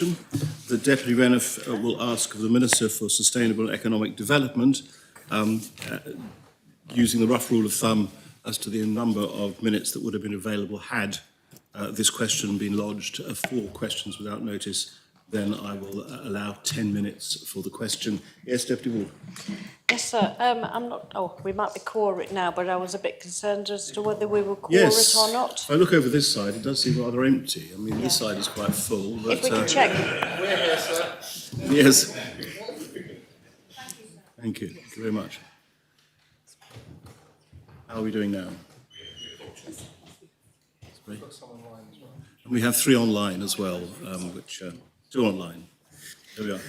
The Deputy Renouf will ask of the Minister for Sustainable Economic Development, using the rough rule of thumb as to the number of minutes that would have been available had this question been lodged, 4 questions without notice, then I will allow 10 minutes for the question. Yes, Deputy Ward. Yes, sir. I'm not. Oh, we might be core it now, but I was a bit concerned as to whether we were core Yes. it or not. If I look over this side, it does seem rather empty. I mean, this side is quite full. But, If we can check. We're here, sir. Yes. Thank you. Thank you very much. How are we doing now? And we have 3 online as well, which 2 online. There we are.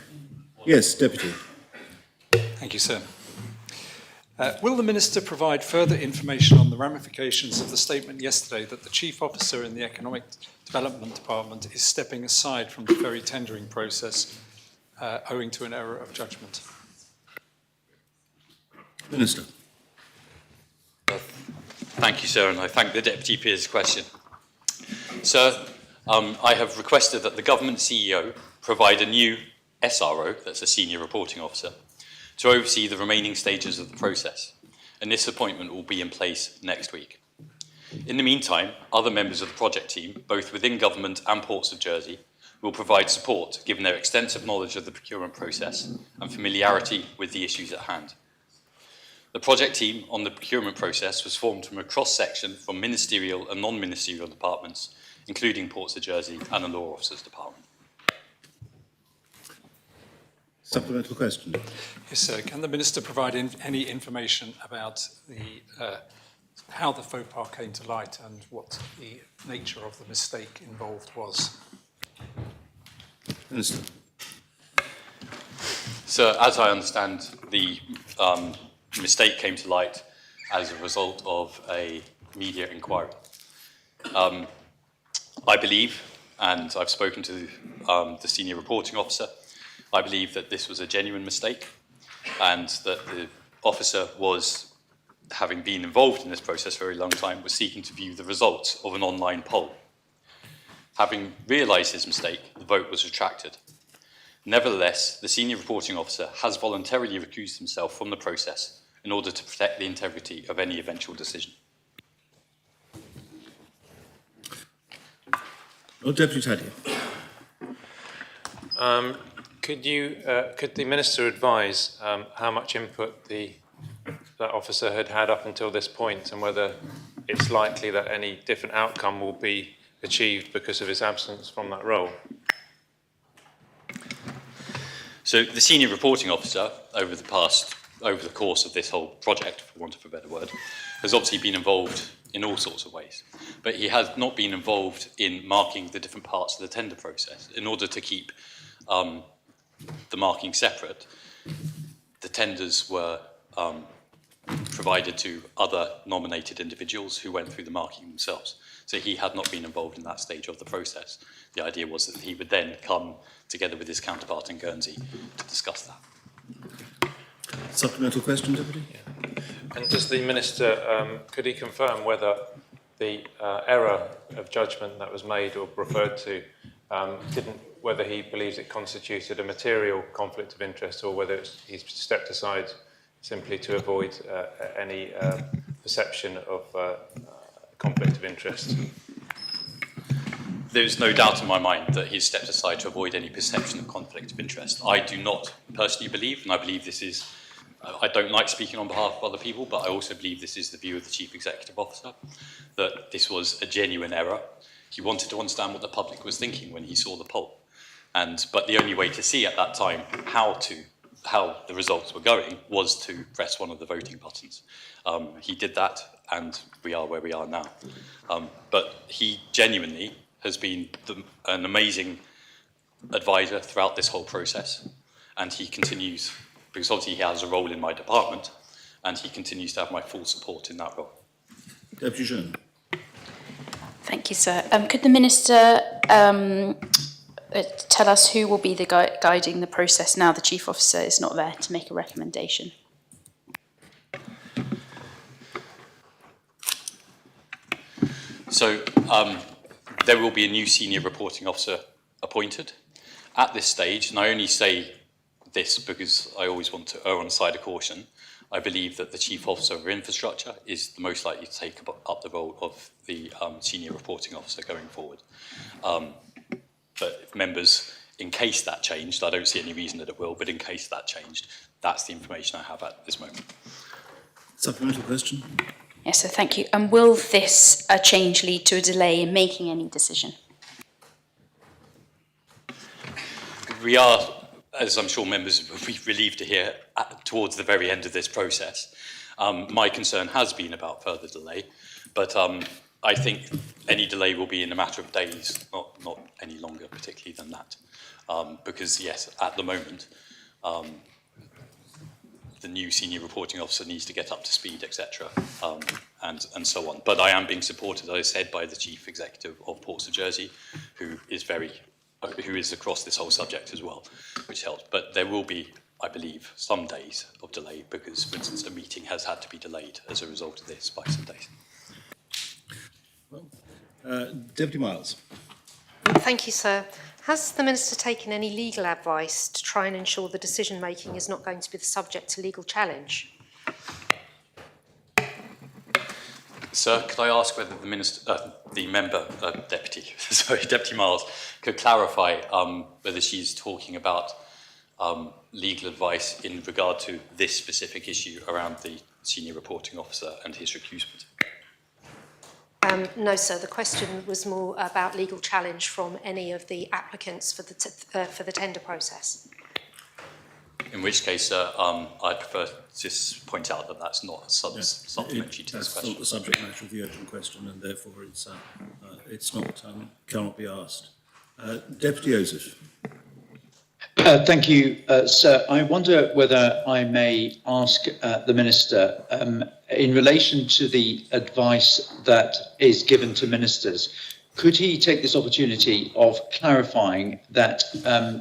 Yes, Deputy. Thank you, sir. Will the Minister provide further information on the ramifications of the statement yesterday that the Chief Officer in the Economic Development Department is stepping aside from the ferry tendering process owing to an error of judgment? Minister. Thank you, sir, and I thank the Deputy for his question. Sir, I have requested that the Government CEO provide a new SRO, that's a Senior Reporting Officer, to oversee the remaining stages of the process, and this appointment will be in place next week. In the meantime, other members of the project team, both within government and Ports of Jersey, will provide support given their extensive knowledge of the procurement process and familiarity with the issues at hand. The project team on the procurement process was formed from a cross-section from ministerial and non-ministerial departments, including Ports of Jersey and the Law Officers Department. Supplemental question. Yes, sir. Can the Minister provide any information about the how the faux pas came to light and what the nature of the mistake involved was? Minister. So, as I understand, the mistake came to light as a result of a media inquiry. I believe, and I've spoken to the Senior Reporting Officer, I believe that this was a genuine mistake and that the officer was, having been involved in this process for a very long time, was seeking to view the results of an online poll. Having realised his mistake, the vote was retracted. Nevertheless, the Senior Reporting Officer has voluntarily recused himself from the process in order to protect the integrity of any eventual decision. Oh, Deputy Taddy. Could the Minister advise how much input that officer had up until this point, and whether it's likely that any different outcome will be achieved because of his absence from that role? So the Senior Reporting Officer, over the course of this whole project, for want of a better word, has obviously been involved in all sorts of ways, but he has not been involved in marking the different parts of the tender process. In order to keep the marking separate, the tenders were provided to other nominated individuals who went through the marking themselves. So he had not been involved in that stage of the process. The idea was that he would then come together with his counterpart in Guernsey to discuss that. Supplemental question, Deputy? Yeah. And does the Minister, could he confirm whether the error of judgment that was made or referred to whether he believes it constituted a material conflict of interest, or whether he's stepped aside simply to avoid any perception of conflict of interest? There's no doubt in my mind that he's stepped aside to avoid any perception of conflict of interest. I do not personally believe, and I believe this is, I don't like speaking on behalf of other people, but I also believe this is the view of the Chief Executive Officer, that this was a genuine error. He wanted to understand what the public was thinking when he saw the poll. But the only way to see at that time how the results were going was to press one of the voting buttons. He did that, and we are where we are now. But he genuinely has been an amazing advisor throughout this whole process, and he continues, because obviously he has a role in my department, and he continues to have my full support in that role. Deputy Jonathan. Thank you, sir. Could the Minister tell us who will be the guiding the process now the Chief Officer is not there to make a recommendation? So there will be a new Senior Reporting Officer appointed, At this stage, and I only say this because I always want to err on the side of caution, I believe that the Chief Officer of Infrastructure is the most likely to take up the role of the Senior Reporting Officer going forward. But if members, in case that changed, I don't see any reason that it will, but in case that changed, that's the information I have at this moment. Supplemental question? Yes, so thank you. And will this change lead to a delay in making any decision? We are, as I'm sure members will be relieved to hear, towards the very end of this process. My concern has been about further delay, but I think any delay will be in a matter of days, not any longer particularly than that. Because yes, at the moment, the new Senior Reporting Officer needs to get up to speed, etc., and so on. But I am being supported, as I said, by the Chief Executive of Ports of Jersey, who is across this whole subject as well, which helps. But there will be, I believe, some days of delay because, for instance, a meeting has had to be delayed as a result of this by some days. Well, Deputy Miles. Thank you, sir. Has the Minister taken any legal advice to try and ensure the decision-making is not going to be the subject to legal challenge? Sir, could I ask whether Deputy Miles, could clarify whether she's talking about legal advice in regard to this specific issue around the Senior Reporting Officer and his recusement? No, sir. The question was more about legal challenge from any of the applicants for the tender process. In which case, sir, I prefer to just point out that that's not supplementary to this question. That's not the subject matter of the urgent question, and therefore it's not cannot be asked. Deputy Joseph. Thank you, sir. I wonder whether I may ask the Minister, in relation to the advice that is given to ministers, could he take this opportunity of clarifying that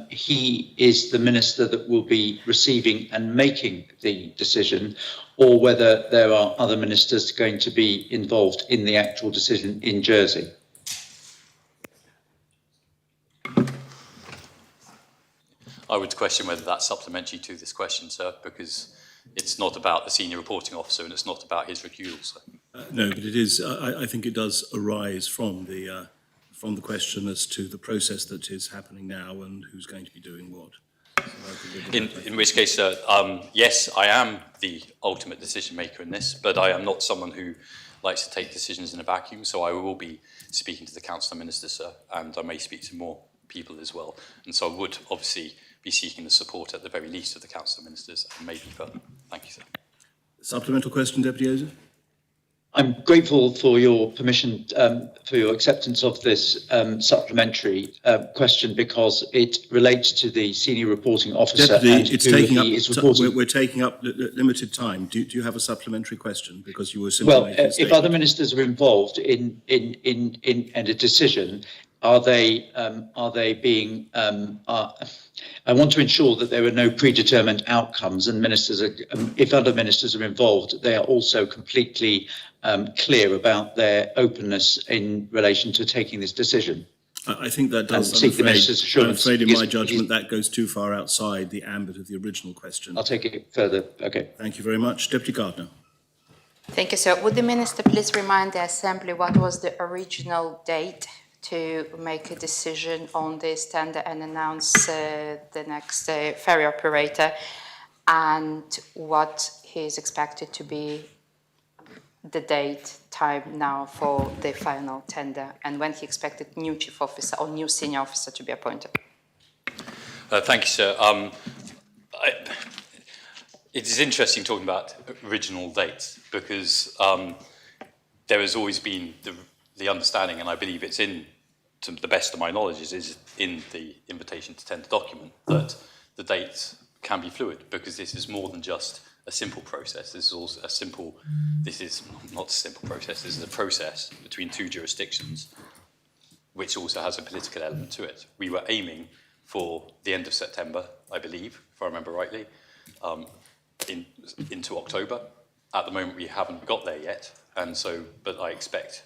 he is the Minister that will be receiving and making the decision, or whether there are other ministers going to be involved in the actual decision in Jersey? I would question whether that's supplementary to this question, sir, because it's not about the Senior Reporting Officer and it's not about his recusal, sir. No, but it is. I think it does arise from the question as to the process that is happening now and who's going to be doing what. So in which case, sir, yes, I am the ultimate decision maker in this, but I am not someone who likes to take decisions in a vacuum. So I will be speaking to the Council of Ministers, sir, and I may speak to more people as well. And so I would obviously be seeking the support at the very least of the Council of Ministers and maybe further. Thank you, sir. Supplemental question, Deputy Joseph? I'm grateful for your permission, for your acceptance of this supplementary question, because it relates to the Senior Reporting Officer. Deputy, it's taking up. Reporting. We're taking up limited time. Do you have a supplementary question? Because you were simply well, making a if statement. other ministers are involved in a decision, are they being? I want to ensure that there are no predetermined outcomes, and ministers are, if other ministers are involved, they are also completely clear about their openness in relation to taking this decision. I think that does. Seek the minister's assurance. I'm afraid, in my judgment, that goes too far outside the ambit of the original question. I'll take it further. Okay. Thank you very much, Deputy Gardner. Thank you, sir. Would the Minister please remind the Assembly what was the original date to make a decision on this tender and announce the next ferry operator, and what is expected to be the time now for the final tender, and when he expected new chief officer or new senior officer to be appointed? Thank you, sir. It is interesting talking about original dates because there has always been the understanding, and I believe it's to the best of my knowledge, is in the invitation to tender document, that the dates can be fluid because this is more than just a simple process. This is also this is not a simple process, this is a process between two jurisdictions, which also has a political element to it. We were aiming for the end of September, I believe, if I remember rightly, into October. At the moment, we haven't got there yet, and so, but I expect,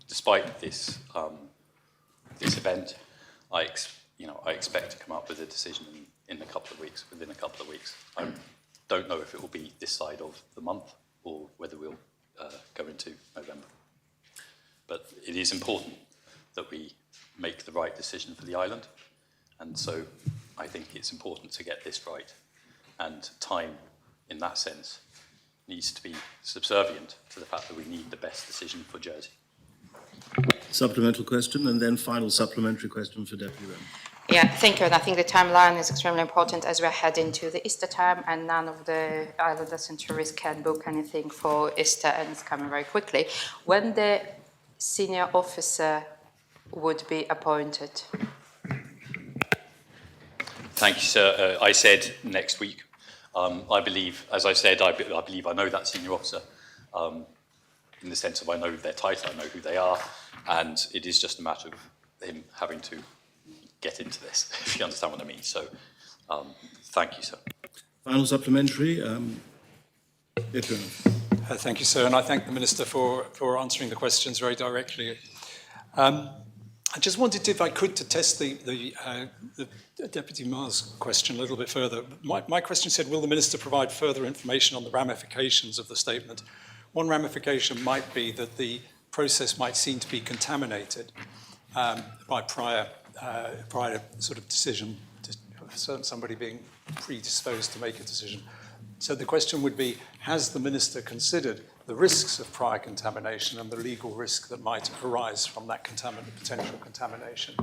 despite this this event, I expect to come up with a decision in a couple of weeks, within a couple of weeks. I don't know if it will be this side of the month or whether we'll go into November. But it is important that we make the right decision for the island. And so I think it's important to get this right. And time, in that sense, needs to be subservient to the fact that we need the best decision for Jersey. Supplemental question, and then final supplementary question for Deputy Renouf. Yeah, thank you. And I think the timeline is extremely important as we're heading to the Easter time, and none of the islanders and tourists can book anything for Easter, and it's coming very quickly. When the senior officer would be appointed? Thank you, sir. I said next week. I believe, as I said, I believe I know that senior officer in the sense of I know their title, I know who they are, and it is just a matter of him having to get into this, if you understand what I mean. So, thank you, sir. Final supplementary. Deputy Renouf. Thank you, sir, and I thank the Minister for answering the questions very directly. I just wanted, if I could, to test the Deputy Mayor's question a little bit further. My question said, will the Minister provide further information on the ramifications of the statement? One ramification might be that the process might seem to be contaminated by prior sort of decision, somebody being predisposed to make a decision. So the question would be, has the Minister considered the risks of prior contamination and the legal risk that might arise from that potential contamination?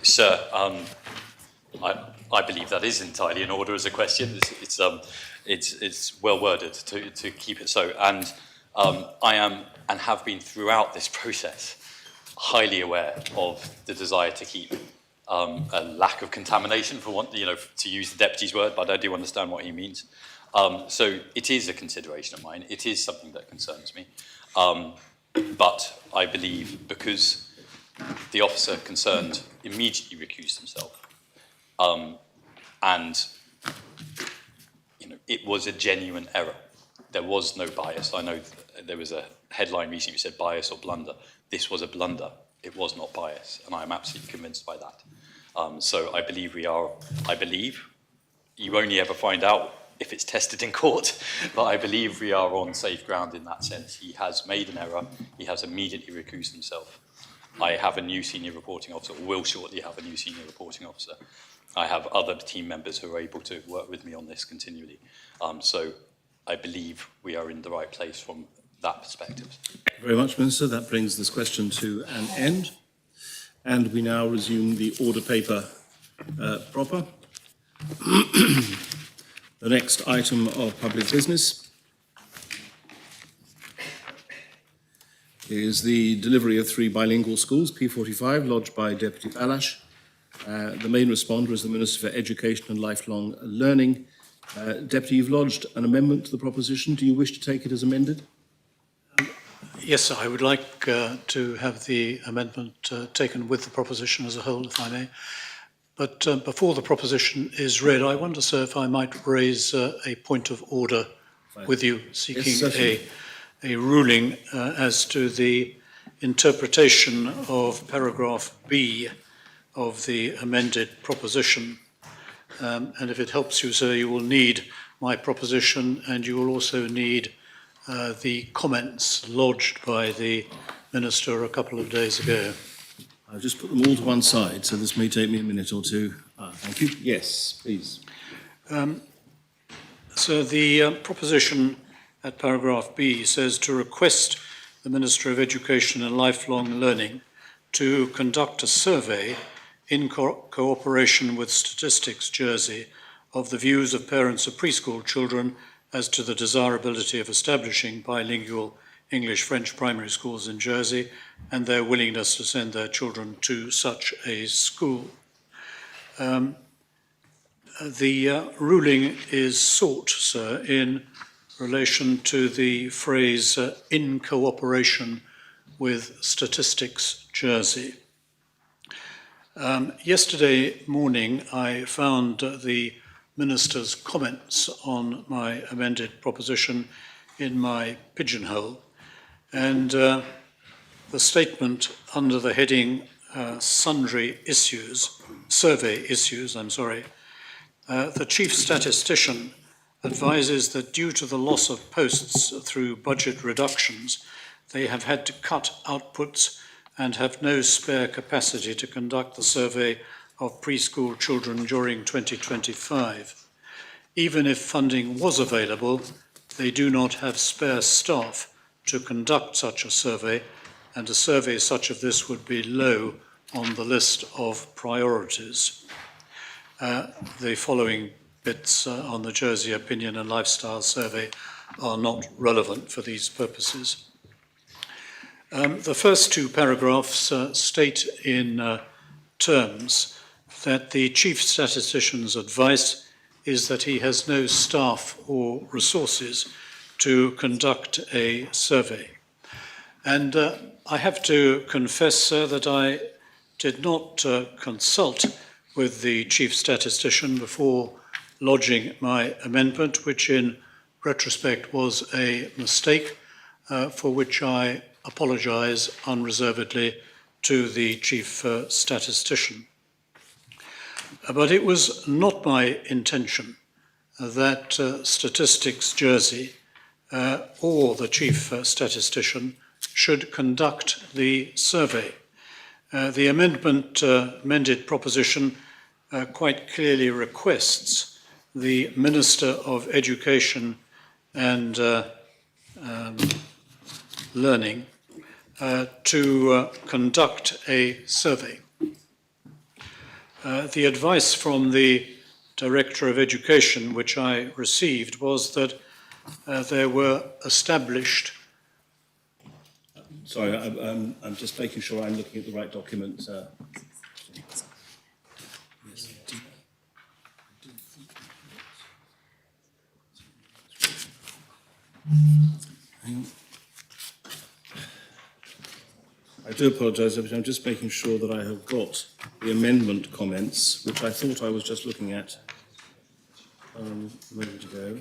Sir, I believe that is entirely in order as a question. It's well worded to keep it so. And I am, and have been throughout this process, highly aware of the desire to keep a lack of contamination, for one, to use the Deputy's word, but I do understand what he means. So it is a consideration of mine. It is something that concerns me. But I believe because the officer concerned immediately recused himself, and it was a genuine error. There was no bias. I know there was a headline recently which said bias or blunder. This was a blunder. It was not bias, and I am absolutely convinced by that. So I believe you only ever find out if it's tested in court, but I believe we are on safe ground in that sense. He has made an error. He has immediately recused himself. I have a new senior reporting officer, or will shortly have a new senior reporting officer. I have other team members who are able to work with me on this continually. So I believe we are in the right place from that perspective. Thank you very much, Minister. That brings this question to an end. And we now resume the order paper proper. The next item of public business is the delivery of 3 bilingual schools, P.45, lodged by Deputy Balash. The main responder is the Minister for Education and Lifelong Learning. Deputy, you've lodged an amendment to the proposition. Do you wish to take it as amended? Yes, sir. I would like to have the amendment taken with the proposition as a whole, if I may. But before the proposition is read, I wonder, sir, if I might raise a point of order with you, seeking a ruling as to the interpretation of paragraph B of the amended proposition. And if it helps you, sir, you will need my proposition, and you will also need the comments lodged by the Minister a couple of days ago. I'll just put them all to one side, so this may take me a minute or two. Thank you. Yes, please. So the proposition at paragraph B says to request the Minister of Education and Lifelong Learning to conduct a survey in cooperation with Statistics Jersey of the views of parents of preschool children as to the desirability of establishing bilingual English-French primary schools in Jersey and their willingness to send their children to such a school. The ruling is sought, sir, in relation to the phrase in cooperation with Statistics Jersey. Yesterday morning, I found the Minister's comments on my amended proposition in my pigeonhole, and the statement under the heading survey issues, the Chief Statistician advises that due to the loss of posts through budget reductions, they have had to cut outputs and have no spare capacity to conduct the survey of preschool children during 2025. Even if funding was available, they do not have spare staff to conduct such a survey, and a survey such as this would be low on the list of priorities. The following bits on the Jersey Opinion and Lifestyle Survey are not relevant for these purposes. The first two paragraphs state in terms that the Chief Statistician's advice is that he has no staff or resources to conduct a survey. And I have to confess, sir, that I did not consult with the Chief Statistician before lodging my amendment, which in retrospect was a mistake, for which I apologise unreservedly to the Chief Statistician. But it was not my intention that Statistics Jersey or the Chief Statistician should conduct the survey. The amended proposition quite clearly requests the Minister of Education and Learning to conduct a survey. The advice from the Director of Education, which I received, was that there were established... Sorry, I'm just making sure I'm looking at the right document. Hang on. I do apologise, but I'm just making sure that I have got the amendment comments, which I thought I was just looking at a moment ago.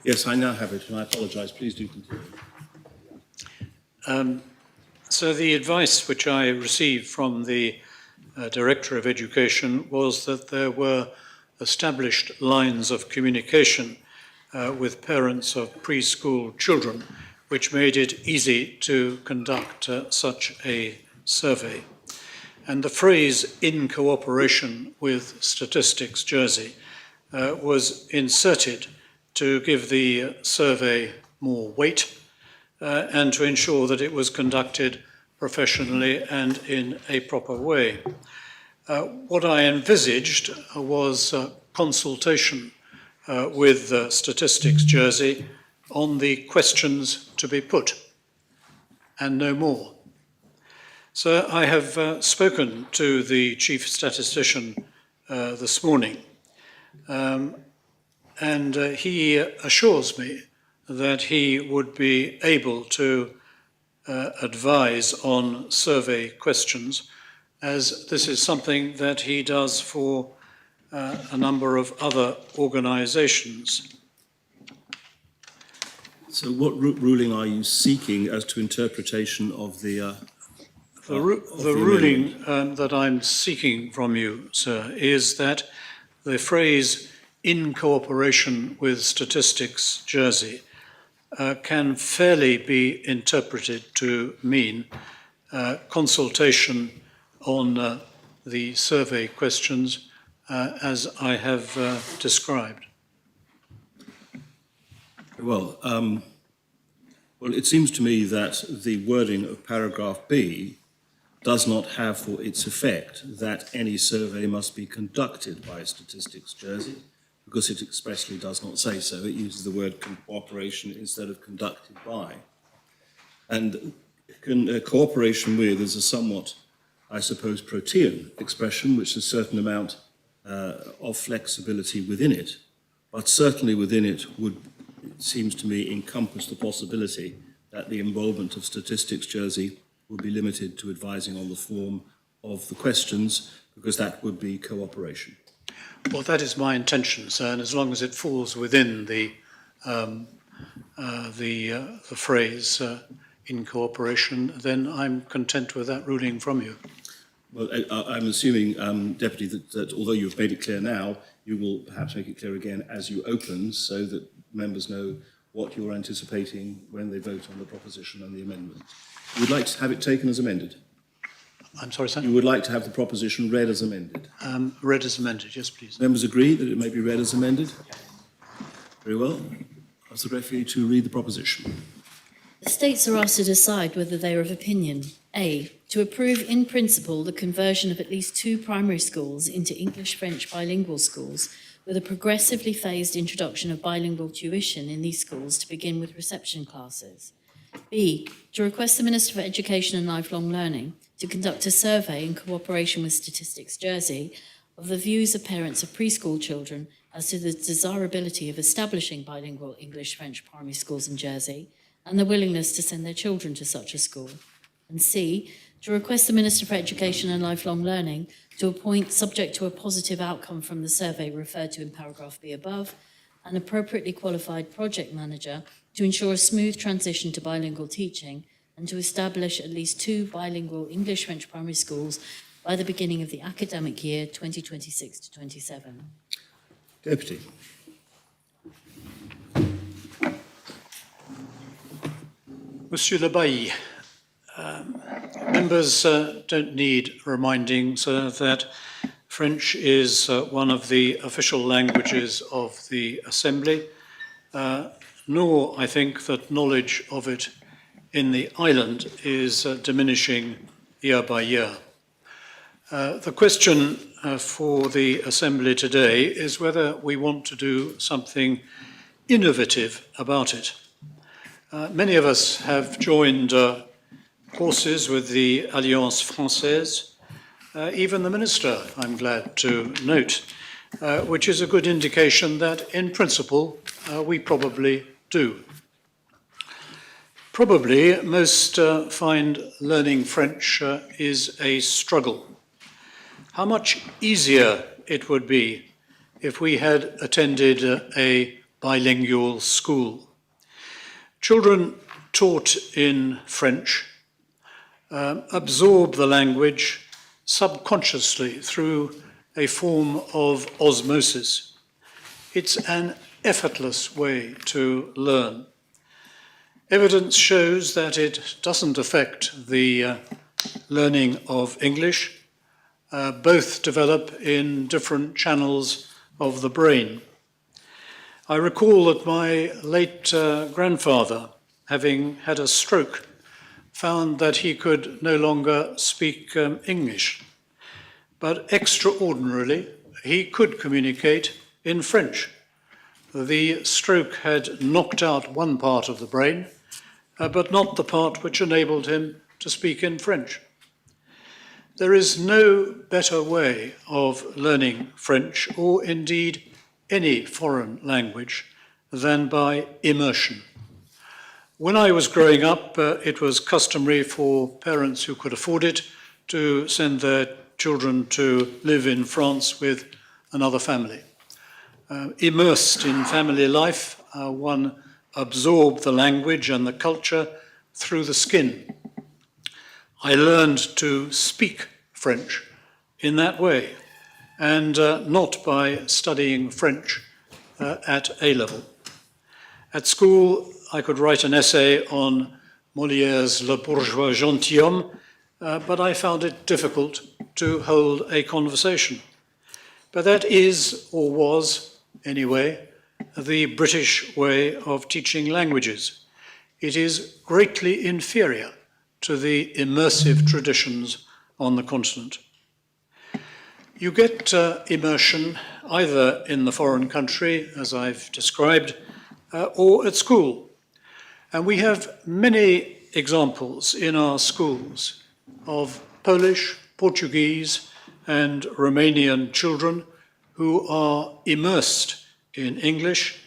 Yes, I now have it, and I apologise. Please do continue. So the advice which I received from the Director of Education was that there were established lines of communication with parents of preschool children, which made it easy to conduct such a survey. And the phrase "in cooperation with Statistics Jersey" was inserted to give the survey more weight and to ensure that it was conducted professionally and in a proper way. What I envisaged was consultation with Statistics Jersey on the questions to be put, and no more. So I have spoken to the Chief Statistician this morning, and he assures me that he would be able to advise on survey questions, as this is something that he does for a number of other organisations. So what ruling are you seeking as to interpretation of the ruling that I'm seeking from you, sir, is that the phrase "in cooperation with Statistics Jersey" can fairly be interpreted to mean consultation on the survey questions as I have described. Well, it seems to me that the wording of paragraph B does not have for its effect that any survey must be conducted by Statistics Jersey, because it expressly does not say so. It uses the word cooperation instead of conducted by. And cooperation with is a somewhat, I suppose, protean expression, which has a certain amount of flexibility within it, but certainly within it would, it seems to me, encompass the possibility that the involvement of Statistics Jersey will be limited to advising on the form of the questions, because that would be cooperation. Well, that is my intention, sir, and as long as it falls within the phrase in cooperation, then I'm content with that ruling from you. Well, I'm assuming, Deputy, that although you've made it clear now, you will perhaps make it clear again as you open, so that members know what you're anticipating when they vote on the proposition and the amendment. You would like to have it taken as amended? I'm sorry, sir? You would like to have the proposition read as amended? Read as amended, yes, please. Members agree that it may be read as amended? Very well. Ask the referee to read the proposition. The States are asked to decide whether they are of opinion: A, to approve in principle the conversion of at least 2 primary schools into English-French bilingual schools, with a progressively phased introduction of bilingual tuition in these schools to begin with reception classes. B, to request the Minister for Education and Lifelong Learning to conduct a survey in cooperation with Statistics Jersey of the views of parents of preschool children as to the desirability of establishing bilingual English-French primary schools in Jersey and the willingness to send their children to such a school. And C, to request the Minister for Education and Lifelong Learning to appoint, subject to a positive outcome from the survey referred to in paragraph B above, an appropriately qualified project manager to ensure a smooth transition to bilingual teaching and to establish at least 2 bilingual English-French primary schools by the beginning of the academic year 2026 to 27. Deputy. Monsieur Le Bailly, members don't need reminding, sir, that French is one of the official languages of the Assembly, nor I think that knowledge of it in the island is diminishing year by year. The question for the Assembly today is whether we want to do something innovative about it. Many of us have joined courses with the Alliance Française, even the Minister, I'm glad to note, which is a good indication that, in principle, we probably do. Probably most find learning French is a struggle. How much easier it would be if we had attended a bilingual school. Children taught in French absorb the language subconsciously through a form of osmosis. It's an effortless way to learn. Evidence shows that it doesn't affect the learning of English. Both develop in different channels of the brain. I recall that my late grandfather, having had a stroke, found that he could no longer speak English, but extraordinarily, he could communicate in French. The stroke had knocked out one part of the brain, but not the part which enabled him to speak in French. There is no better way of learning French, or indeed any foreign language, than by immersion. When I was growing up, it was customary for parents who could afford it to send their children to live in France with another family. Immersed in family life, one absorbed the language and the culture through the skin. I learned to speak French in that way, and not by studying French at A-level. At school, I could write an essay on Molière's Le Bourgeois Gentilhomme, but I found it difficult to hold a conversation. But that is, or was anyway, the British way of teaching languages. It is greatly inferior to the immersive traditions on the continent. You get immersion either in the foreign country, as I've described, or at school. And we have many examples in our schools of Polish, Portuguese, and Romanian children who are immersed in English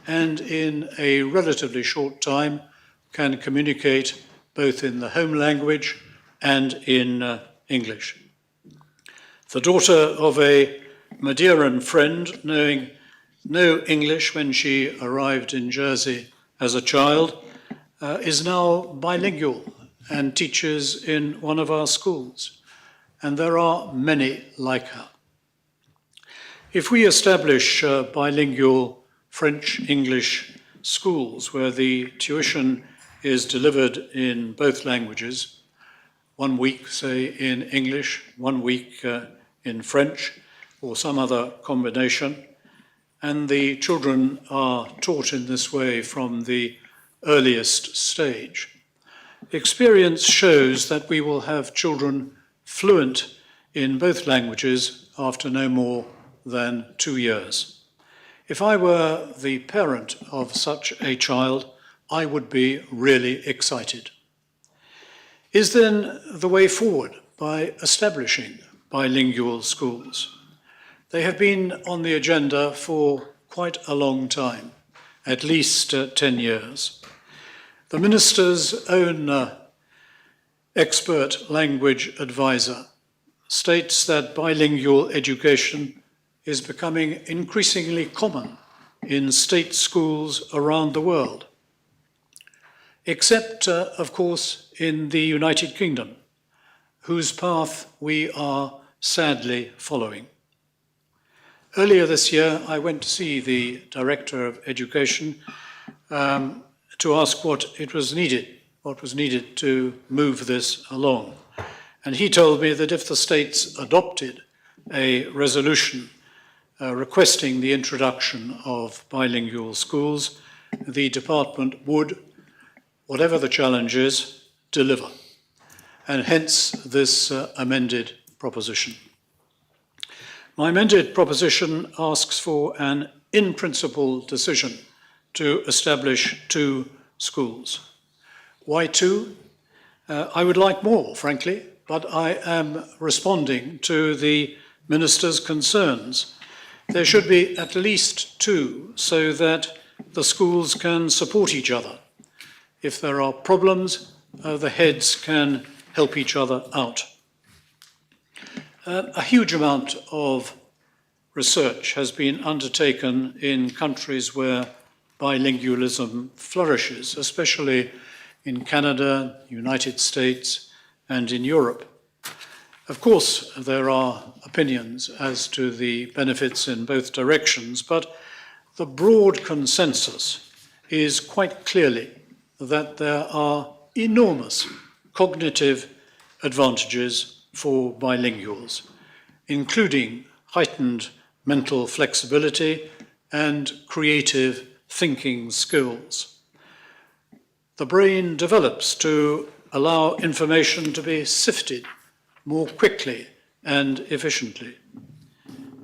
and in a relatively short time can communicate both in the home language and in English. The daughter of a Madeiran friend, knowing no English when she arrived in Jersey as a child, is now bilingual and teaches in one of our schools, and there are many like her. If we establish bilingual French-English schools where the tuition is delivered in both languages, 1 week, say, in English, 1 week in French, or some other combination, and the children are taught in this way from the earliest stage, experience shows that we will have children fluent in both languages after no more than 2 years. If I were the parent of such a child, I would be really excited. Is then the way forward by establishing bilingual schools? They have been on the agenda for quite a long time, at least 10 years. The Minister's own expert language advisor states that bilingual education is becoming increasingly common in state schools around the world, except, of course, in the United Kingdom, whose path we are sadly following. Earlier this year, I went to see the Director of Education to ask what was needed to move this along. And he told me that if the states adopted a resolution requesting the introduction of bilingual schools, the department would, whatever the challenge is, deliver. And hence this amended proposition. My amended proposition asks for an in-principle decision to establish 2 schools. Why 2? I would like more, frankly, but I am responding to the Minister's concerns. There should be at least 2 so that the schools can support each other. If there are problems, the heads can help each other out. A huge amount of research has been undertaken in countries where bilingualism flourishes, especially in Canada, United States, and in Europe. Of course, there are opinions as to the benefits in both directions, but the broad consensus is quite clearly that there are enormous cognitive advantages for bilinguals, including heightened mental flexibility and creative thinking skills. The brain develops to allow information to be sifted more quickly and efficiently.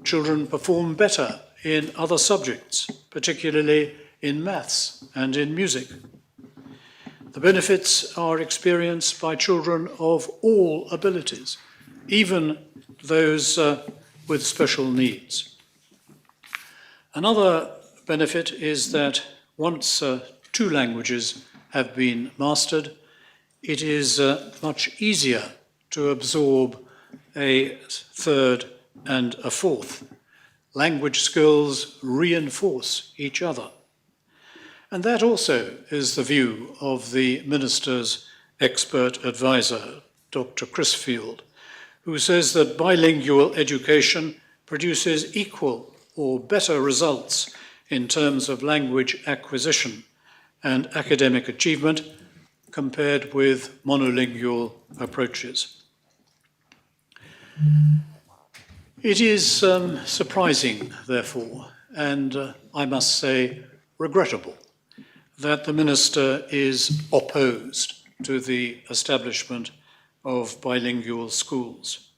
Children perform better in other subjects, particularly in maths and in music. The benefits are experienced by children of all abilities, even those with special needs. Another benefit is that once 2 languages have been mastered, it is much easier to absorb a 3rd and a 4th. Language skills reinforce each other. And that also is the view of the Minister's expert advisor, Dr. Crisfield, who says that bilingual education produces equal or better results in terms of language acquisition and academic achievement compared with monolingual approaches. It is surprising, therefore, and I must say regrettable, that the Minister is opposed to the establishment of bilingual schools.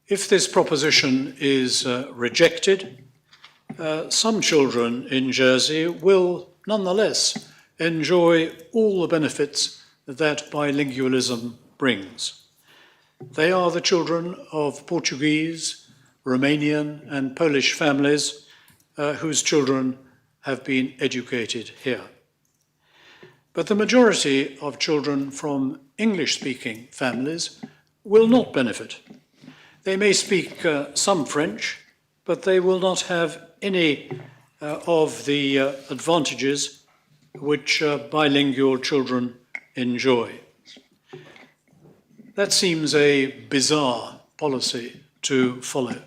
If this proposition is rejected, some children in Jersey will nonetheless enjoy all the benefits that bilingualism brings. They are the children of Portuguese, Romanian, and Polish families whose children have been educated here. But the majority of children from English-speaking families will not benefit. They may speak some French, but they will not have any of the advantages which bilingual children enjoy. That seems a bizarre policy to follow.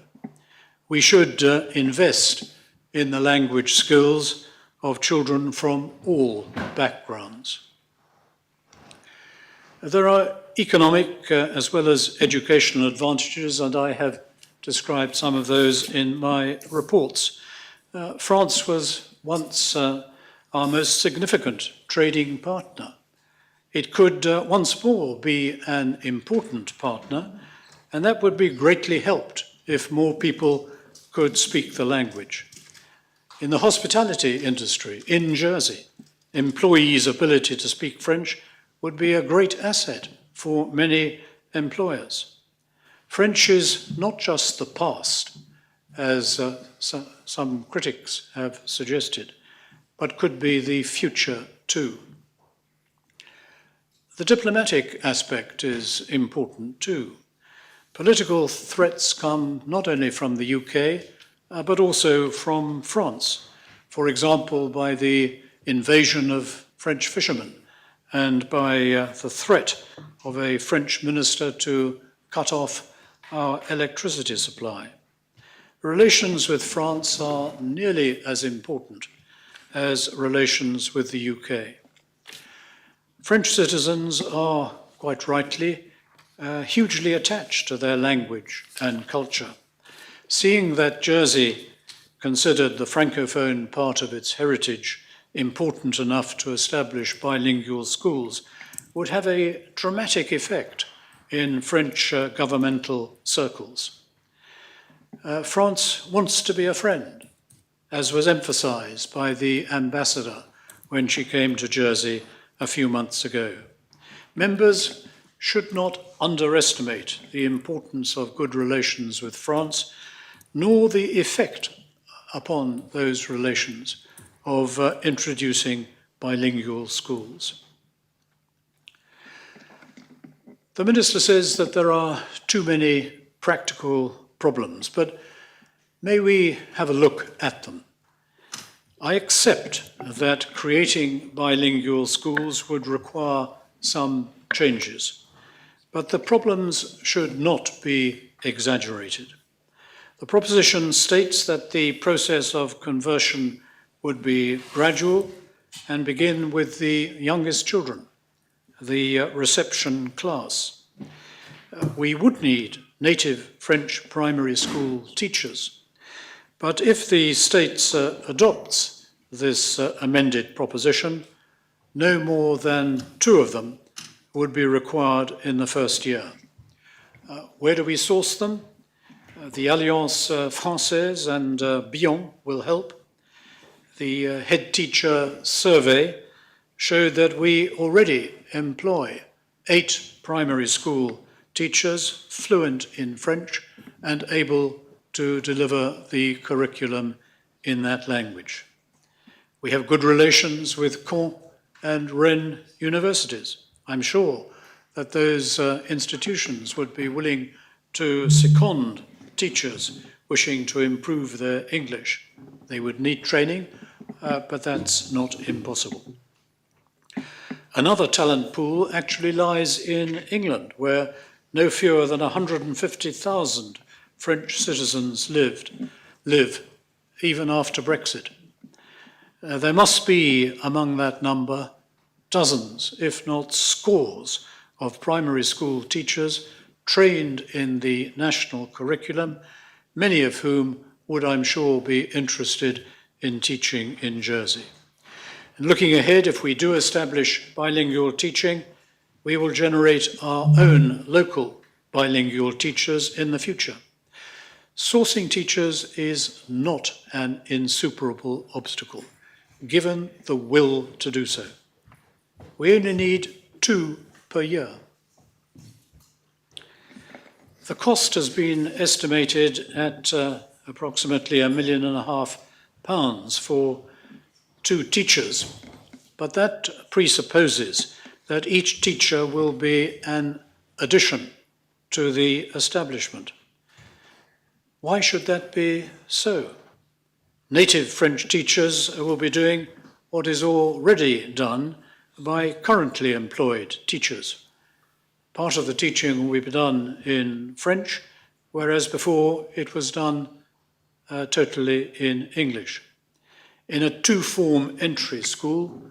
We should invest in the language skills of children from all backgrounds. There are economic as well as educational advantages, and I have described some of those in my reports. France was once our most significant trading partner. It could once more be an important partner, and that would be greatly helped if more people could speak the language. In the hospitality industry in Jersey, employees' ability to speak French would be a great asset for many employers. French is not just the past, as some critics have suggested, but could be the future too. The diplomatic aspect is important too. Political threats come not only from the UK, but also from France. For example, by the invasion of French fishermen and by the threat of a French minister to cut off our electricity supply. Relations with France are nearly as important as relations with the UK. French citizens are, quite rightly, hugely attached to their language and culture. Seeing that Jersey considered the Francophone part of its heritage important enough to establish bilingual schools would have a dramatic effect in French governmental circles. France wants to be a friend, as was emphasized by the ambassador when she came to Jersey a few months ago. Members should not underestimate the importance of good relations with France, nor the effect upon those relations of introducing bilingual schools. The Minister says that there are too many practical problems, but may we have a look at them? I accept that creating bilingual schools would require some changes, but the problems should not be exaggerated. The proposition states that the process of conversion would be gradual and begin with the youngest children, the reception class. We would need native French primary school teachers, but if the state adopts this amended proposition, no more than 2 of them would be required in the first year. Where do we source them? The Alliance Française and Bion will help. The head teacher survey showed that we already employ 8 primary school teachers fluent in French and able to deliver the curriculum in that language. We have good relations with Caen and Rennes universities. I'm sure that those institutions would be willing to second teachers wishing to improve their English. They would need training, but that's not impossible. Another talent pool actually lies in England, where no fewer than 150,000 French citizens live, even after Brexit. There must be among that number dozens, if not scores, of primary school teachers trained in the national curriculum, many of whom would, I'm sure, be interested in teaching in Jersey. And looking ahead, if we do establish bilingual teaching, we will generate our own local bilingual teachers in the future. Sourcing teachers is not an insuperable obstacle, given the will to do so. We only need 2 per year. The cost has been estimated at approximately £1.5 million for 2 teachers but that presupposes that each teacher will be an addition to the establishment. Why should that be so? Native French teachers will be doing what is already done by currently employed teachers. Part of the teaching will be done in French, whereas before it was done totally in English. In a two-form entry school,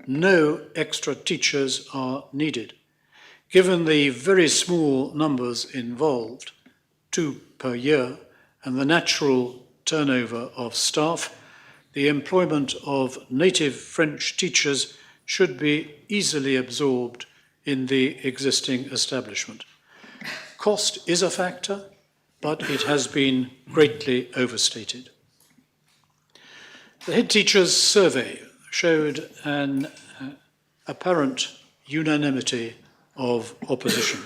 no extra teachers are needed. Given the very small numbers involved, 2 per year, and the natural turnover of staff, the employment of native French teachers should be easily absorbed in the existing establishment. Cost is a factor, but it has been greatly overstated. The head teachers' survey showed an apparent unanimity of opposition,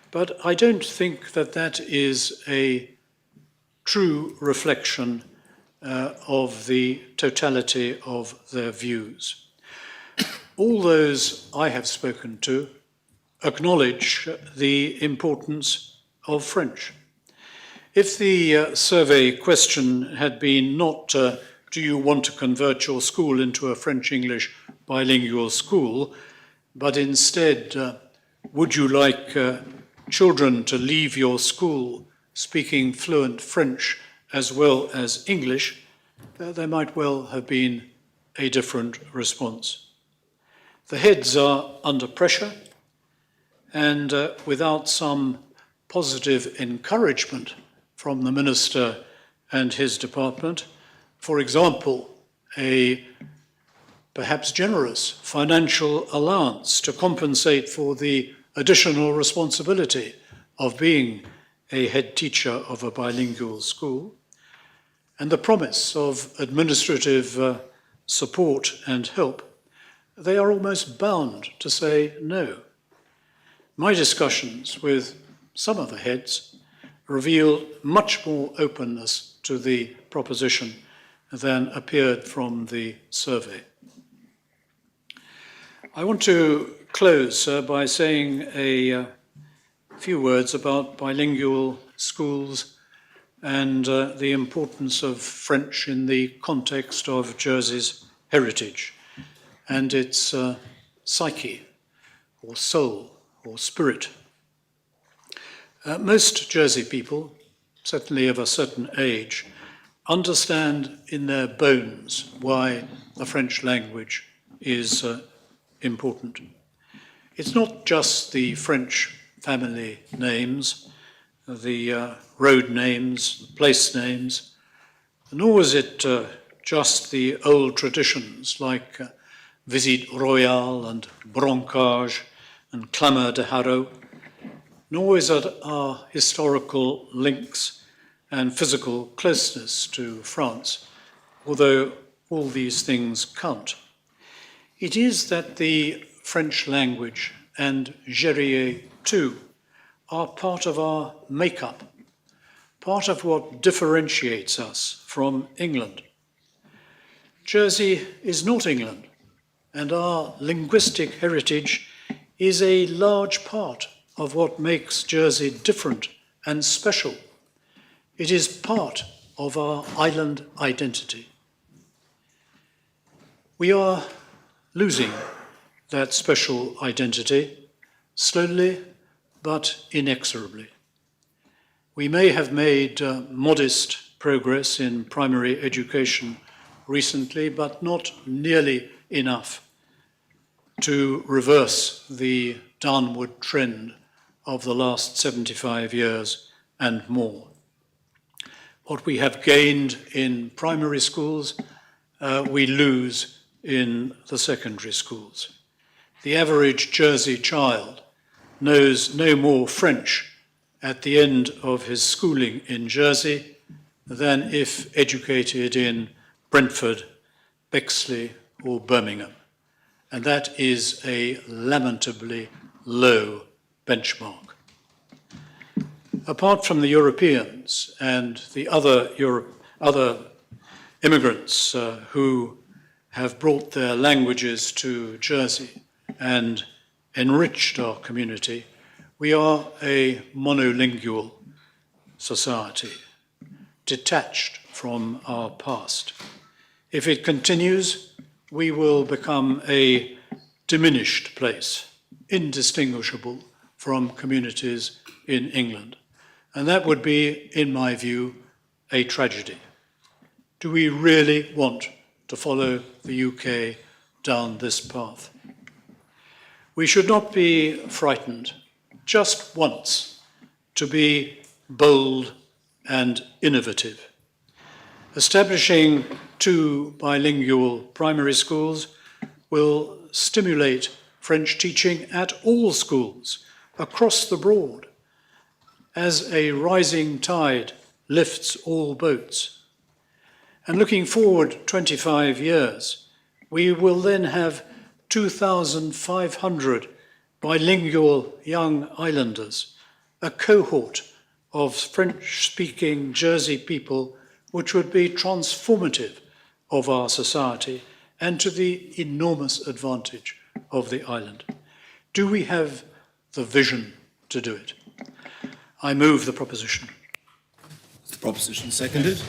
but I don't think that that is a true reflection of the totality of their views. All those I have spoken to acknowledge the importance of French. If the survey question had been not do you want to convert your school into a French-English bilingual school, but instead would you like children to leave your school speaking fluent French as well as English, there might well have been a different response. The heads are under pressure, and without some positive encouragement from the Minister and his department, for example, a perhaps generous financial allowance to compensate for the additional responsibility of being a head teacher of a bilingual school, and the promise of administrative support and help, they are almost bound to say no. My discussions with some of the heads reveal much more openness to the proposition than appeared from the survey. I want to close by saying a few words about bilingual schools and the importance of French in the context of Jersey's heritage and its psyche or soul or spirit. Most Jersey people, certainly of a certain age, understand in their bones why the French language is important. It's not just the French family names, the road names, the place names, nor is it just the old traditions like Visite Royale and Broncage and Clameur de Haro, nor is it our historical links and physical closeness to France, although all these things count. It is that the French language and Jérier too are part of our makeup, part of what differentiates us from England. Jersey is not England, and our linguistic heritage is a large part of what makes Jersey different and special. It is part of our island identity. We are losing that special identity, slowly but inexorably. We may have made modest progress in primary education recently, but not nearly enough to reverse the downward trend of the last 75 years and more. What we have gained in primary schools, we lose in the secondary schools. The average Jersey child knows no more French at the end of his schooling in Jersey than if educated in Brentford, Bexley, or Birmingham. And that is a lamentably low benchmark. Apart from the Europeans and the other immigrants who have brought their languages to Jersey and enriched our community, we are a monolingual society, detached from our past. If it continues, we will become a diminished place, indistinguishable from communities in England. And that would be, in my view, a tragedy. Do we really want to follow the UK down this path? We should not be frightened, just once, to be bold and innovative. Establishing 2 bilingual primary schools will stimulate French teaching at all schools across the broad, as a rising tide lifts all boats. And looking forward 25 years, we will then have 2,500 bilingual young islanders, a cohort of French-speaking Jersey people which would be transformative of our society and to the enormous advantage of the island. Do we have the vision to do it? I move the proposition. The proposition seconded.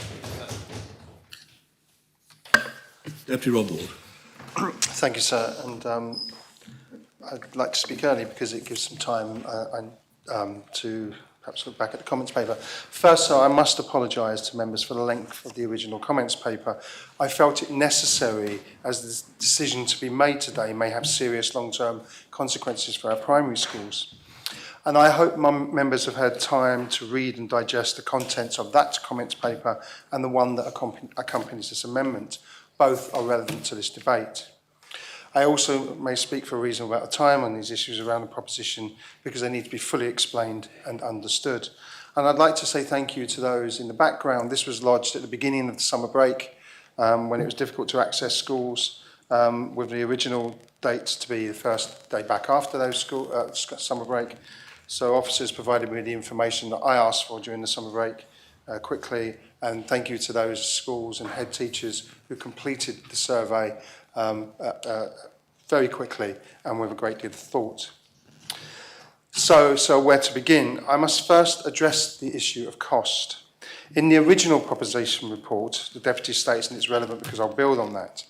Deputy Rob Ward. Thank you, sir. And I'd like to speak early because it gives some time to perhaps look back at the comments paper. First, sir, I must apologise to members for the length of the original comments paper. I felt it necessary, as the decision to be made today may have serious long-term consequences for our primary schools. And I hope members have had time to read and digest the contents of that comments paper and the one that accompanies this amendment. Both are relevant to this debate. I also may speak for a reasonable amount of time on these issues around the proposition because they need to be fully explained and understood. And I'd like to say thank you to those in the background. This was lodged at the beginning of the summer break when it was difficult to access schools, with the original date to be the first day back after those summer break. So officers provided me with the information that I asked for during the summer break quickly, and thank you to those schools and head teachers who completed the survey very quickly and with a great deal of thought. So where to begin? I must first address the issue of cost. In the original proposition report, the Deputy states, and it's relevant because I'll build on that,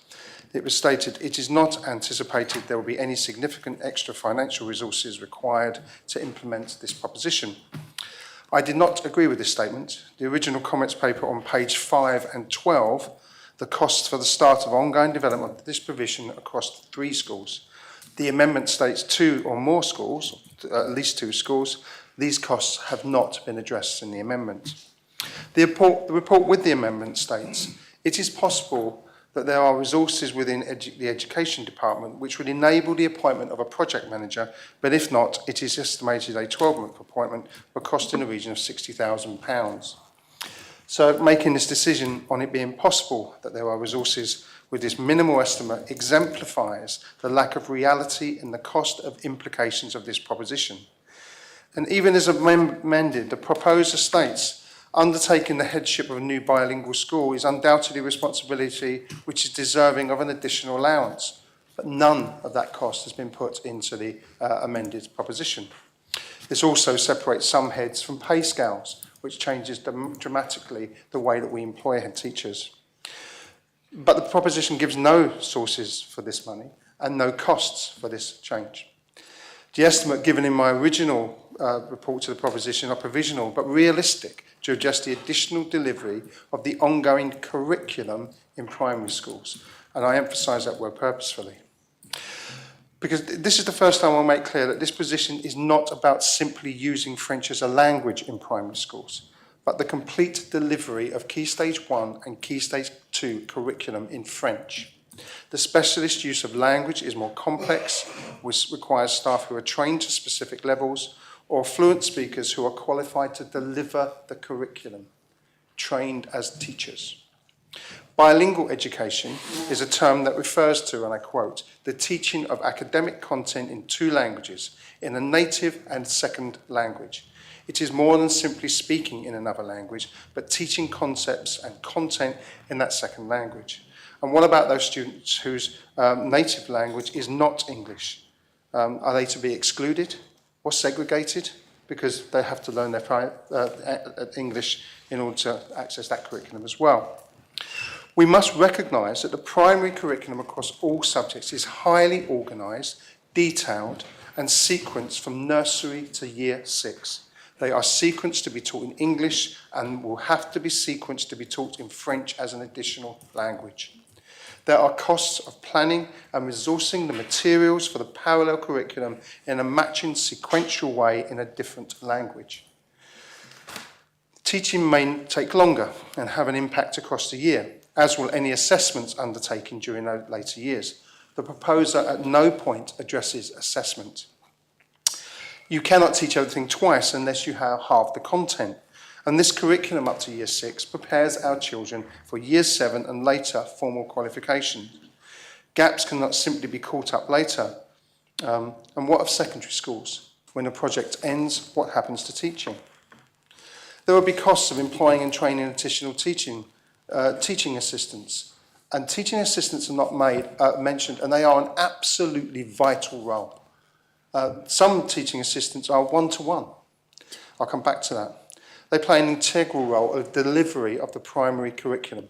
it was stated, it is not anticipated there will be any significant extra financial resources required to implement this proposition. I did not agree with this statement. The original comments paper on page 5 and 12, the costs for the start of ongoing development of this provision across 3 schools. The amendment states 2 or more schools, at least 2 schools. These costs have not been addressed in the amendment. The report with the amendment states, it is possible that there are resources within the Education Department which would enable the appointment of a project manager, but if not, it is estimated a 12-month appointment will cost in the region of £60,000. So making this decision on it being possible that there are resources with this minimal estimate exemplifies the lack of reality in the cost of implications of this proposition. And even as amended, the proposer states, undertaking the headship of a new bilingual school is undoubtedly a responsibility which is deserving of an additional allowance, but none of that cost has been put into the amended proposition. This also separates some heads from pay scales, which changes dramatically the way that we employ head teachers. But the proposition gives no sources for this money and no costs for this change. The estimate given in my original report to the proposition are provisional but realistic to address the additional delivery of the ongoing curriculum in primary schools. And I emphasise that word purposefully. Because this is the first time I'll make clear that this position is not about simply using French as a language in primary schools, but the complete delivery of Key Stage 1 and Key Stage 2 curriculum in French. The specialist use of language is more complex, which requires staff who are trained to specific levels, or fluent speakers who are qualified to deliver the curriculum, trained as teachers. Bilingual education is a term that refers to, and I quote, the teaching of academic content in 2 languages, in a native and second language. It is more than simply speaking in another language, but teaching concepts and content in that second language. And what about those students whose native language is not English? Are they to be excluded or segregated because they have to learn their English in order to access that curriculum as well? We must recognise that the primary curriculum across all subjects is highly organised, detailed and sequenced from nursery to year 6. They are sequenced to be taught in English and will have to be sequenced to be taught in French as an additional language. There are costs of planning and resourcing the materials for the parallel curriculum in a matching sequential way in a different language. Teaching may take longer and have an impact across the year, as will any assessments undertaken during those later years. The proposer at no point addresses assessment. You cannot teach everything twice unless you have half the content. And this curriculum up to year 6 prepares our children for year 7 and later formal qualifications. Gaps cannot simply be caught up later. And what of secondary schools? When a project ends, what happens to teaching? There will be costs of employing and training additional teaching assistants. And teaching assistants are not mentioned, and they are an absolutely vital role. Some teaching assistants are one-to-one. I'll come back to that. They play an integral role of delivery of the primary curriculum.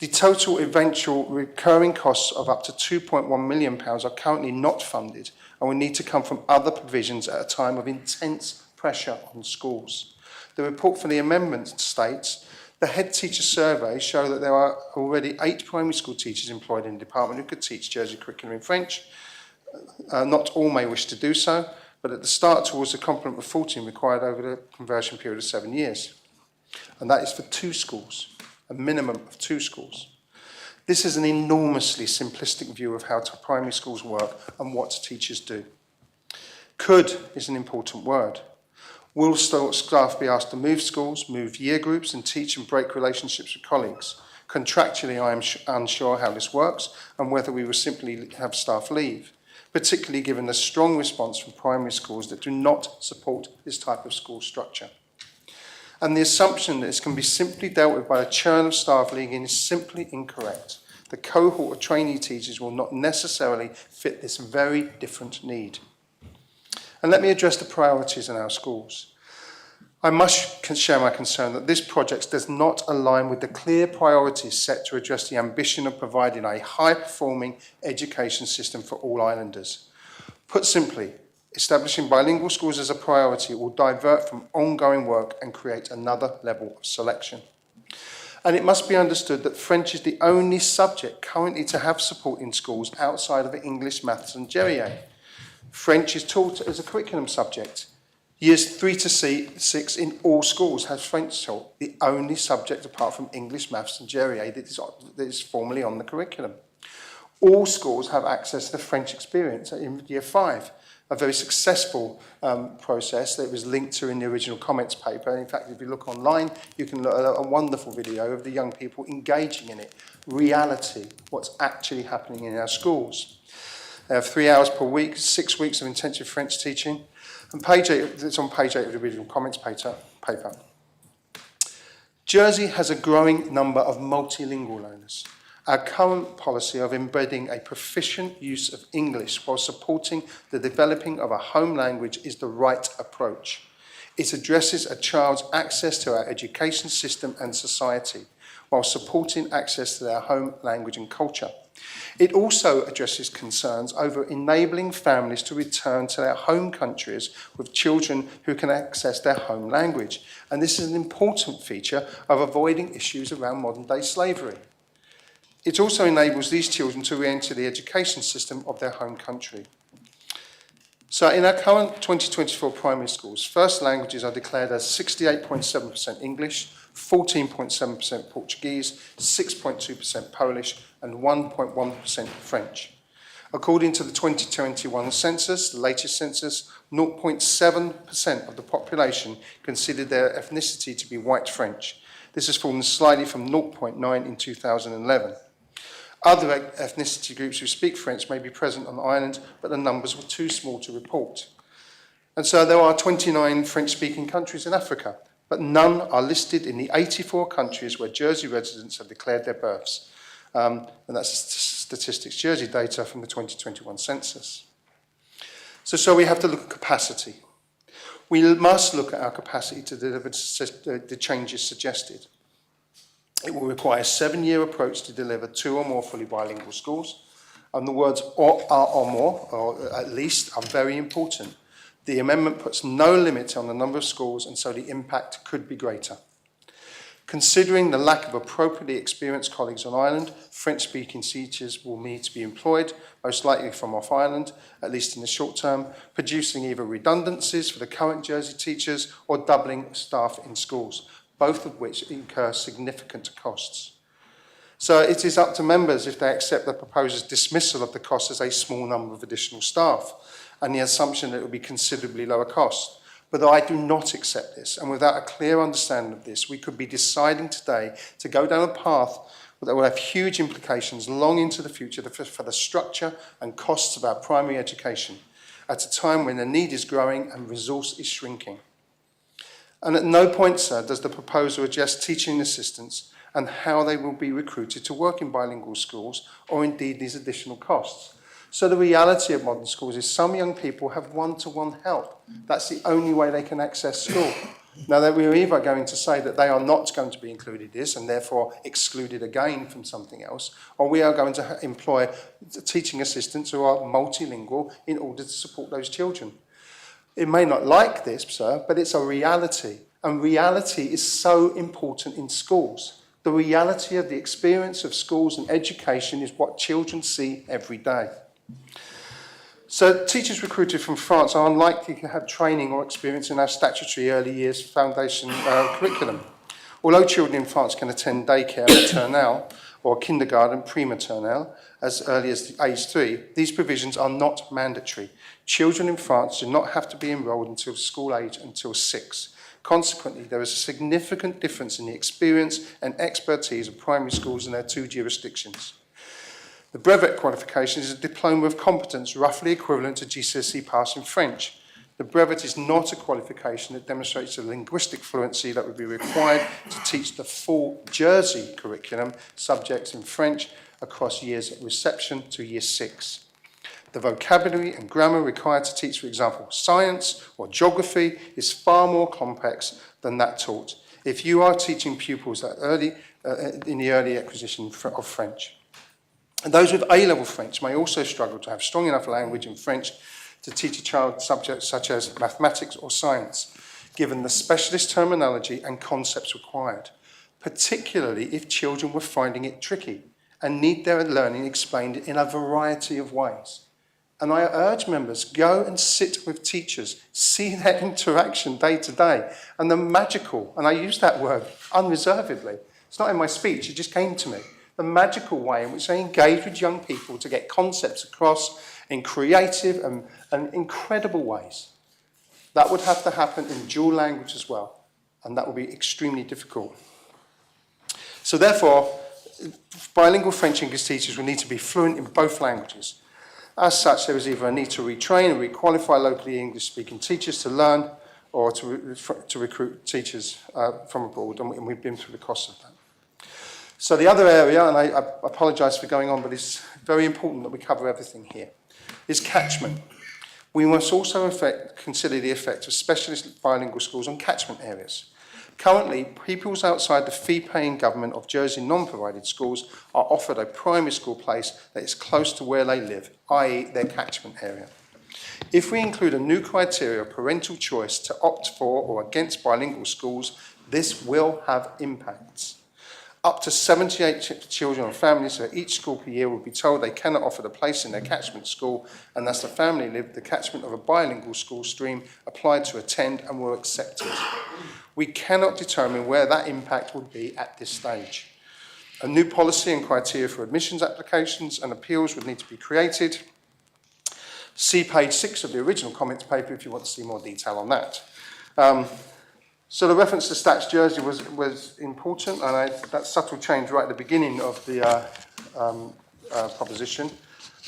The total eventual recurring costs of up to £2.1 million are currently not funded and will need to come from other provisions at a time of intense pressure on schools. The report for the amendment states the head teacher survey show that there are already 8 primary school teachers employed in the department who could teach Jersey curriculum in French. Not all may wish to do so, but at the start towards the complement of 14 required over the conversion period of 7 years. And that is for 2 schools, a minimum of 2 schools. This is an enormously simplistic view of how primary schools work and what teachers do. Could is an important word. Will staff be asked to move schools, move year groups and teach and break relationships with colleagues? Contractually, I am unsure how this works and whether we will simply have staff leave, particularly given the strong response from primary schools that do not support this type of school structure. And the assumption that this can be simply dealt with by a churn of staff leaving is simply incorrect. The cohort of trainee teachers will not necessarily fit this very different need. And let me address the priorities in our schools. I must share my concern that this project does not align with the clear priorities set to address the ambition of providing a high-performing education system for all islanders. Put simply, establishing bilingual schools as a priority will divert from ongoing work and create another level of selection. And it must be understood that French is the only subject currently to have support in schools outside of English, Maths and GRE. French is taught as a curriculum subject. Years 3 to 6 in all schools has French taught, the only subject apart from English, Maths and GRE that is formally on the curriculum. All schools have access to the French experience in year 5, a very successful process that was linked to in the original comments paper. In fact, if you look online, you can look at a wonderful video of the young people engaging in it. Reality, what's actually happening in our schools. They have 3 hours per week, 6 weeks of intensive French teaching. And page 8, it's on page 8 of the original comments paper. Jersey has a growing number of multilingual learners. Our current policy of embedding a proficient use of English while supporting the developing of a home language is the right approach. It addresses a child's access to our education system and society while supporting access to their home language and culture. It also addresses concerns over enabling families to return to their home countries with children who can access their home language. And this is an important feature of avoiding issues around modern-day slavery. It also enables these children to re-enter the education system of their home country. So in our current 2024 primary schools, first languages are declared as 68.7% English, 14.7% Portuguese, 6.2% Polish, and 1.1% French. According to the 2021 census, the latest census, 0.7% of the population considered their ethnicity to be white French. This has fallen slightly from 0.9 in 2011. Other ethnicity groups who speak French may be present on the island, but the numbers were too small to report. And so there are 29 French-speaking countries in Africa, but none are listed in the 84 countries where Jersey residents have declared their births. and that's Statistics Jersey data from the 2021 census. So we have to look at capacity. We must look at our capacity to deliver the changes suggested. It will require a 7-year approach to deliver 2 or more fully bilingual schools. And the words or more, or at least, are very important. The amendment puts no limit on the number of schools, and so the impact could be greater. Considering the lack of appropriately experienced colleagues on island, French-speaking teachers will need to be employed, most likely from off-island, at least in the short term, producing either redundancies for the current Jersey teachers or doubling staff in schools, both of which incur significant costs. So it is up to members if they accept the proposer's dismissal of the cost as a small number of additional staff and the assumption that it will be considerably lower cost. But I do not accept this, and without a clear understanding of this, we could be deciding today to go down a path that will have huge implications long into the future for the structure and costs of our primary education, at a time when the need is growing and resource is shrinking. And at no point, sir, does the proposer address teaching assistants and how they will be recruited to work in bilingual schools, or indeed these additional costs. So the reality of modern schools is some young people have one-to-one help. That's the only way they can access school. Now, that we're either going to say that they are not going to be included in this and therefore excluded again from something else, or we are going to employ teaching assistants who are multilingual in order to support those children. It may not like this, sir, but it's a reality. And reality is so important in schools. The reality of the experience of schools and education is what children see every day. So teachers recruited from France are unlikely to have training or experience in our statutory early years foundation curriculum. Although children in France can attend daycare maternelle or kindergarten pre-maternelle as early as age 3, these provisions are not mandatory. Children in France do not have to be enrolled until school age until 6. Consequently, there is a significant difference in the experience and expertise of primary schools in their 2 jurisdictions. The brevet qualification is a diploma of competence roughly equivalent to GCSE pass in French. The brevet is not a qualification that demonstrates the linguistic fluency that would be required to teach the full Jersey curriculum subjects in French across years of reception to year 6. The vocabulary and grammar required to teach, for example, science or geography is far more complex than that taught if you are teaching pupils that in the early acquisition of French. And those with A-level French may also struggle to have strong enough language in French to teach a child subjects such as mathematics or science, given the specialist terminology and concepts required, particularly if children were finding it tricky and need their learning explained in a variety of ways. And I urge members, go and sit with teachers, see their interaction day to day, and the magical, and I use that word unreservedly, it's not in my speech, it just came to me, the magical way in which they engage with young people to get concepts across in creative and incredible ways. That would have to happen in dual language as well, and that would be extremely difficult. So therefore, bilingual French English teachers will need to be fluent in both languages. As such, there is either a need to retrain and requalify locally English-speaking teachers to learn, or to recruit teachers from abroad, and we've been through the cost of that. So the other area, and I apologise for going on, but it's very important that we cover everything here, is catchment. We must also consider the effect of specialist bilingual schools on catchment areas. Currently, pupils outside the fee-paying government of Jersey non-provided schools are offered a primary school place that is close to where they live, i.e. their catchment area. If we include a new criteria of parental choice to opt for or against bilingual schools, this will have impacts. Up to 78 children or families at each school per year will be told they cannot offer the place in their catchment school, and thus the family lived the catchment of a bilingual school stream applied to attend and were accepted. We cannot determine where that impact would be at this stage. A new policy and criteria for admissions applications and appeals would need to be created. See page 6 of the original comments paper if you want to see more detail on that. So the reference to Stats Jersey was important, and that subtle change right at the beginning of the proposition.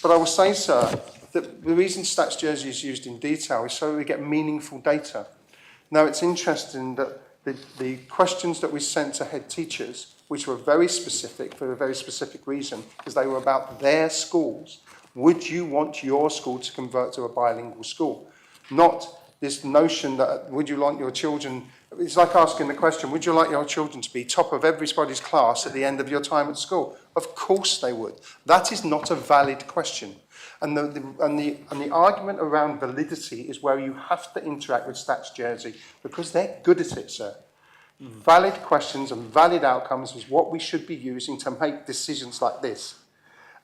But I will say, sir, that the reason Stats Jersey is used in detail is so we get meaningful data. Now, it's interesting that The questions that we sent to head teachers, which were very specific for a very specific reason, because they were about their schools. Would you want your school to convert to a bilingual school? Not this notion that would you like your children, it's like asking the question, would you like your children to be top of everybody's class at the end of your time at school? Of course they would. That is not a valid question. And the argument around validity is where you have to interact with Stats Jersey because they're good at it, sir. Valid questions and valid outcomes is what we should be using to make decisions like this.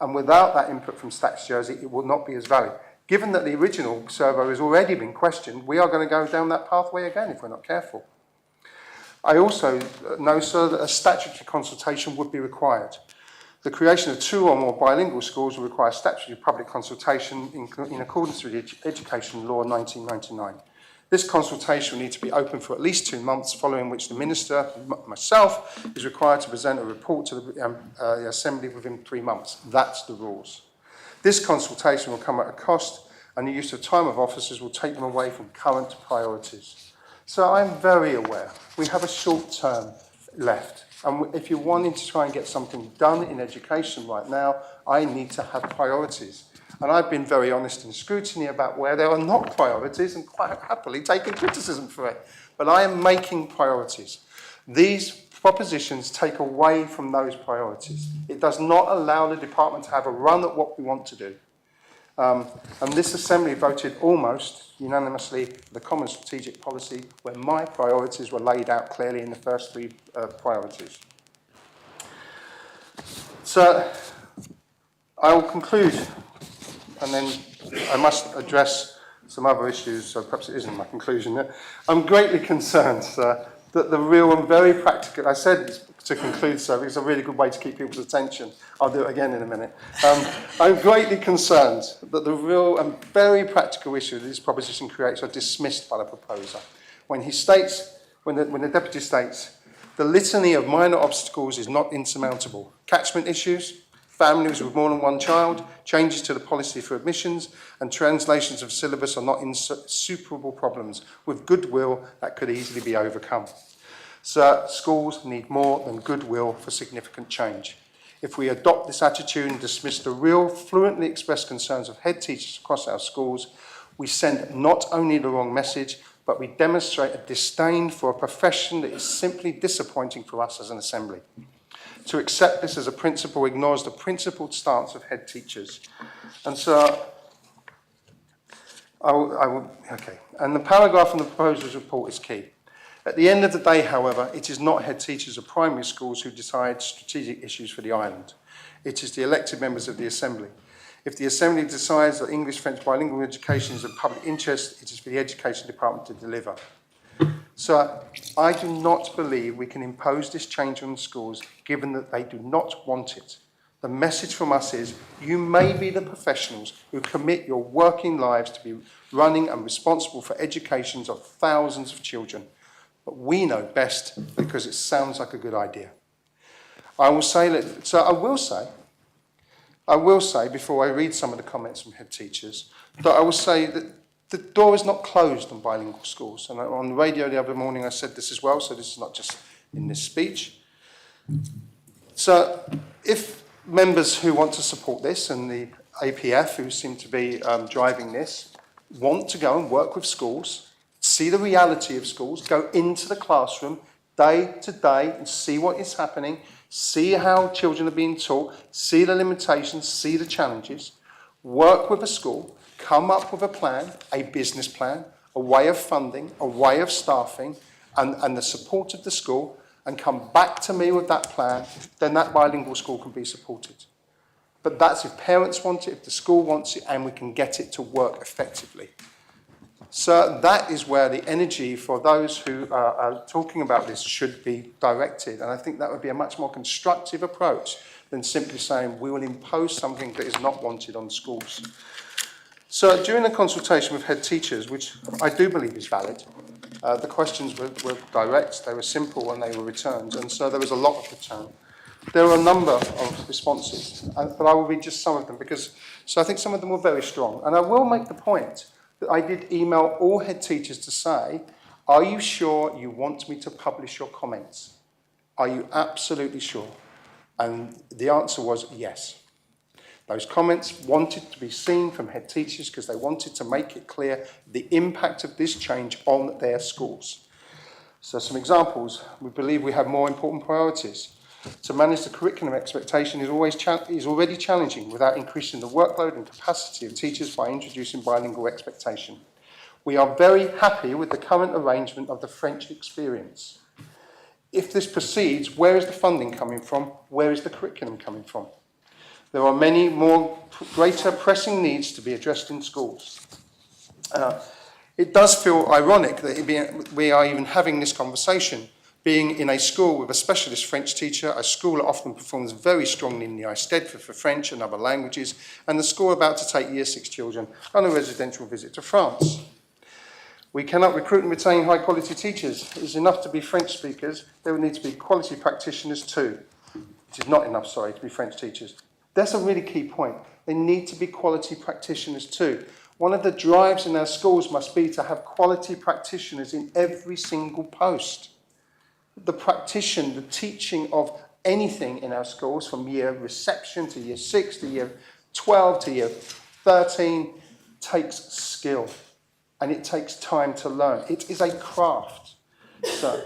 And without that input from Stats Jersey, it will not be as valid. Given that the original survey has already been questioned, we are going to go down that pathway again if we're not careful. I also know, sir, that a statutory consultation would be required. The creation of 2 or more bilingual schools will require statutory public consultation in accordance with the Education Law 1999. This consultation will need to be open for at least 2 months, following which the Minister, myself, is required to present a report to the Assembly within 3 months. That's the rules. This consultation will come at a cost, and the use of time of officers will take them away from current priorities. So I'm very aware we have a short term left. And if you're wanting to try and get something done in education right now, I need to have priorities. And I've been very honest in scrutiny about where there are not priorities and quite happily taking criticism for it. But I am making priorities. These propositions take away from those priorities. It does not allow the department to have a run at what we want to do. And this Assembly voted almost unanimously for the Common Strategic Policy, where my priorities were laid out clearly in the first 3 priorities. So I will conclude, and then I must address some other issues, so perhaps it isn't my conclusion. I'm greatly concerned, sir, that the real and very practical, I said to conclude, sir, because it's a really good way to keep people's attention. I'll do it again in a minute. I'm greatly concerned that the real and very practical issue that this proposition creates are dismissed by the proposer. When he states, when the deputy states, the litany of minor obstacles is not insurmountable. Catchment issues, families with more than 1 child, changes to the policy for admissions, and translations of syllabus are not insuperable problems. With goodwill, that could easily be overcome. So schools need more than goodwill for significant change. If we adopt this attitude and dismiss the real, fluently expressed concerns of head teachers across our schools, we send not only the wrong message, but we demonstrate a disdain for a profession that is simply disappointing for us as an Assembly. To accept this as a principle ignores the principled stance of head teachers. And so, okay. And the paragraph in the proposer's report is key. At the end of the day, however, it is not head teachers of primary schools who decide strategic issues for the island. It is the elected members of the Assembly. If the Assembly decides that English-French bilingual education is of public interest, it is for the Education Department to deliver. So I do not believe we can impose this change on schools given that they do not want it. The message from us is you may be the professionals who commit your working lives to be running and responsible for educations of thousands of children. But we know best because it sounds like a good idea. I will say before I read some of the comments from head teachers, that I will say that the door is not closed on bilingual schools. And on the radio the other morning I said this as well, so this is not just in this speech. So if members who want to support this and the APF who seem to be driving this want to go and work with schools, see the reality of schools, go into the classroom day to day and see what is happening, see how children are being taught, see the limitations, see the challenges, work with a school, come up with a plan, a business plan, a way of funding, a way of staffing, and the support of the school, and come back to me with that plan, then that bilingual school can be supported. But that's if parents want it, if the school wants it, and we can get it to work effectively. So that is where the energy for those who are talking about this should be directed. And I think that would be a much more constructive approach than simply saying we will impose something that is not wanted on schools. So during the consultation with head teachers, which I do believe is valid, the questions were direct, they were simple, and they were returned. And so there was a lot of return. There were a number of responses, but I will read just some of them because I think some of them were very strong. And I will make the point that I did email all head teachers to say, Are you sure you want me to publish your comments? Are you absolutely sure? And the answer was yes. Those comments wanted to be seen from head teachers because they wanted to make it clear the impact of this change on their schools. So some examples. We believe we have more important priorities. To manage the curriculum expectation is already challenging without increasing the workload and capacity of teachers by introducing bilingual expectation. We are very happy with the current arrangement of the French experience. If this proceeds, where is the funding coming from? Where is the curriculum coming from? There are many more greater pressing needs to be addressed in schools. It does feel ironic that we are even having this conversation, being in a school with a specialist French teacher, a school that often performs very strongly in the ISTED for French and other languages, and the school about to take Year 6 children on a residential visit to France. We cannot recruit and retain high-quality teachers. It is enough to be French speakers. There would need to be quality practitioners too. It is not enough, sorry, to be French teachers. That's a really key point. They need to be quality practitioners too. One of the drives in our schools must be to have quality practitioners in every single post. The teaching of anything in our schools, from year reception to year 6 to year 12 to year 13, takes skill. And it takes time to learn. It is a craft. So,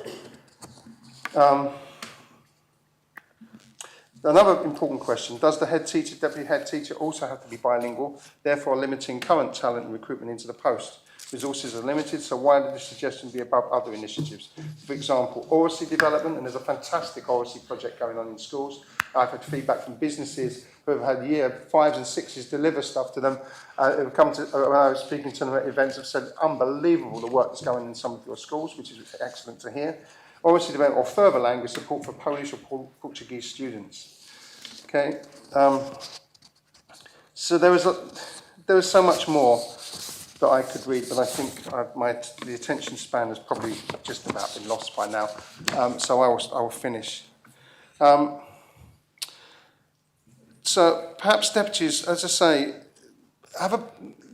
another important question, does the head teacher, deputy head teacher also have to be bilingual, therefore limiting current talent and recruitment into the post? Resources are limited, so why would this suggestion be above other initiatives? For example, oracy development, and there's a fantastic oracy project going on in schools. I've had feedback from businesses who have had year 5s and 6s deliver stuff to them. Who've come to, when I was speaking to them at events, have said, unbelievable the work that's going on in some of your schools, which is excellent to hear. Oracy development or further language support for Polish or Portuguese students. Okay, so there was so much more that I could read, but I think the attention span has probably just about been lost by now. So I will finish. So perhaps deputies, as I say,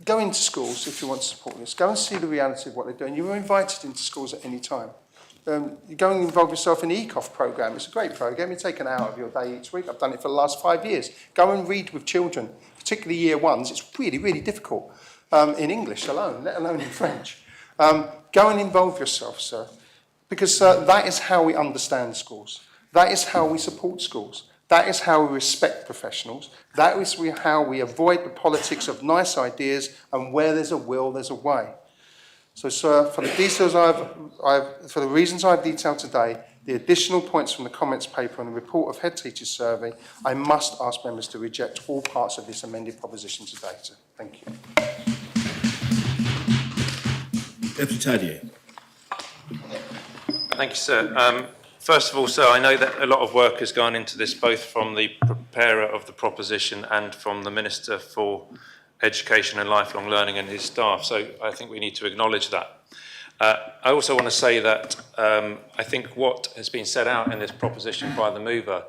go into schools if you want to support this. Go and see the reality of what they're doing. You are invited into schools at any time. You go and involve yourself in the ECOF programme. It's a great programme. You take an hour of your day each week. I've done it for the last 5 years. Go and read with children, particularly year 1s. It's really, really difficult in English alone, let alone in French. Go and involve yourself, sir, because that is how we understand schools. That is how we support schools. That is how we respect professionals. That is how we avoid the politics of nice ideas, and where there's a will, there's a way. So, sir, for the details for the reasons I've detailed today, the additional points from the comments paper and the report of head teachers survey, I must ask members to reject all parts of this amended proposition today, sir. Thank you. Deputy Tadier. Thank you, sir. First of all, sir, I know that a lot of work has gone into this, both from the preparer of the proposition and from the Minister for Education and Lifelong Learning and his staff, so I think we need to acknowledge that. I also want to say that I think what has been set out in this proposition by the mover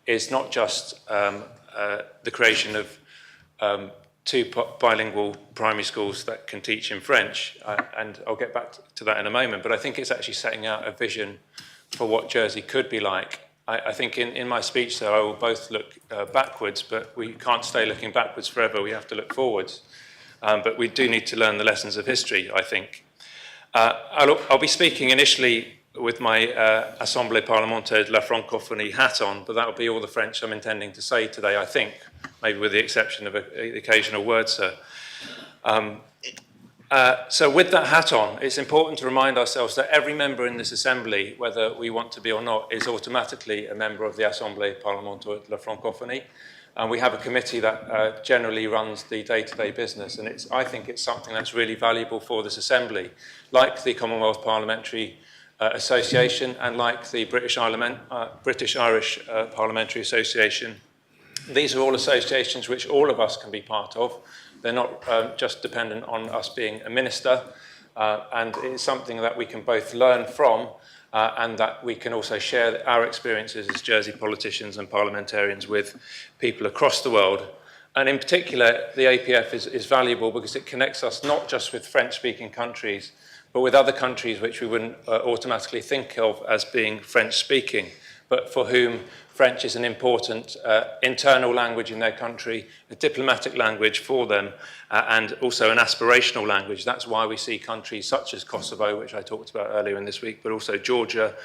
is not just the creation of 2 bilingual primary schools that can teach in French, and I'll get back to that in a moment, but I think it's actually setting out a vision for what Jersey could be like. I think in my speech, though, I will both look backwards, but we can't stay looking backwards forever. We have to look forwards. But we do need to learn the lessons of history, I think. I'll be speaking initially with my Assemblée Parlementaire de la Francophonie hat on, but that will be all the French I'm intending to say today, I think, maybe with the exception of the occasional word, sir. So with that hat on, it's important to remind ourselves that every member in this Assembly, whether we want to be or not, is automatically a member of the Assemblée Parlementaire de la Francophonie. And we have a committee that generally runs the day-to-day business. And I think it's something that's really valuable for this Assembly, like the Commonwealth Parliamentary Association and like the British-Irish Parliamentary Association. These are all associations which all of us can be part of. They're not just dependent on us being a minister, and it's something that we can both learn from and that we can also share our experiences as Jersey politicians and parliamentarians with people across the world. And in particular, the APF is valuable because it connects us not just with French-speaking countries, but with other countries which we wouldn't automatically think of as being French-speaking, but for whom French is an important internal language in their country, a diplomatic language for them, and also an aspirational language. That's why we see countries such as Kosovo, which I talked about earlier in this week, but also Georgia,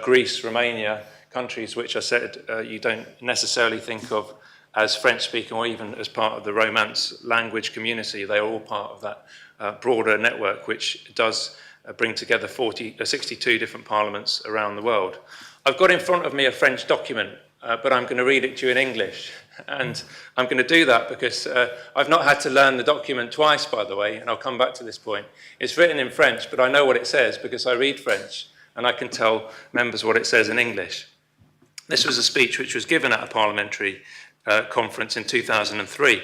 Greece, Romania, countries which I said you don't necessarily think of as French-speaking or even as part of the Romance language community. They are all part of that broader network, which does bring together 62 different parliaments around the world. I've got in front of me a French document, but I'm going to read it to you in English. And I'm going to do that because I've not had to learn the document twice, by the way, and I'll come back to this point. It's written in French, but I know what it says because I read French, and I can tell members what it says in English. This was a speech which was given at a parliamentary conference in 2003.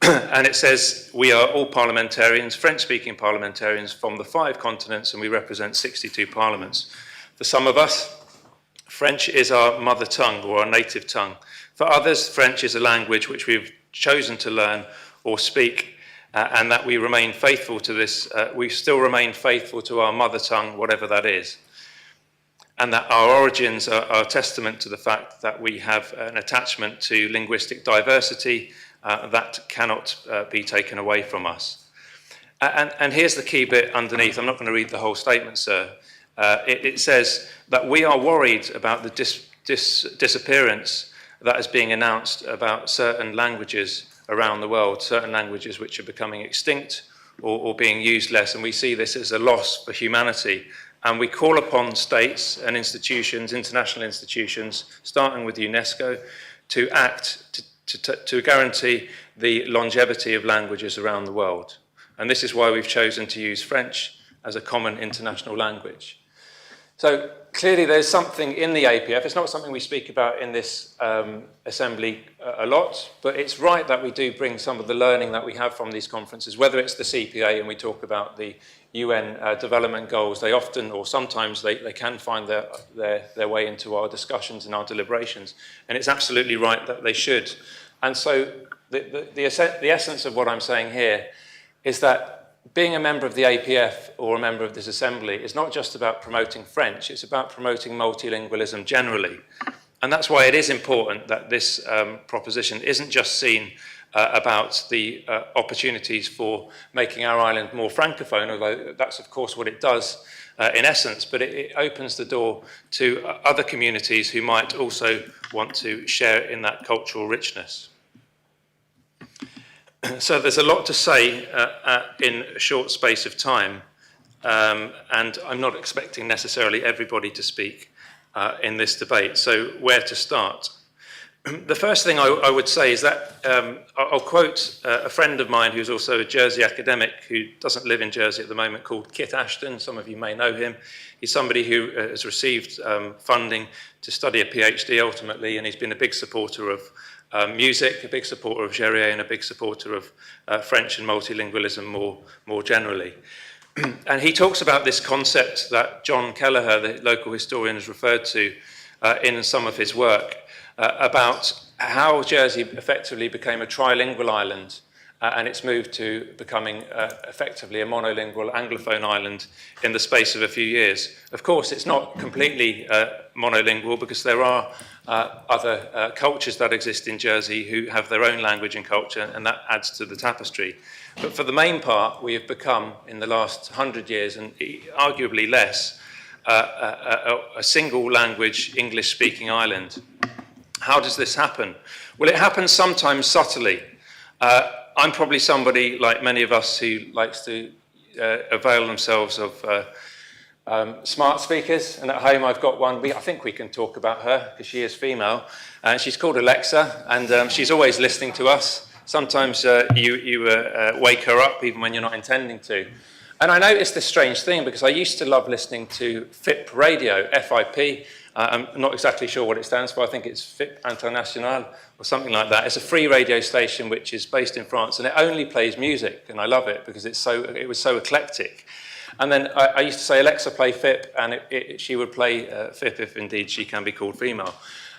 And it says, we are all parliamentarians, French-speaking parliamentarians from the 5 continents, and we represent 62 parliaments. For some of us, French is our mother tongue or our native tongue. For others, French is a language which we've chosen to learn or speak, and that we remain faithful to this. We still remain faithful to our mother tongue, whatever that is. And that our origins are testament to the fact that we have an attachment to linguistic diversity that cannot be taken away from us. And here's the key bit underneath. I'm not going to read the whole statement, sir. It says that we are worried about the disappearance that is being announced about certain languages around the world, certain languages which are becoming extinct or being used less, and we see this as a loss for humanity. And we call upon states and institutions, international institutions, starting with UNESCO, to act to guarantee the longevity of languages around the world. And this is why we've chosen to use French as a common international language. So clearly there's something in the APF. It's not something we speak about in this assembly a lot, but it's right that we do bring some of the learning that we have from these conferences, whether it's the CPA and we talk about the UN development goals. They often, or sometimes they can find their way into our discussions and our deliberations, and it's absolutely right that they should. And so the essence of what I'm saying here is that being a member of the APF or a member of this assembly is not just about promoting French, it's about promoting multilingualism generally. And that's why it is important that this proposition isn't just seen about the opportunities for making our island more francophone, although that's of course what it does in essence, but it opens the door to other communities who might also want to share in that cultural richness. So there's a lot to say in a short space of time, and I'm not expecting necessarily everybody to speak in this debate. So where to start? The first thing I would say is that I'll quote a friend of mine who's also a Jersey academic who doesn't live in Jersey at the moment, called Kit Ashton. Some of you may know him. He's somebody who has received funding to study a PhD ultimately, and he's been a big supporter of music, a big supporter of Gerrier, and a big supporter of French and multilingualism more generally. And he talks about this concept that John Kelleher, the local historian, has referred to in some of his work, about how Jersey effectively became a trilingual island and it's moved to becoming effectively a monolingual Anglophone island in the space of a few years. Of course, it's not completely monolingual because there are other cultures that exist in Jersey who have their own language and culture, and that adds to the tapestry. But for the main part, we have become, in the last 100 years, and arguably less, a single language English-speaking island. How does this happen? Well, it happens sometimes subtly. I'm probably somebody, like many of us, who likes to avail themselves of smart speakers, and at home I've got one. I think we can talk about her because she is female. She's called Alexa, and she's always listening to us. Sometimes you wake her up even when you're not intending to. And I noticed this strange thing because I used to love listening to FIP radio, FIP. I'm not exactly sure what it stands for. I think it's FIP International or something like that. It's a free radio station which is based in France, and it only plays music, and I love it because it was so eclectic. And then I used to say, Alexa, play FIP, and she would play FIP if indeed she can be called female.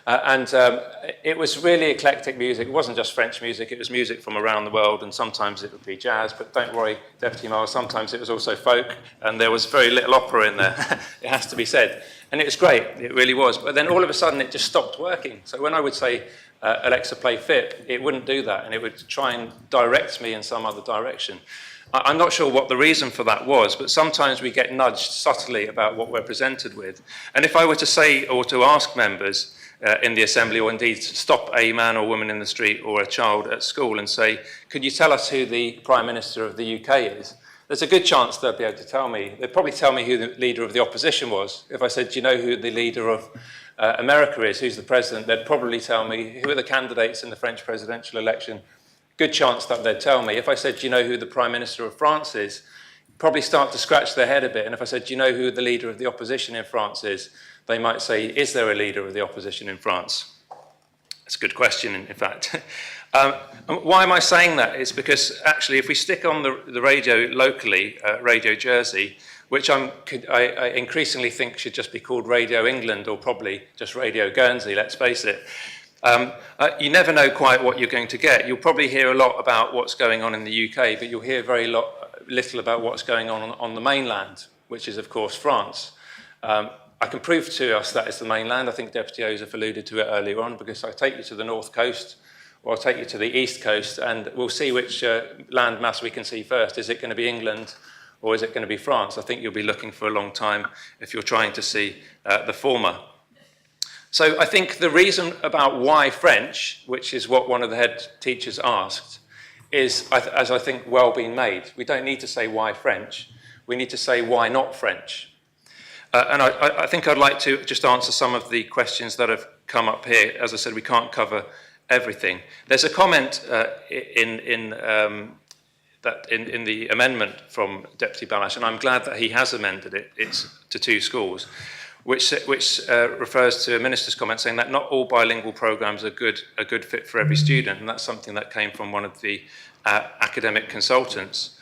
It was really eclectic music. It wasn't just French music, it was music from around the world, and sometimes it would be jazz, but don't worry, Deputy Miles, sometimes it was also folk, and there was very little opera in there, it has to be said. And it was great, it really was. But then all of a sudden it just stopped working. So when I would say, Alexa, play FIP, it wouldn't do that, and it would try and direct me in some other direction. I'm not sure what the reason for that was, but sometimes we get nudged subtly about what we're presented with. And if I were to say or to ask members in the Assembly, or indeed stop a man or woman in the street or a child at school and say, could you tell us who the Prime Minister of the UK is? There's a good chance they'll be able to tell me. They'd probably tell me who the leader of the opposition was. If I said, do you know who the leader of America is, who's the president, they'd probably tell me who are the candidates in the French presidential election. Good chance that they'd tell me. If I said, do you know who the Prime Minister of France is, probably start to scratch their head a bit. And if I said, do you know who the leader of the opposition in France is, they might say, is there a leader of the opposition in France? That's a good question, in fact. Why am I saying that? It's because actually, if we stick on the radio locally, Radio Jersey, which I increasingly think should just be called Radio England, or probably just Radio Guernsey, let's face it. You never know quite what you're going to get. You'll probably hear a lot about what's going on in the UK, but you'll hear very little about what's going on the mainland, which is, of course, France. I can prove to us that is the mainland. I think Deputy Joseph alluded to it earlier on, because I take you to the north coast, or I'll take you to the east coast, and we'll see which land mass we can see first. Is it going to be England, or is it going to be France? I think you'll be looking for a long time if you're trying to see the former. So I think the reason about why French, which is what one of the head teachers asked, is, as I think, well been made. We don't need to say why French. We need to say why not French. And I think I'd like to just answer some of the questions that have come up here. As I said, we can't cover everything. There's a comment in the amendment from Deputy Balash, and I'm glad that he has amended it. It's to 2 schools, which refers to a minister's comment saying that not all bilingual programmes are a good fit for every student, and that's something that came from one of the academic consultants.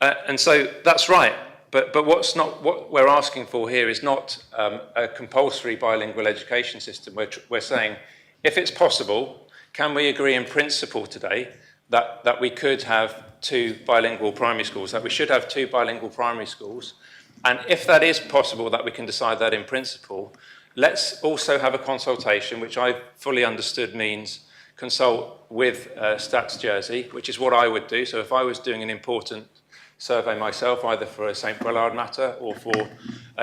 And so that's right. But what we're asking for here is not a compulsory bilingual education system. We're saying, if it's possible, can we agree in principle today that we could have 2 bilingual primary schools, that we should have 2 bilingual primary schools? And if that is possible, that we can decide that in principle, let's also have a consultation, which I fully understood means consult with Stats Jersey, which is what I would do. So if I was doing an important survey myself, either for a St. Brelard matter or for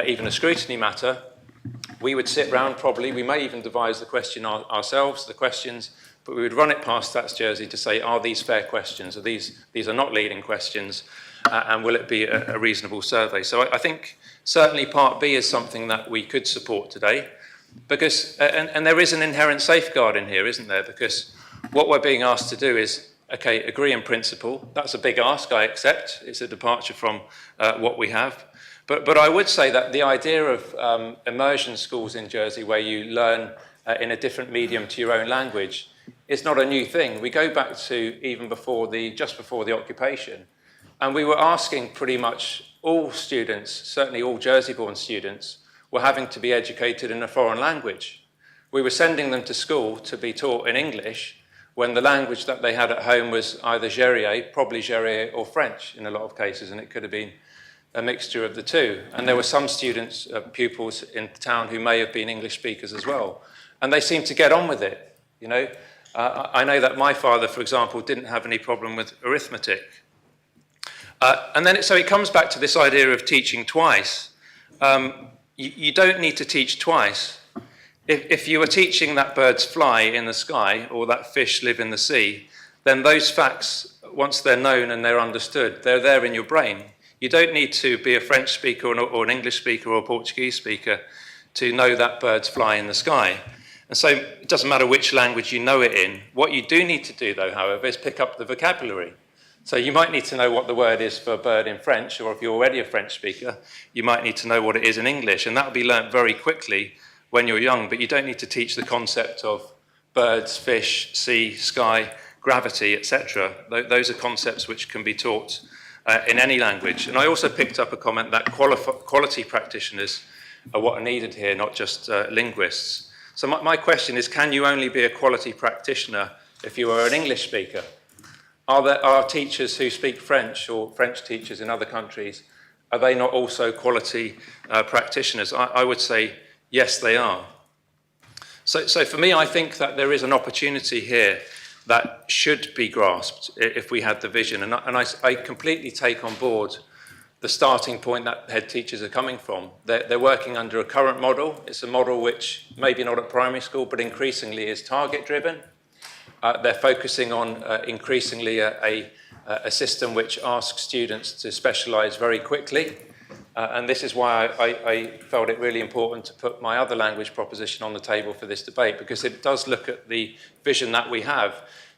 even a scrutiny matter, we would sit round probably, we may even devise the question ourselves, the questions, but we would run it past Stats Jersey to say, are these fair questions? Are these are not leading questions? And will it be a reasonable survey? So I think certainly Part B is something that we could support today, because, and there is an inherent safeguard in here, isn't there? Because what we're being asked to do is, okay, agree in principle. That's a big ask, I accept. It's a departure from what we have. But I would say that the idea of immersion schools in Jersey, where you learn in a different medium to your own language, is not a new thing. We go back to even just before the occupation, and we were asking pretty much all students, certainly all Jersey-born students, were having to be educated in a foreign language. We were sending them to school to be taught in English, when the language that they had at home was either Gerrier, probably Gerrier, or French in a lot of cases, and it could have been a mixture of the two. And there were some students, pupils in town who may have been English speakers as well. And they seemed to get on with it, you know. I know that my father, for example, didn't have any problem with arithmetic. And then so it comes back to this idea of teaching twice. You don't need to teach twice. If you were teaching that birds fly in the sky or that fish live in the sea, then those facts, once they're known and they're understood, they're there in your brain. You don't need to be a French speaker or an English speaker or a Portuguese speaker to know that birds fly in the sky. And so it doesn't matter which language you know it in. What you do need to do, though, however, is pick up the vocabulary. So you might need to know what the word is for bird in French, or if you're already a French speaker, you might need to know what it is in English, and that will be learnt very quickly when you're young, but you don't need to teach the concept of birds, fish, sea, sky, gravity, etc. Those are concepts which can be taught in any language. And I also picked up a comment that quality practitioners are what are needed here, not just linguists. So my question is, can you only be a quality practitioner if you are an English speaker? Are teachers who speak French, or French teachers in other countries, are they not also quality practitioners? I would say yes, they are. So for me, I think that there is an opportunity here that should be grasped if we had the vision. And I completely take on board the starting point that head teachers are coming from. They're working under a current model. It's a model which maybe not at primary school, but increasingly is target driven. They're focusing on increasingly a system which asks students to specialise very quickly. And this is why I felt it really important to put my other language proposition on the table for this debate, because it does look at the vision that we have.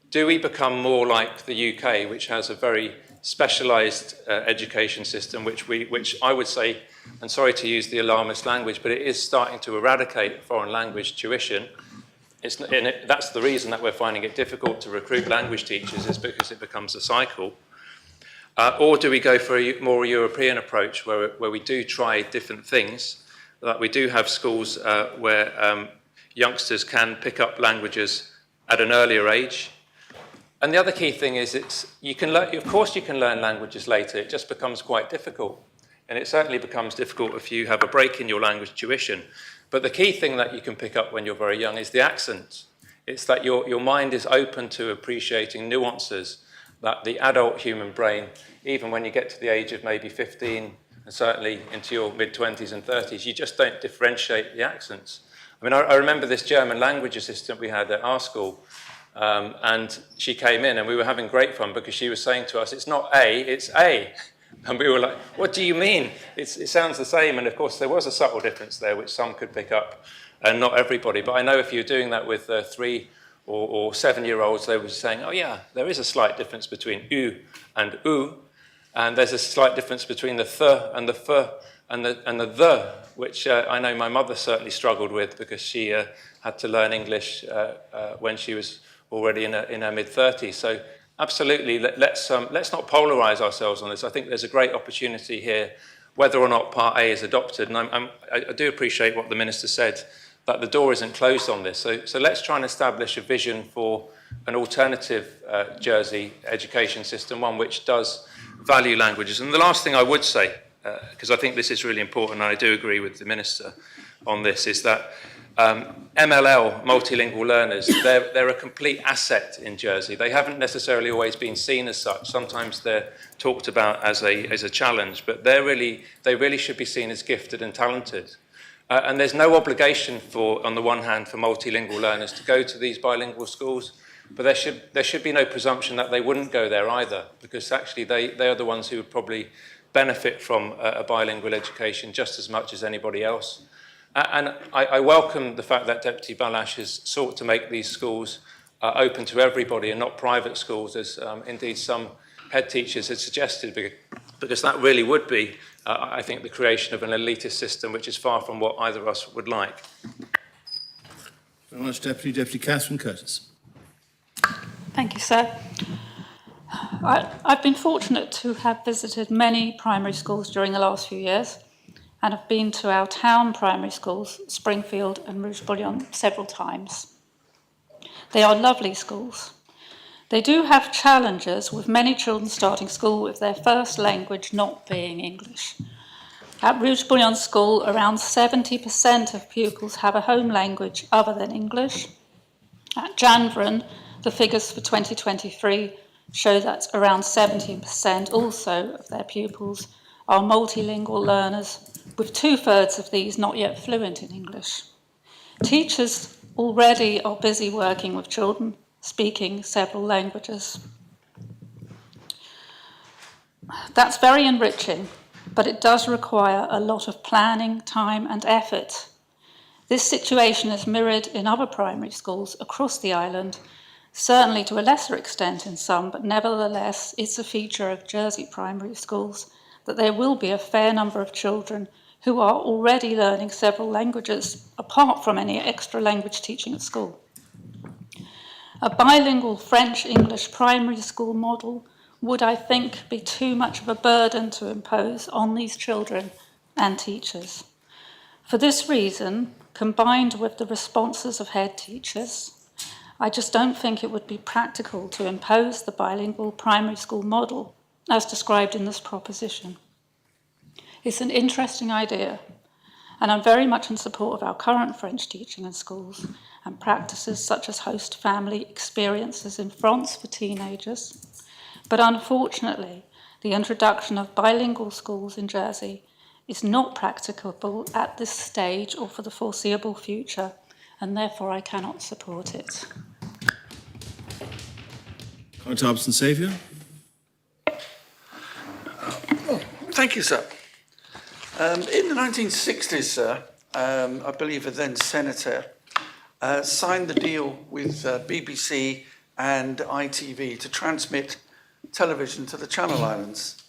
Do we become more like the UK, which has a very specialised education system, which I would say, and sorry to use the alarmist language, but it is starting to eradicate foreign language tuition. That's the reason that we're finding it difficult to recruit language teachers, is because it becomes a cycle. Or do we go for a more European approach where we do try different things, that we do have schools where youngsters can pick up languages at an earlier age? And the other key thing is, of course you can learn languages later, it just becomes quite difficult. And it certainly becomes difficult if you have a break in your language tuition. But the key thing that you can pick up when you're very young is the accent. It's that your mind is open to appreciating nuances that the adult human brain, even when you get to the age of maybe 15 and certainly into your mid-20s and 30s, you just don't differentiate the accents. I mean, I remember this German language assistant we had at our school, and she came in and we were having great fun because she was saying to us, it's not A, it's A. And we were like, what do you mean? It sounds the same. And of course, there was a subtle difference there, which some could pick up and not everybody. But I know if you're doing that with 3 or 7-year-olds, they were saying, oh yeah, there is a slight difference between U and U. And there's a slight difference between the th and the f and the, which I know my mother certainly struggled with because she had to learn English when she was already in her mid-30s. So absolutely, let's not polarise ourselves on this. I think there's a great opportunity here, whether or not Part A is adopted. And I do appreciate what the Minister said, that the door isn't closed on this. So let's try and establish a vision for an alternative Jersey education system, one which does value languages. And the last thing I would say, because I think this is really important, and I do agree with the Minister on this, is that MLL, multilingual learners, they're a complete asset in Jersey. They haven't necessarily always been seen as such. Sometimes they're talked about as a challenge, but they really should be seen as gifted and talented. And there's no obligation on the one hand, for multilingual learners to go to these bilingual schools, but there should be no presumption that they wouldn't go there either, because actually they are the ones who would probably benefit from a bilingual education just as much as anybody else. And I welcome the fact that Deputy Balash has sought to make these schools open to everybody and not private schools, as indeed some head teachers had suggested, because that really would be, I think, the creation of an elitist system, which is far from what either of us would like. Very much, Deputy. Deputy Catherine Curtis. Thank you, sir. I've been fortunate to have visited many primary schools during the last few years, and have been to our town primary schools, Springfield and Rouge Bouillon, several times. They are lovely schools. They do have challenges, with many children starting school with their first language not being English. At Rouge Bouillon School, around 70% of pupils have a home language other than English. At Janvron, the figures for 2023 show that around 17% also of their pupils are multilingual learners, with 2/3 of these not yet fluent in English. Teachers already are busy working with children speaking several languages. That's very enriching, but it does require a lot of planning, time and effort. This situation is mirrored in other primary schools across the island, certainly to a lesser extent in some, but nevertheless it's a feature of Jersey primary schools that there will be a fair number of children who are already learning several languages apart from any extra language teaching at school. A bilingual French-English primary school model would, I think, be too much of a burden to impose on these children and teachers. For this reason, combined with the responses of head teachers, I just don't think it would be practical to impose the bilingual primary school model as described in this proposition. It's an interesting idea, and I'm very much in support of our current French teaching in schools and practices such as host family experiences in France for teenagers. But unfortunately, the introduction of bilingual schools in Jersey is not practicable at this stage or for the foreseeable future, and therefore I cannot support it. Comment Harbison Saviour. Thank you, sir. In the 1960s, sir, I believe a then senator signed the deal with BBC and ITV to transmit television to the Channel Islands.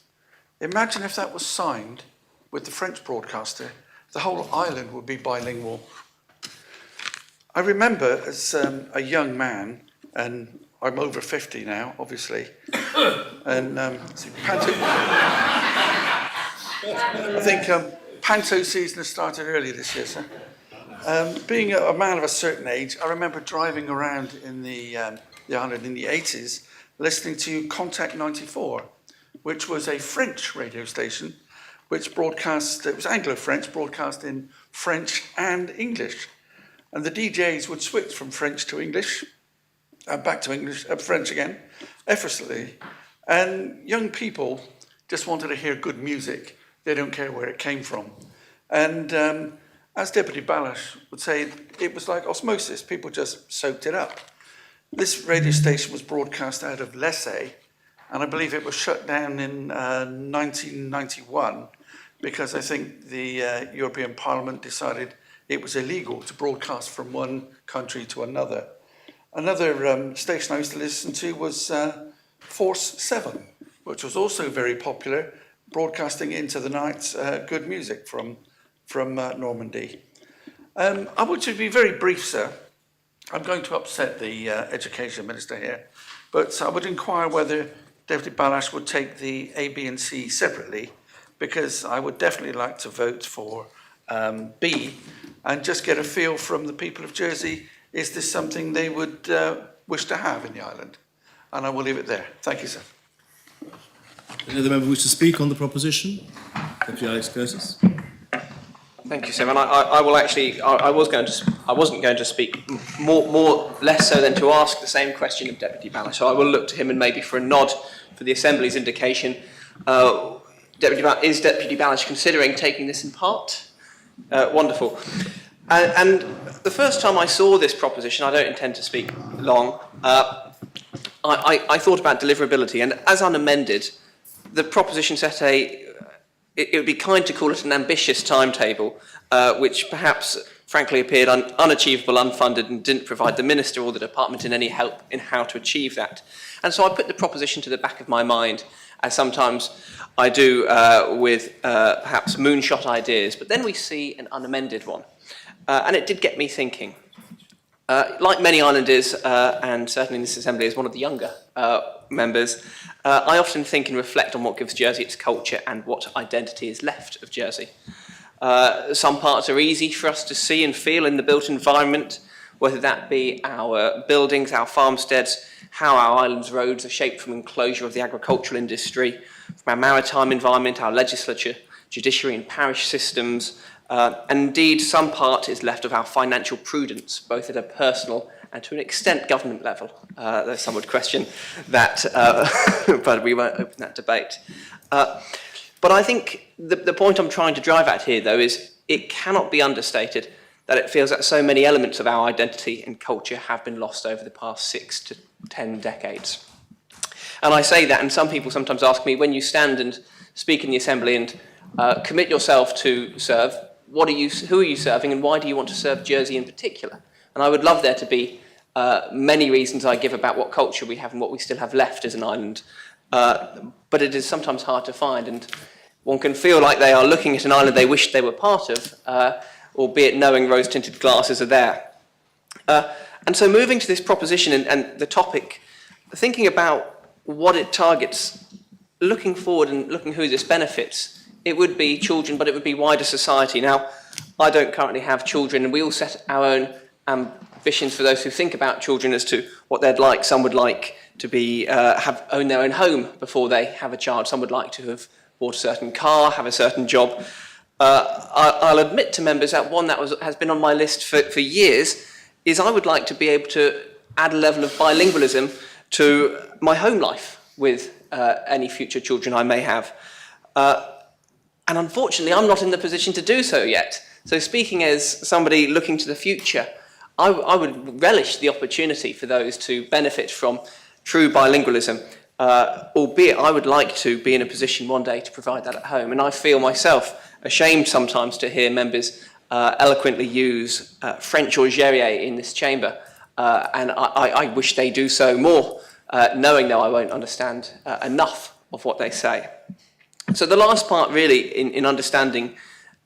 Imagine if that was signed with the French broadcaster, the whole island would be bilingual. I remember as a young man, and I'm over 50 now, obviously, and I think Panto season has started early this year, sir. Being a man of a certain age, I remember driving around in the island in the 80s, listening to Contact 94, which was a French radio station which broadcast, it was Anglo-French, broadcast in French and English. And the DJs would switch from French to English, back to English, French again, effortlessly. And young people just wanted to hear good music. They don't care where it came from. And as Deputy Balash would say, it was like osmosis. People just soaked it up. This radio station was broadcast out of Lessay, and I believe it was shut down in 1991 because I think the European Parliament decided it was illegal to broadcast from one country to another. Another station I used to listen to was Force 7, which was also very popular, broadcasting into the night good music from Normandy. I want to be very brief, sir. I'm going to upset the Education Minister here, but I would inquire whether Deputy Balash would take the A, B and C separately, because I would definitely like to vote for B and just get a feel from the people of Jersey, is this something they would wish to have in the island? And I will leave it there. Thank you, sir. Any other member wish to speak on the proposition? Deputy Alex Curtis. Thank you, Sam. And I will actually, I wasn't going to speak more less so than to ask the same question of Deputy Balash. So I will look to him and maybe for a nod for the Assembly's indication. Is Deputy Balash considering taking this in part? Wonderful. And the first time I saw this proposition, I don't intend to speak long, I thought about deliverability, and as unamended, the proposition set it would be kind to call it an ambitious timetable, which perhaps frankly appeared unachievable, unfunded, and didn't provide the Minister or the Department in any help in how to achieve that. And so I put the proposition to the back of my mind, as sometimes I do with perhaps moonshot ideas, but then we see an unamended one. And it did get me thinking. Like many islanders, and certainly in this Assembly as one of the younger members, I often think and reflect on what gives Jersey its culture and what identity is left of Jersey. Some parts are easy for us to see and feel in the built environment, whether that be our buildings, our farmsteads, how our island's roads are shaped from enclosure of the agricultural industry, from our maritime environment, our legislature, judiciary and parish systems, and indeed some part is left of our financial prudence, both at a personal and to an extent government level. Though some would question that, but we won't open that debate. But I think the point I'm trying to drive at here, though, is it cannot be understated that it feels that so many elements of our identity and culture have been lost over the past 6 to 10 decades. And I say that, and some people sometimes ask me, when you stand and speak in the Assembly and commit yourself to serve, who are you serving and why do you want to serve Jersey in particular? And I would love there to be many reasons I give about what culture we have and what we still have left as an island. But it is sometimes hard to find, and one can feel like they are looking at an island they wish they were part of, albeit knowing rose-tinted glasses are there. And so moving to this proposition and the topic, thinking about what it targets, looking forward and looking who this benefits, it would be children, but it would be wider society. Now, I don't currently have children, and we all set our own ambitions for those who think about children as to what they'd like. Some would like to be own their own home before they have a child. Some would like to have bought a certain car, have a certain job. I'll admit to members that one that has been on my list for years is I would like to be able to add a level of bilingualism to my home life with any future children I may have. And unfortunately, I'm not in the position to do so yet. So speaking as somebody looking to the future, I would relish the opportunity for those to benefit from true bilingualism, albeit I would like to be in a position one day to provide that at home. And I feel myself ashamed sometimes to hear members eloquently use French or Gérier in this chamber, and I wish they do so more, knowing though I won't understand enough of what they say. So the last part really in understanding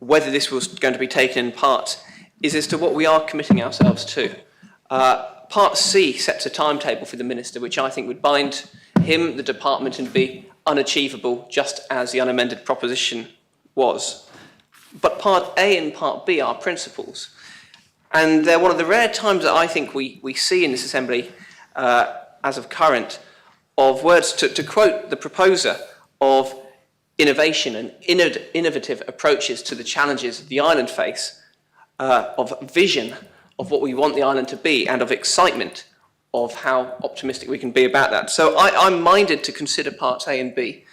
whether this was going to be taken in part is as to what we are committing ourselves to. Part C sets a timetable for the Minister which I think would bind him, the department, and be unachievable, just as the unamended proposition was. But Part A and Part B are principles. And they're one of the rare times that I think we see in this Assembly, as of current, of words, to quote the proposer, of innovation and innovative approaches to the challenges the island face, of vision of what we want the island to be, and of excitement of how optimistic we can be about that. So I'm minded to consider Parts A and B,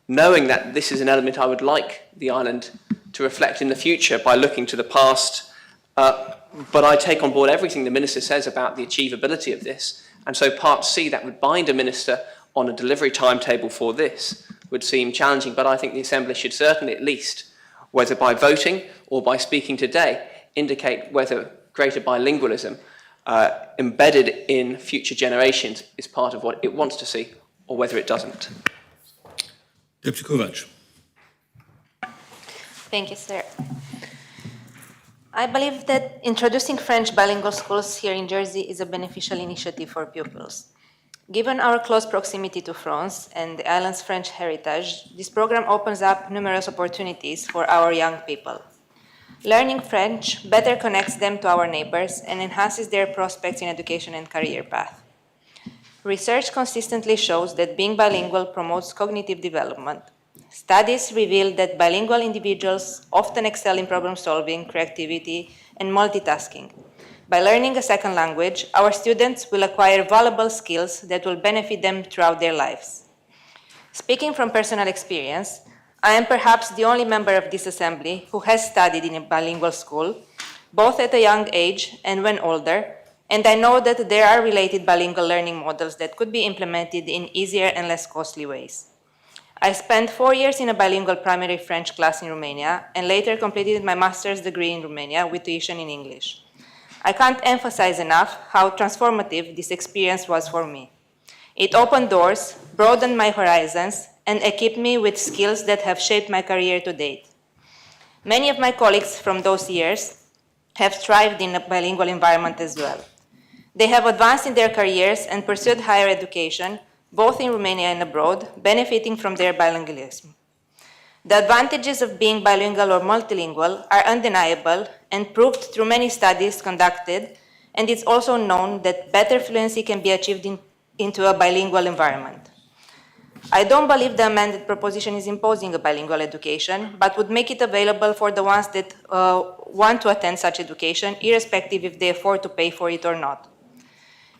knowing that this is an element I would like the island to reflect in the future by looking to the past. But I take on board everything the Minister says about the achievability of this. And so Part C, that would bind a Minister on a delivery timetable for this, would seem challenging. But I think the Assembly should certainly, at least, whether by voting or by speaking today, indicate whether greater bilingualism embedded in future generations is part of what it wants to see, or whether it doesn't. Deputy Kovac. Thank you, sir. I believe that introducing French bilingual schools here in Jersey is a beneficial initiative for pupils. Given our close proximity to France and the island's French heritage, this program opens up numerous opportunities for our young people. Learning French better connects them to our neighbors and enhances their prospects in education and career path. Research consistently shows that being bilingual promotes cognitive development. Studies reveal that bilingual individuals often excel in problem solving, creativity, and multitasking. By learning a second language, our students will acquire valuable skills that will benefit them throughout their lives. Speaking from personal experience, I am perhaps the only member of this assembly who has studied in a bilingual school, both at a young age and when older, and I know that there are related bilingual learning models that could be implemented in easier and less costly ways. I spent 4 years in a bilingual primary French class in Romania and later completed my master's degree in Romania with tuition in English. I can't emphasize enough how transformative this experience was for me. It opened doors, broadened my horizons, and equipped me with skills that have shaped my career to date. Many of my colleagues from those years have thrived in a bilingual environment as well. They have advanced in their careers and pursued higher education, both in Romania and abroad, benefiting from their bilingualism. The advantages of being bilingual or multilingual are undeniable and proved through many studies conducted, and it's also known that better fluency can be achieved into a bilingual environment. I don't believe the amended proposition is imposing a bilingual education, but would make it available for the ones that want to attend such education, irrespective if they afford to pay for it or not.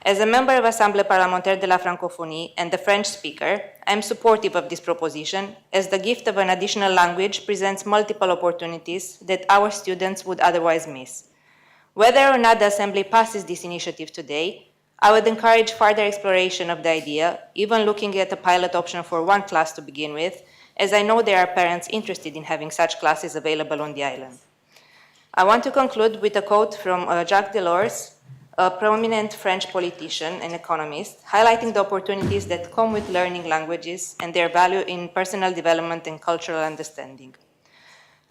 As a member of Assemblée Parlementaire de la Francophonie and a French speaker, I am supportive of this proposition, as the gift of an additional language presents multiple opportunities that our students would otherwise miss. Whether or not the Assembly passes this initiative today, I would encourage further exploration of the idea, even looking at a pilot option for one class to begin with, as I know there are parents interested in having such classes available on the island. I want to conclude with a quote from Jacques Delors, a prominent French politician and economist, highlighting the opportunities that come with learning languages and their value in personal development and cultural understanding.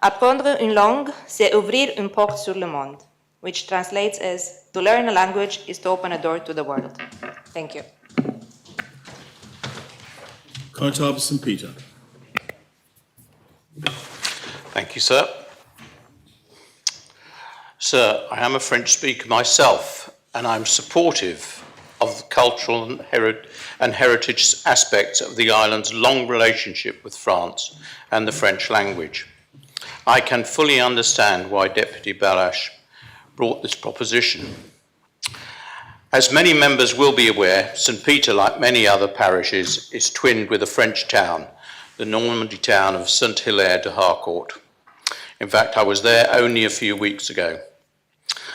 Apprendre une langue, c'est ouvrir une porte sur le monde, which translates as, to learn a language is to open a door to the world. Thank you. Conrad St. Peter. Thank you, sir. Sir, I am a French speaker myself, and I'm supportive of the cultural and heritage aspects of the island's long relationship with France and the French language. I can fully understand why Deputy Balash brought this proposition. As many members will be aware, St Peter, like many other parishes, is twinned with a French town, the Normandy town of St Hilaire de Harcourt. In fact, I was there only a few weeks ago.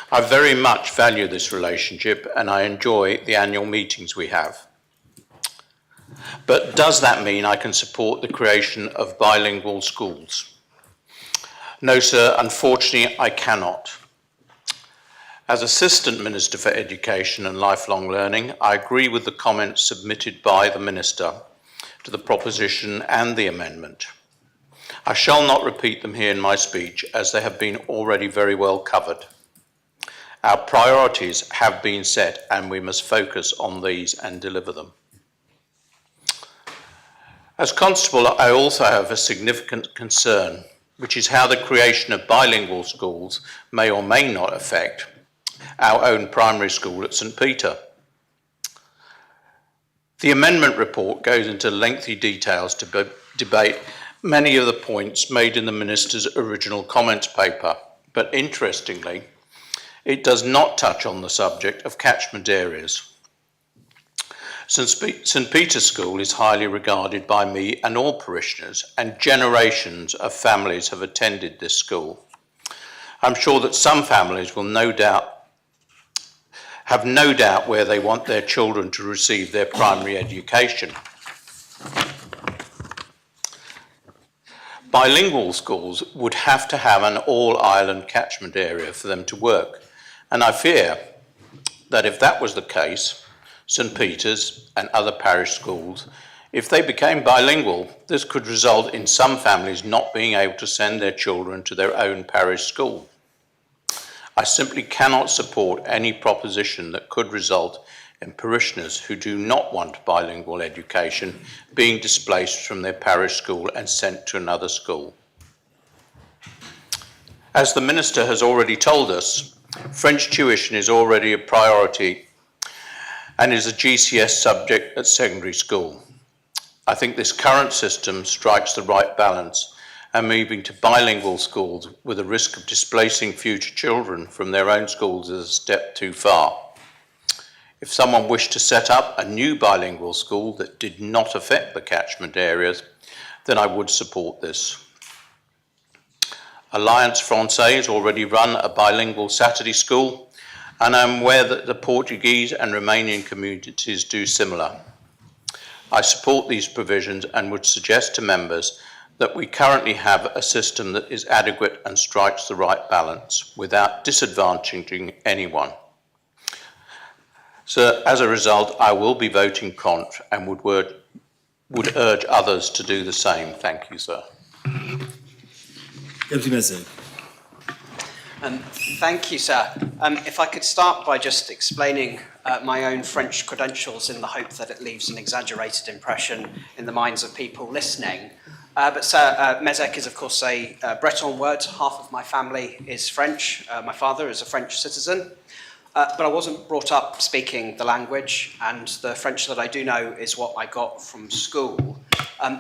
I very much value this relationship and I enjoy the annual meetings we have. But does that mean I can support the creation of bilingual schools? No, sir, unfortunately, I cannot. As Assistant Minister for Education and Lifelong Learning, I agree with the comments submitted by the Minister to the proposition and the amendment. I shall not repeat them here in my speech, as they have been already very well covered. Our priorities have been set, and we must focus on these and deliver them. As Constable, I also have a significant concern, which is how the creation of bilingual schools may or may not affect our own primary school at St Peter. The amendment report goes into lengthy details to debate many of the points made in the Minister's original comments paper, but interestingly, it does not touch on the subject of catchment areas. St Peter's School is highly regarded by me and all parishioners, and generations of families have attended this school. I'm sure that some families will have no doubt where they want their children to receive their primary education. Bilingual schools would have to have an all-island catchment area for them to work, and I fear that if that was the case, St Peter's and other parish schools, if they became bilingual, this could result in some families not being able to send their children to their own parish school. I simply cannot support any proposition that could result in parishioners who do not want bilingual education being displaced from their parish school and sent to another school. As the Minister has already told us, French tuition is already a priority and is a GCS subject at secondary school. I think this current system strikes the right balance, and moving to bilingual schools with a risk of displacing future children from their own schools is a step too far. If someone wished to set up a new bilingual school that did not affect the catchment areas, then I would support this. Alliance Française already run a bilingual Saturday school, and I'm aware that the Portuguese and Romanian communities do similar. I support these provisions and would suggest to members that we currently have a system that is adequate and strikes the right balance without disadvantaging anyone. So as a result, I will be voting contra and would urge others to do the same. Thank you, sir. Deputy Mezzo. Thank you, sir. If I could start by just explaining my own French credentials in the hope that it leaves an exaggerated impression in the minds of people listening. But sir, Mezec is of course a Breton word. Half of my family is French. My father is a French citizen. But I wasn't brought up speaking the language, and the French that I do know is what I got from school.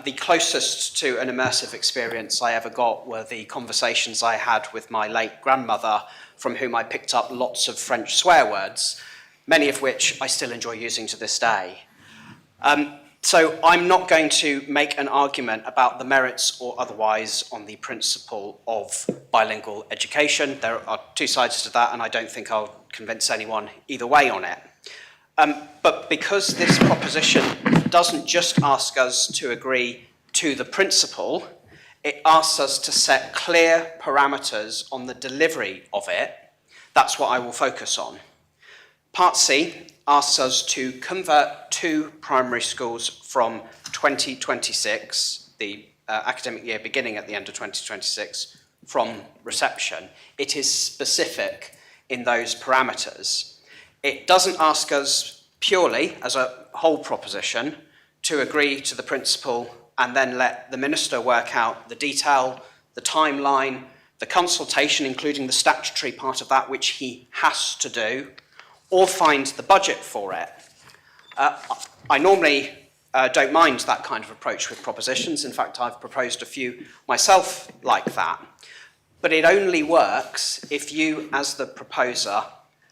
The closest to an immersive experience I ever got were the conversations I had with my late grandmother, from whom I picked up lots of French swear words, many of which I still enjoy using to this day. So I'm not going to make an argument about the merits or otherwise on the principle of bilingual education. There are two sides to that, and I don't think I'll convince anyone either way on it. But because this proposition doesn't just ask us to agree to the principle, it asks us to set clear parameters on the delivery of it. That's what I will focus on. Part C asks us to convert 2 primary schools from 2026, the academic year beginning at the end of 2026, from reception. It is specific in those parameters. It doesn't ask us purely, as a whole proposition, to agree to the principle and then let the Minister work out the detail, the timeline, the consultation, including the statutory part of that, which he has to do, or find the budget for it. I normally don't mind that kind of approach with propositions. In fact, I've proposed a few myself like that. But it only works if you, as the proposer,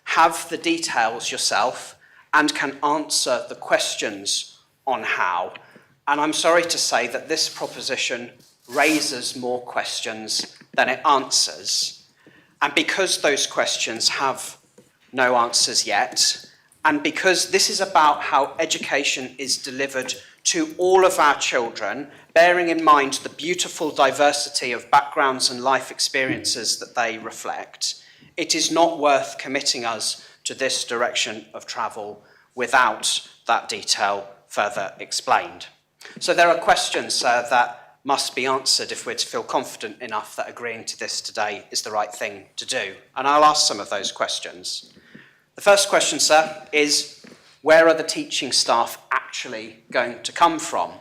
have the details yourself and can answer the questions on how. And I'm sorry to say that this proposition raises more questions than it answers. And because those questions have no answers yet, and because this is about how education is delivered to all of our children, bearing in mind the beautiful diversity of backgrounds and life experiences that they reflect, it is not worth committing us to this direction of travel without that detail further explained. So there are questions that must be answered if we're to feel confident enough that agreeing to this today is the right thing to do. And I'll ask some of those questions. The first question, sir, is where are the teaching staff actually going to come from?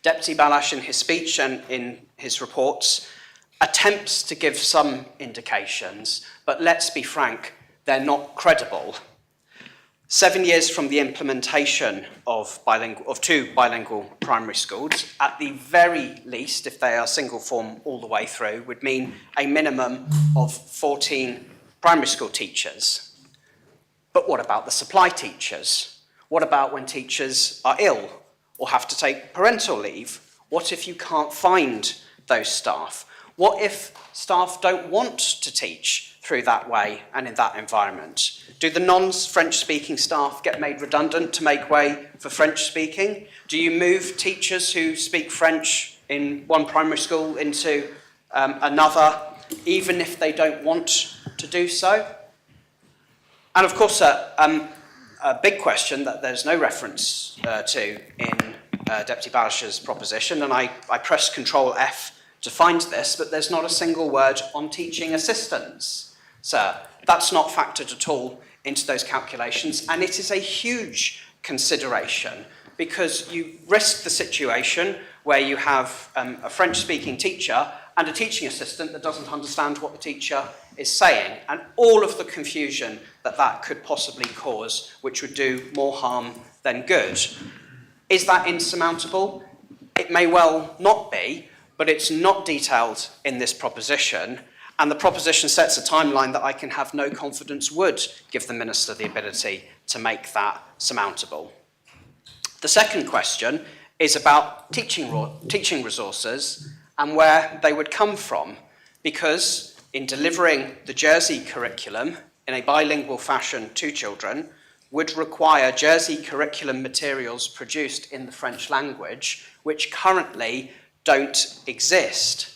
Deputy Balash, in his speech and in his reports, attempts to give some indications, but let's be frank, they're not credible. 7 years from the implementation of two bilingual primary schools, at the very least, if they are single form all the way through, would mean a minimum of 14 primary school teachers. But what about the supply teachers? What about when teachers are ill or have to take parental leave? What if you can't find those staff? What if staff don't want to teach through that way and in that environment? Do the non-French-speaking staff get made redundant to make way for French-speaking? Do you move teachers who speak French in one primary school into another, even if they don't want to do so? And of course, a big question that there's no reference to in Deputy Balash's proposition, and I pressed Control F to find this, but there's not a single word on teaching assistants, sir. That's not factored at all into those calculations, and it is a huge consideration because you risk the situation where you have a French-speaking teacher and a teaching assistant that doesn't understand what the teacher is saying, and all of the confusion that that could possibly cause, which would do more harm than good. Is that insurmountable? It may well not be, but it's not detailed in this proposition, and the proposition sets a timeline that I can have no confidence would give the Minister the ability to make that surmountable. The second question is about teaching resources and where they would come from, because in delivering the Jersey curriculum in a bilingual fashion to children would require Jersey curriculum materials produced in the French language, which currently don't exist.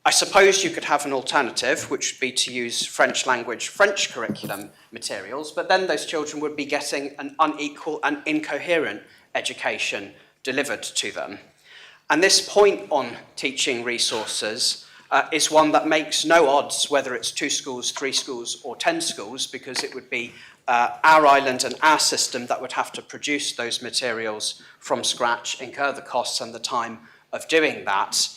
I suppose you could have an alternative, which would be to use French language, French curriculum materials, but then those children would be getting an unequal and incoherent education delivered to them. And this point on teaching resources is one that makes no odds whether it's 2 schools, 3 schools, or 10 schools, because it would be our island and our system that would have to produce those materials from scratch, incur the costs and the time of doing that,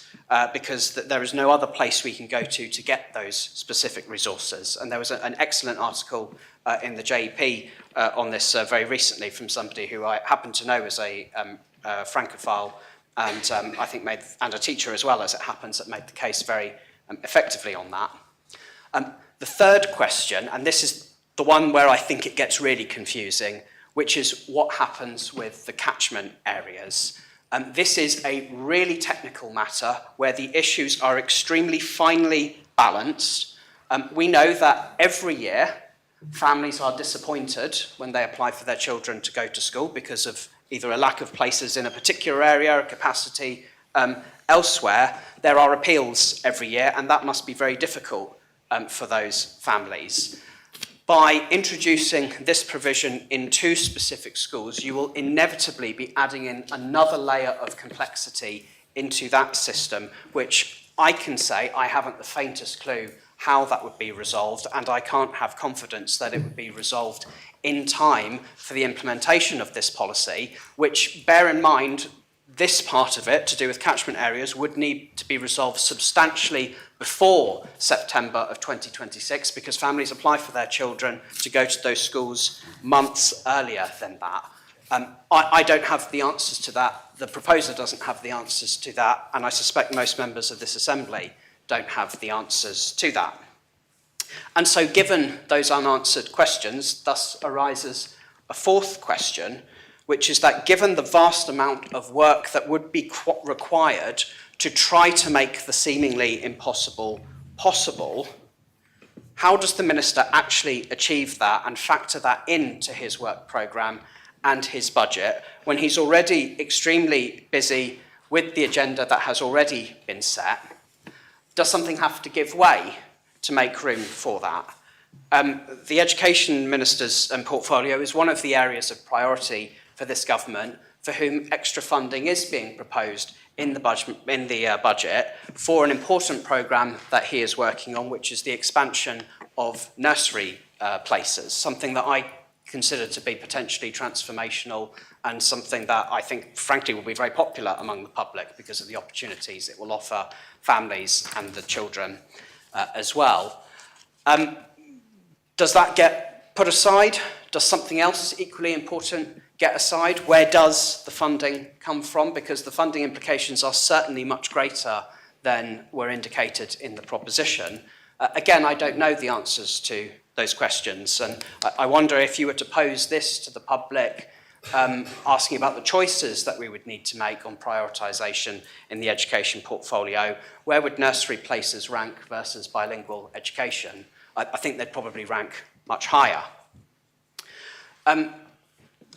because there is no other place we can go to get those specific resources. And there was an excellent article in the JP on this very recently from somebody who I happen to know as a Francophile and I think and a teacher as well, as it happens, that made the case very effectively on that. The third question, and this is the one where I think it gets really confusing, which is what happens with the catchment areas. This is a really technical matter where the issues are extremely finely balanced. We know that every year families are disappointed when they apply for their children to go to school because of either a lack of places in a particular area, a capacity elsewhere. There are appeals every year, and that must be very difficult for those families. By introducing this provision in 2 specific schools, you will inevitably be adding in another layer of complexity into that system, which I can say I haven't the faintest clue how that would be resolved, and I can't have confidence that it would be resolved in time for the implementation of this policy, which, bear in mind, this part of it, to do with catchment areas, would need to be resolved substantially before September of 2026, because families apply for their children to go to those schools months earlier than that. I don't have the answers to that. The proposer doesn't have the answers to that, and I suspect most members of this Assembly don't have the answers to that. And so given those unanswered questions, thus arises a fourth question, which is that given the vast amount of work that would be required to try to make the seemingly impossible possible, how does the Minister actually achieve that and factor that into his work programme and his budget when he's already extremely busy with the agenda that has already been set? Does something have to give way to make room for that? The Education Minister's portfolio is one of the areas of priority for this government, for whom extra funding is being proposed in the budget for an important programme that he is working on, which is the expansion of nursery places, something that I consider to be potentially transformational and something that I think, frankly, will be very popular among the public because of the opportunities it will offer families and the children as well. Does that get put aside? Does something else equally important get aside? Where does the funding come from? Because the funding implications are certainly much greater than were indicated in the proposition. Again, I don't know the answers to those questions, and I wonder if you were to pose this to the public, asking about the choices that we would need to make on prioritisation in the education portfolio, where would nursery places rank versus bilingual education? I think they'd probably rank much higher.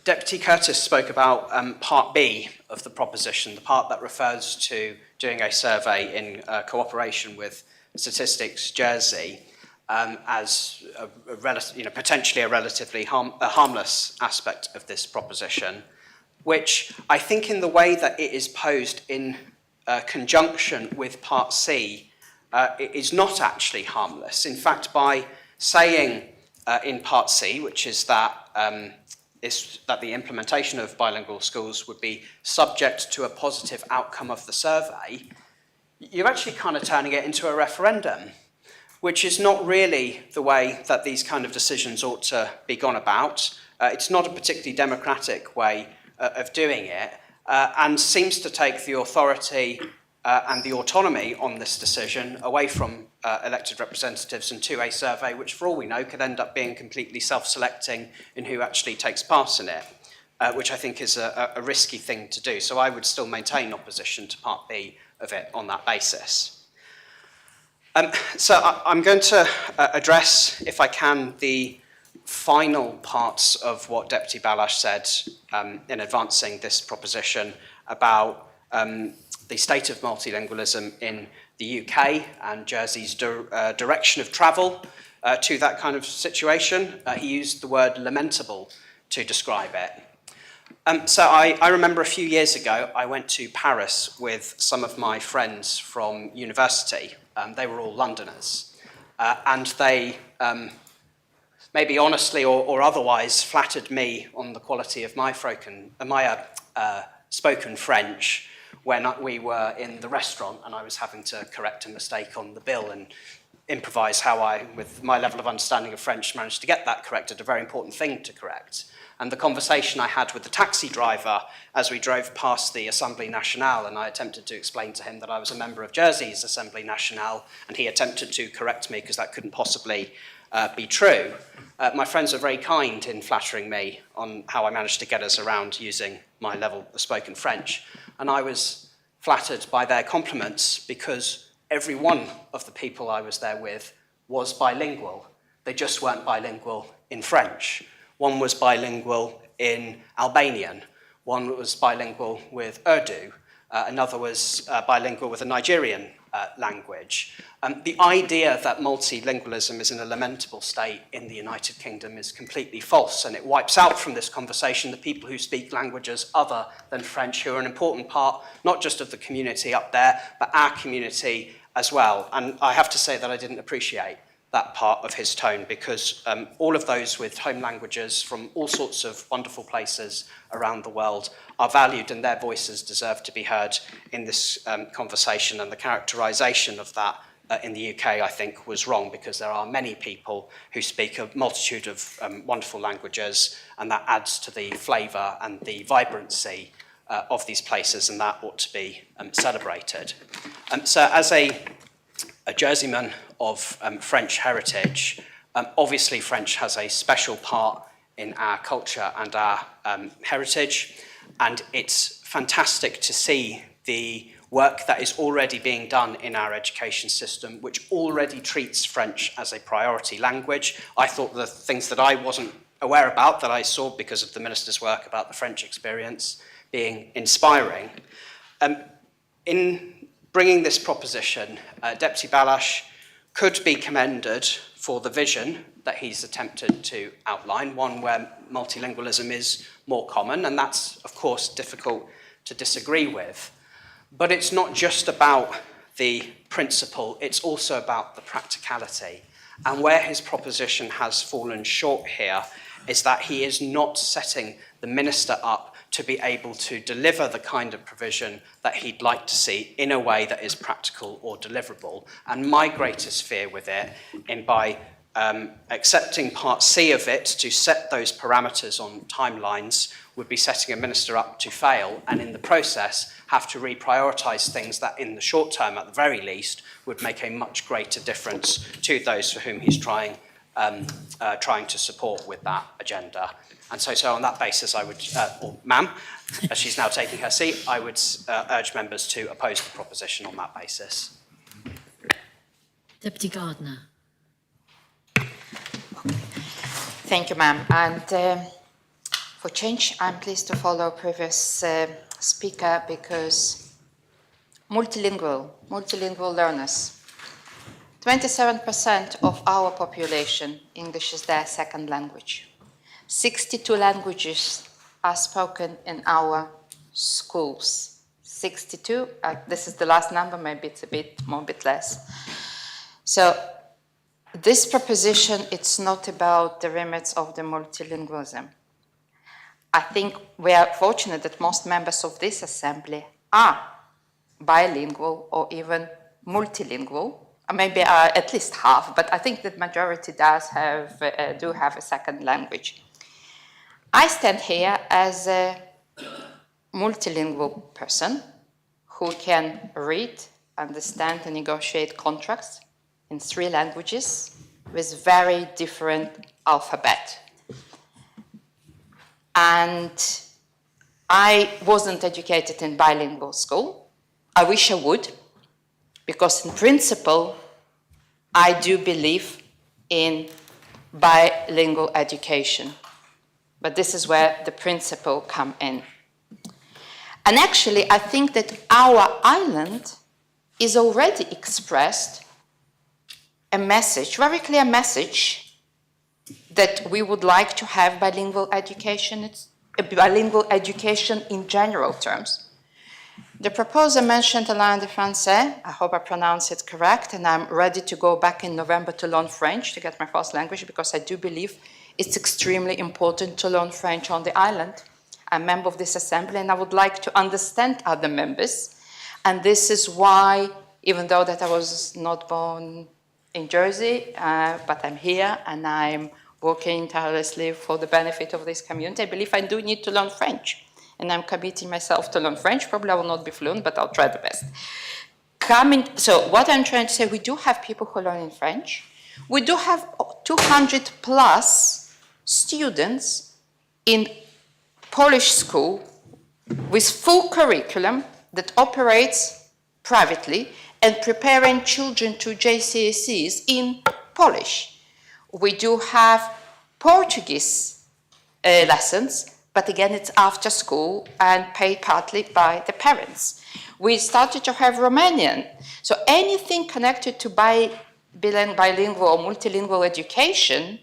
Deputy Curtis spoke about Part B of the proposition, the part that refers to doing a survey in cooperation with Statistics Jersey as potentially a relatively harmless aspect of this proposition, which I think in the way that it is posed in conjunction with Part C it is not actually harmless. In fact, by saying in Part C, which is that the implementation of bilingual schools would be subject to a positive outcome of the survey, you're actually kind of turning it into a referendum, which is not really the way that these kind of decisions ought to be gone about. It's not a particularly democratic way of doing it, and seems to take the authority and the autonomy on this decision away from elected representatives and to a survey which, for all we know, could end up being completely self-selecting in who actually takes part in it, which I think is a risky thing to do. So I would still maintain opposition to Part B of it on that basis. So I'm going to address, if I can, the final parts of what Deputy Balash said in advancing this proposition about the state of multilingualism in the UK and Jersey's direction of travel to that kind of situation. He used the word lamentable to describe it. So I remember a few years ago, I went to Paris with some of my friends from university. They were all Londoners. And they, maybe honestly or otherwise, flattered me on the quality of my spoken French when we were in the restaurant and I was having to correct a mistake on the bill and improvise how I, with my level of understanding of French, managed to get that corrected, a very important thing to correct. And the conversation I had with the taxi driver as we drove past the Assemblée Nationale, and I attempted to explain to him that I was a member of Jersey's Assemblée Nationale, and he attempted to correct me because that couldn't possibly be true. My friends were very kind in flattering me on how I managed to get us around using my level of spoken French. And I was flattered by their compliments because every one of the people I was there with was bilingual. They just weren't bilingual in French. One was bilingual in Albanian. One was bilingual with Urdu. Another was bilingual with a Nigerian language. The idea that multilingualism is in a lamentable state in the United Kingdom is completely false, and it wipes out from this conversation the people who speak languages other than French, who are an important part not just of the community up there, but our community as well. And I have to say that I didn't appreciate that part of his tone, because all of those with home languages from all sorts of wonderful places around the world are valued, and their voices deserve to be heard in this conversation. And the characterisation of that in the UK, I think, was wrong, because there are many people who speak a multitude of wonderful languages, and that adds to the flavour and the vibrancy of these places, and that ought to be celebrated. So as a Jerseyman of French heritage, obviously French has a special part in our culture and our heritage, and it's fantastic to see the work that is already being done in our education system, which already treats French as a priority language. I thought the things that I wasn't aware about, that I saw because of the Minister's work about the French experience, being inspiring. In bringing this proposition, Deputy Balash could be commended for the vision that he's attempted to outline, one where multilingualism is more common, and that's, of course, difficult to disagree with. But it's not just about the principle, it's also about the practicality. And where his proposition has fallen short here is that he is not setting the Minister up to be able to deliver the kind of provision that he'd like to see in a way that is practical or deliverable. And my greatest fear with it, by accepting Part C of it to set those parameters on timelines, would be setting a Minister up to fail, and in the process have to reprioritise things that in the short term, at the very least, would make a much greater difference to those for whom he's trying to support with that agenda. And so on that basis, I would, or ma'am, as she's now taking her seat, I would urge members to oppose the proposition on that basis. Deputy Gardner. Thank you, ma'am. And for change, I'm pleased to follow previous speaker, because multilingual learners, 27% of our population, English is their second language. 62 languages are spoken in our schools. 62, this is the last number, maybe it's a bit more, a bit less. So this proposition, it's not about the remits of the multilingualism. I think we are fortunate that most members of this assembly are bilingual or even multilingual. Maybe at least half, but I think the majority do have a second language. I stand here as a multilingual person who can read, understand, and negotiate contracts in 3 languages with very different alphabet. And I wasn't educated in bilingual school. I wish I would, because in principle, I do believe in bilingual education. But this is where the principle come in. And actually, I think that our island is already expressed a message, very clear message, that we would like to have bilingual education. It's a bilingual education in general terms. The proposer mentioned Alain de Français. I hope I pronounce it correct, and I'm ready to go back in November to learn French, to get my first language, because I do believe it's extremely important to learn French on the island. I'm a member of this assembly, and I would like to understand other members. And this is why, even though that I was not born in Jersey, but I'm here, and I'm working tirelessly for the benefit of this community, I believe I do need to learn French. And I'm committing myself to learn French. Probably I will not be fluent, but I'll try the best. So what I'm trying to say, we do have people who learn in French. We do have 200 plus students in Polish school with full curriculum that operates privately and preparing children to JCSEs in Polish. We do have Portuguese lessons, but again, it's after school and paid partly by the parents. We started to have Romanian. So anything connected to bilingual or multilingual education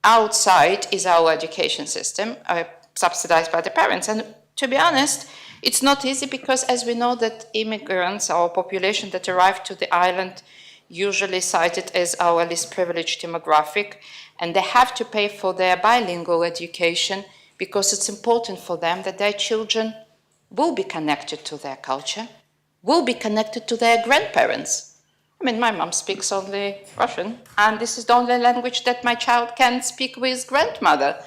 outside is our education system, subsidized by the parents. And to be honest, it's not easy, because as we know that immigrants, our population that arrived to the island usually cited as our least privileged demographic, and they have to pay for their bilingual education because it's important for them that their children will be connected to their culture, will be connected to their grandparents. I mean, my mom speaks only Russian, and this is the only language that my child can speak with grandmother.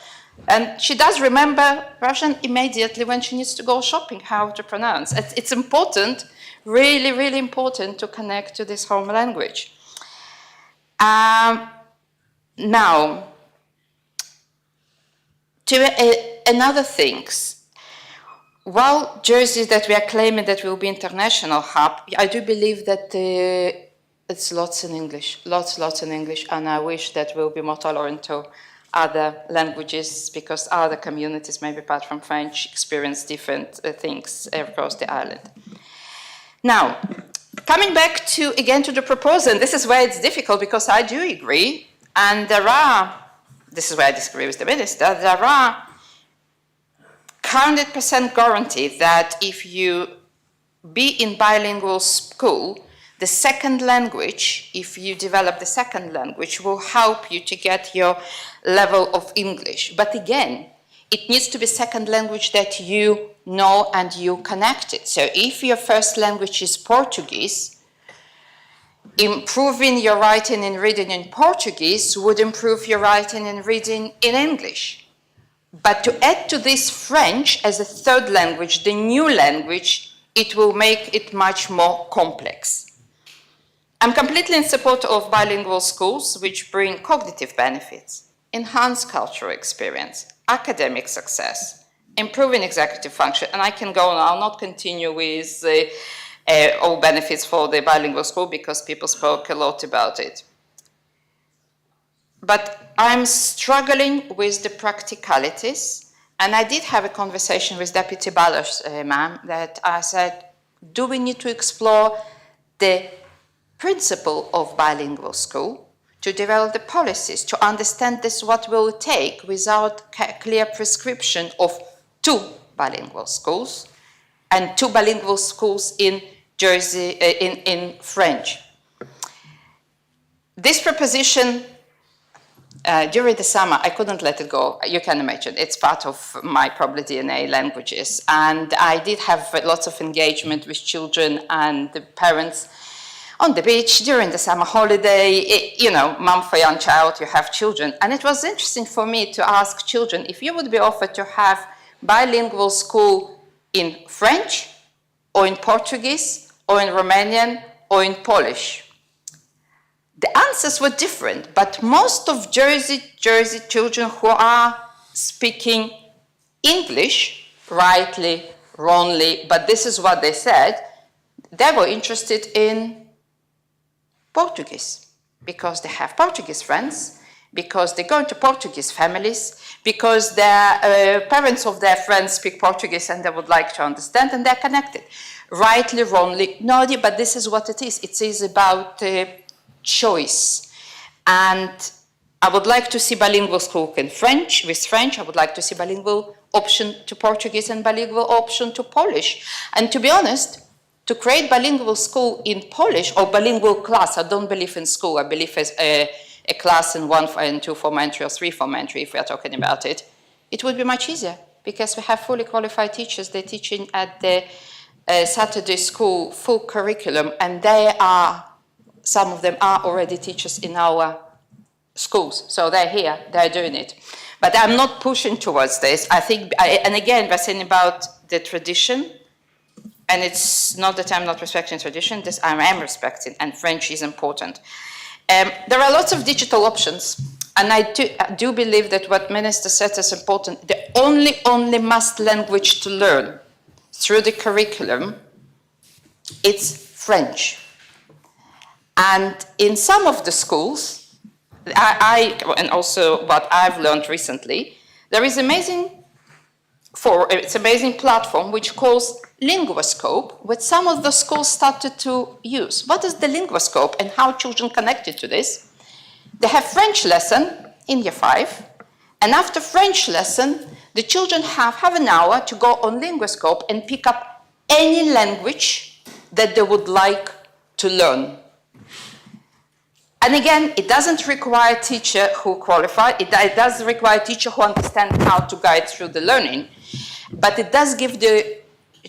And she does remember Russian immediately when she needs to go shopping, how to pronounce. It's important, really, really important to connect to this home language. Now, to another things. While Jersey that we are claiming that will be international hub, I do believe that it's lots in English, lots in English, and I wish that we'll be more tolerant to other languages because other communities, maybe apart from French, experience different things across the island. Now, coming back again to the proposal, and this is where it's difficult because I do agree, and this is where I disagree with the minister, there are 100% guarantee that if you be in bilingual school, the second language, if you develop the second language, will help you to get your level of English. But again, it needs to be second language that you know and you connect it. So if your first language is Portuguese, improving your writing and reading in Portuguese would improve your writing and reading in English. But to add to this French as a third language, the new language, it will make it much more complex. I'm completely in support of bilingual schools which bring cognitive benefits, enhance cultural experience, academic success, improving executive function, and I can go on. I'll not continue with all benefits for the bilingual school because people spoke a lot about it. But I'm struggling with the practicalities, and I did have a conversation with Deputy Balash, ma'am, that I said, do we need to explore the principle of bilingual school to develop the policies, to understand this, what will it take without clear prescription of 2 bilingual schools and 2 bilingual schools in Jersey, in French. This proposition, during the summer, I couldn't let it go. You can imagine, it's part of my probably DNA languages. And I did have lots of engagement with children and the parents on the beach during the summer holiday. You know, mom for young child, you have children. And it was interesting for me to ask children if you would be offered to have bilingual school in French or in Portuguese or in Romanian or in Polish. The answers were different, but most of Jersey children who are speaking English, rightly, wrongly, but this is what they said, they were interested in Portuguese because they have Portuguese friends, because they go into Portuguese families, because their parents of their friends speak Portuguese and they would like to understand and they're connected. Rightly, wrongly, no idea, but this is what it is. It is about choice. And I would like to see bilingual school in French, with French. I would like to see bilingual option to Portuguese and bilingual option to Polish. And to be honest, to create bilingual school in Polish or bilingual class, I don't believe in school. I believe as a class in 1 and 2 form entry or 3 form entry, if we are talking about it, it would be much easier because we have fully qualified teachers. They're teaching at the Saturday school full curriculum, and some of them are already teachers in our schools. So they're here, they're doing it. But I'm not pushing towards this. I think, and again, we're saying about the tradition, and it's not that I'm not respecting tradition, this I am respecting, and French is important. There are lots of digital options, and I do believe that what Minister said is important. The only must language to learn through the curriculum, it's French. And in some of the schools, and also what I've learned recently, there is it's amazing platform which calls Linguascope, which some of the schools started to use. What is the Linguascope and how children connected to this? They have French lesson in year 5, and after French lesson, the children have an hour to go on Linguascope and pick up any language that they would like to learn. And again, it doesn't require a teacher who qualified. It does require a teacher who understands how to guide through the learning. But it does give the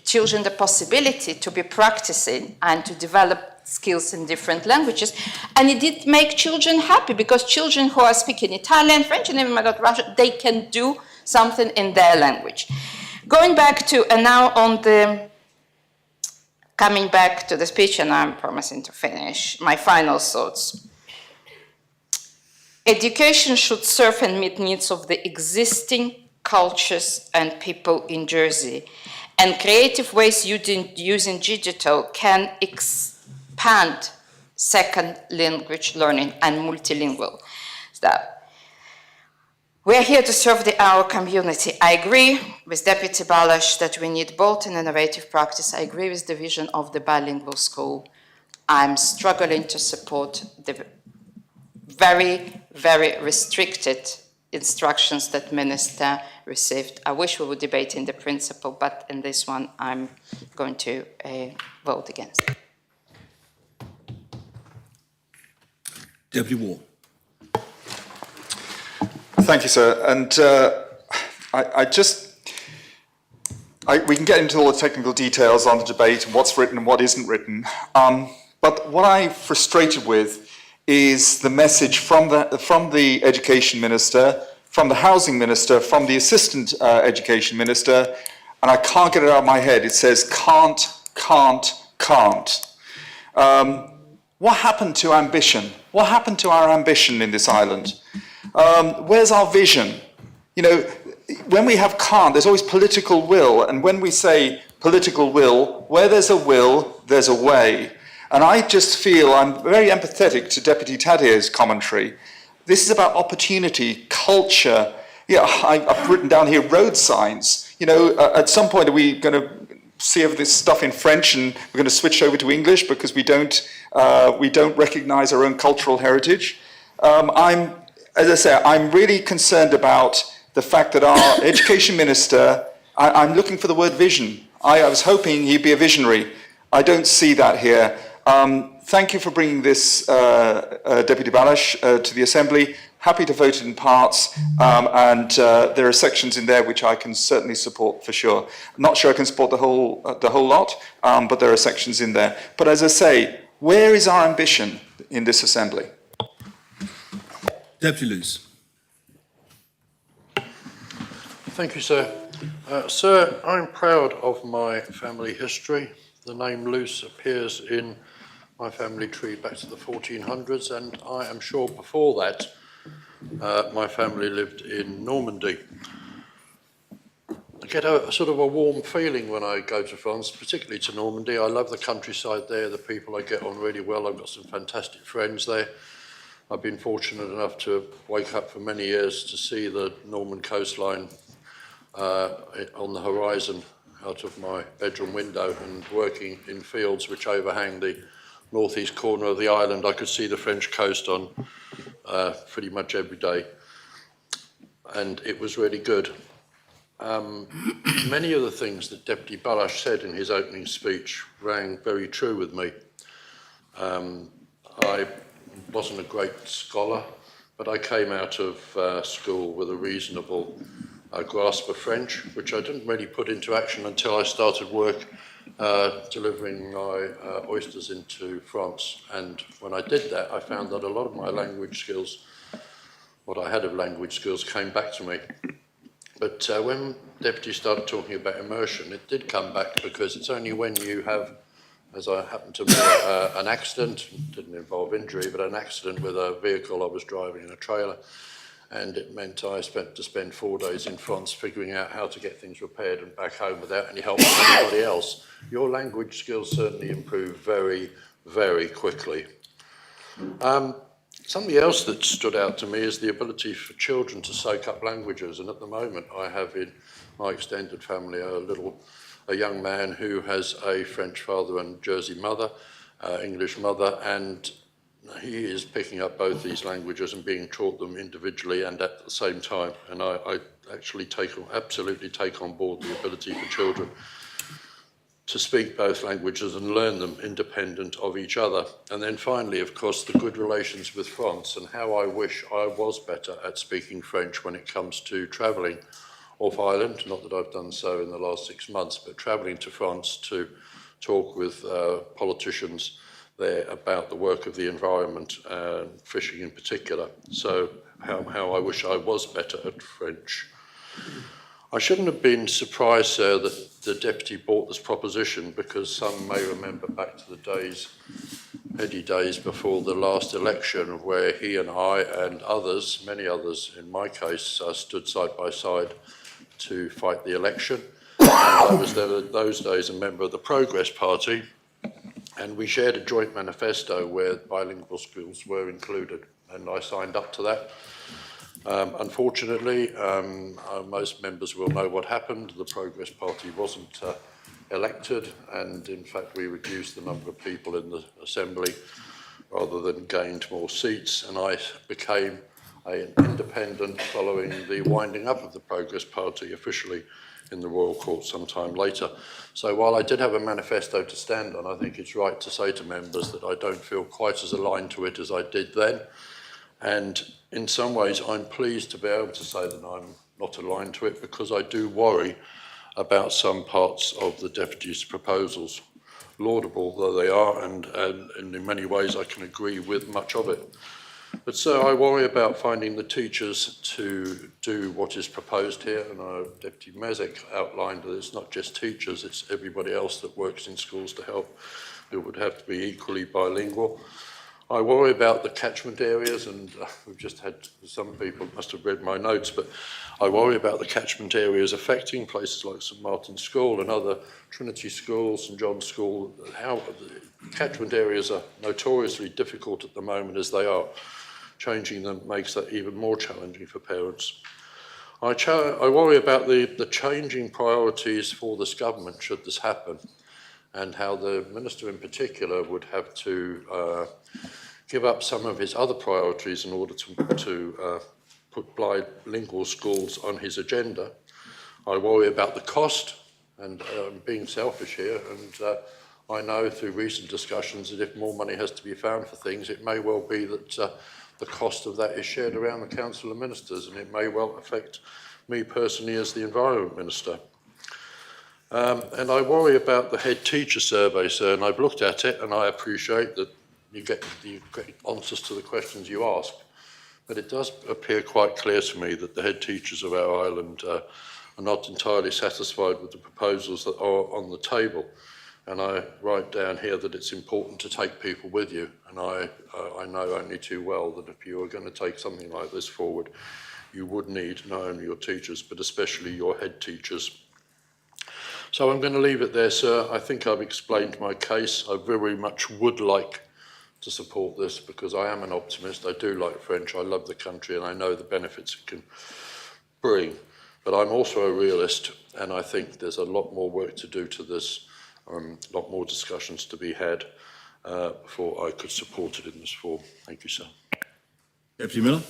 children the possibility to be practicing and to develop skills in different languages. And it did make children happy, because children who are speaking Italian, French, and even Russian, they can do something in their language. Going back to, and now on the, coming back to the speech, and I'm promising to finish, my final thoughts. Education should serve and meet needs of the existing cultures and people in Jersey. And creative ways using digital can expand second language learning and multilingual stuff. We are here to serve our community. I agree with Deputy Balash that we need bold and innovative practice. I agree with the vision of the bilingual school. I'm struggling to support the very, very restricted instructions that Minister received. I wish we would debate in the principle, but in this one, I'm going to vote against. Deputy Ward. Thank you, sir. And we can get into all the technical details on the debate and what's written and what isn't written. But what I'm frustrated with is the message from the Education Minister, from the Housing Minister, from the Assistant Education Minister, and I can't get it out of my head. It says can't. What happened to ambition? What happened to our ambition in this island? Where's our vision? You know, when we have can't, there's always political will, and when we say political will, where there's a will, there's a way. And I just feel, I'm very empathetic to Deputy Tadier's commentary. This is about opportunity, culture. Yeah, I've written down here road signs. You know, at some point, are we going to see this stuff in French and we're going to switch over to English because we don't recognize our own cultural heritage? As I say, I'm really concerned about the fact that our Education Minister, I'm looking for the word vision. I was hoping he'd be a visionary. I don't see that here. Thank you for bringing this, Deputy Balash, to the Assembly. Happy to vote in parts, and there are sections in there which I can certainly support for sure. I'm not sure I can support the whole lot, but there are sections in there. But as I say, where is our ambition in this Assembly? Deputy Luce. Thank you, sir. Sir, I'm proud of my family history. The name Luce appears in my family tree back to the 1400s, and I am sure before that my family lived in Normandy. I get a sort of a warm feeling when I go to France, particularly to Normandy. I love the countryside there, the people I get on really well. I've got some fantastic friends there. I've been fortunate enough to wake up for many years to see the Norman coastline on the horizon out of my bedroom window, and working in fields which overhang the northeast corner of the island. I could see the French coast on pretty much every day, and it was really good. Many of the things that Deputy Balash said in his opening speech rang very true with me. I wasn't a great scholar, but I came out of school with a reasonable grasp of French, which I didn't really put into action until I started work delivering my oysters into France. And when I did that, I found that a lot of my language skills, what I had of language skills, came back to me. But when Deputy started talking about immersion, it did come back, because it's only when you have, as I happened to be, an accident, didn't involve injury, but an accident with a vehicle I was driving in a trailer, and it meant I spent 4 days in France figuring out how to get things repaired and back home without any help from anybody else. Your language skills certainly improve very, very quickly. Something else that stood out to me is the ability for children to soak up languages, and at the moment I have in my extended family a young man who has a French father and Jersey mother, English mother, and he is picking up both these languages and being taught them individually and at the same time. And I actually absolutely take on board the ability for children to speak both languages and learn them independent of each other. And then finally, of course, the good relations with France and how I wish I was better at speaking French when it comes to travelling off island. Not that I've done so in the last 6 months, but travelling to France to talk with politicians there about the work of the environment, fishing in particular. So how I wish I was better at French. I shouldn't have been surprised, sir, that the Deputy brought this proposition, because some may remember back to the days, heady days before the last election, where he and I and others, many others in my case, stood side by side to fight the election. And I was then in those days a member of the Progress Party, and we shared a joint manifesto where bilingual schools were included, and I signed up to that. Unfortunately, most members will know what happened. The Progress Party wasn't elected, and in fact we reduced the number of people in the Assembly rather than gained more seats, and I became an independent following the winding up of the Progress Party officially in the Royal Court sometime later. So while I did have a manifesto to stand on, I think it's right to say to members that I don't feel quite as aligned to it as I did then. And in some ways, I'm pleased to be able to say that I'm not aligned to it, because I do worry about some parts of the Deputy's proposals, laudable though they are, and in many ways I can agree with much of it. But so I worry about finding the teachers to do what is proposed here, and Deputy Mezek outlined that it's not just teachers, it's everybody else that works in schools to help, who would have to be equally bilingual. I worry about the catchment areas, and we've just had, some people must have read my notes, but I worry about the catchment areas affecting places like St Martin's School and other Trinity schools, St John's School. How the catchment areas are notoriously difficult at the moment as they are. Changing them makes that even more challenging for parents. I worry about the changing priorities for this government should this happen, and how the Minister in particular would have to give up some of his other priorities in order to put bilingual schools on his agenda. I worry about the cost, and being selfish here, and I know through recent discussions that if more money has to be found for things, it may well be that the cost of that is shared around the Council of Ministers, and it may well affect me personally as the Environment Minister. And I worry about the head teacher survey, sir, and I've looked at it, and I appreciate that you get answers to the questions you ask, but it does appear quite clear to me that the head teachers of our island are not entirely satisfied with the proposals that are on the table. And I write down here that it's important to take people with you, and I know only too well that if you are going to take something like this forward, you would need not only your teachers, but especially your head teachers. So I'm going to leave it there, sir. I think I've explained my case. I very much would like to support this, because I am an optimist. I do like French. I love the country, and I know the benefits it can bring. But I'm also a realist, and I think there's a lot more work to do to this. A lot more discussions to be had before I could support it in this form. Thank you, sir. Deputy Miller.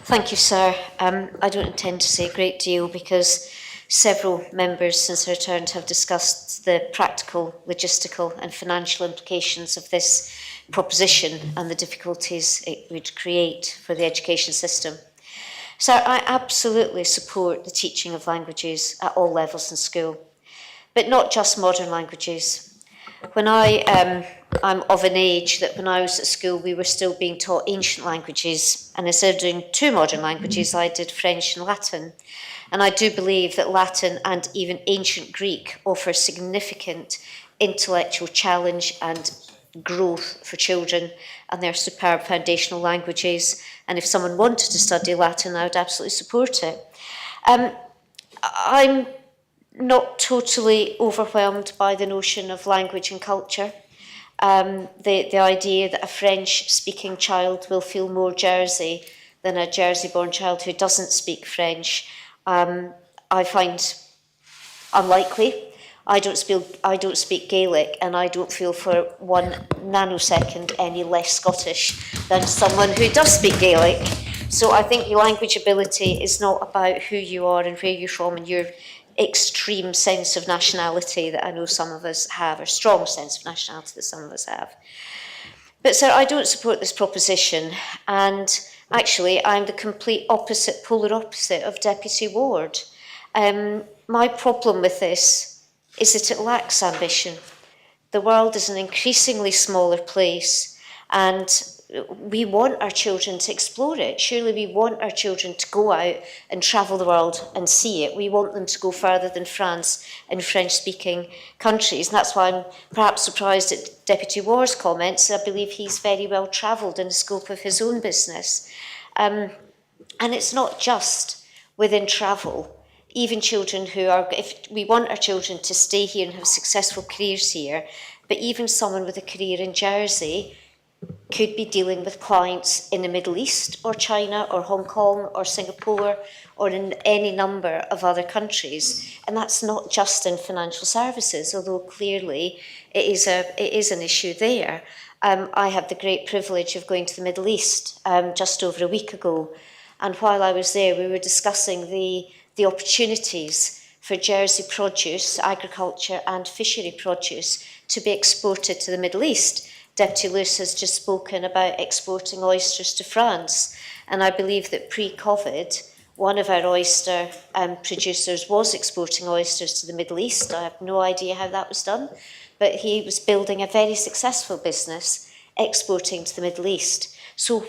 Thank you, sir. I don't intend to say a great deal, because several members since I returned have discussed the practical, logistical and financial implications of this proposition and the difficulties it would create for the education system. So I absolutely support the teaching of languages at all levels in school, but not just modern languages. When I'm of an age that when I was at school, we were still being taught ancient languages, and instead of doing 2 modern languages, I did French and Latin. And I do believe that Latin and even ancient Greek offer significant intellectual challenge and growth for children, and they're superb foundational languages. And if someone wanted to study Latin, I would absolutely support it. I'm not totally overwhelmed by the notion of language and culture. The idea that a French-speaking child will feel more Jersey than a Jersey-born child who doesn't speak French, I find unlikely. I don't speak Gaelic, and I don't feel for 1 nanosecond any less Scottish than someone who does speak Gaelic. So I think your language ability is not about who you are and where you're from and your extreme sense of nationality that I know some of us have, or strong sense of nationality that some of us have. But sir, I don't support this proposition, and actually I'm the complete opposite, polar opposite of Deputy Ward. My problem with this is that it lacks ambition. The world is an increasingly smaller place, and we want our children to explore it. Surely we want our children to go out and travel the world and see it. We want them to go further than France and French-speaking countries. And that's why I'm perhaps surprised at Deputy Ward's comments. I believe he's very well travelled in the scope of his own business. And it's not just within travel. Even children who are, if we want our children to stay here and have successful careers here, but even someone with a career in Jersey could be dealing with clients in the Middle East or China or Hong Kong or Singapore or in any number of other countries. And that's not just in financial services, although clearly it is an issue there. I had the great privilege of going to the Middle East just over a week ago. And while I was there, we were discussing the opportunities for Jersey produce, agriculture and fishery produce to be exported to the Middle East. Deputy Lewis has just spoken about exporting oysters to France, and I believe that pre-COVID, one of our oyster producers was exporting oysters to the Middle East. I have no idea how that was done, but he was building a very successful business exporting to the Middle East. So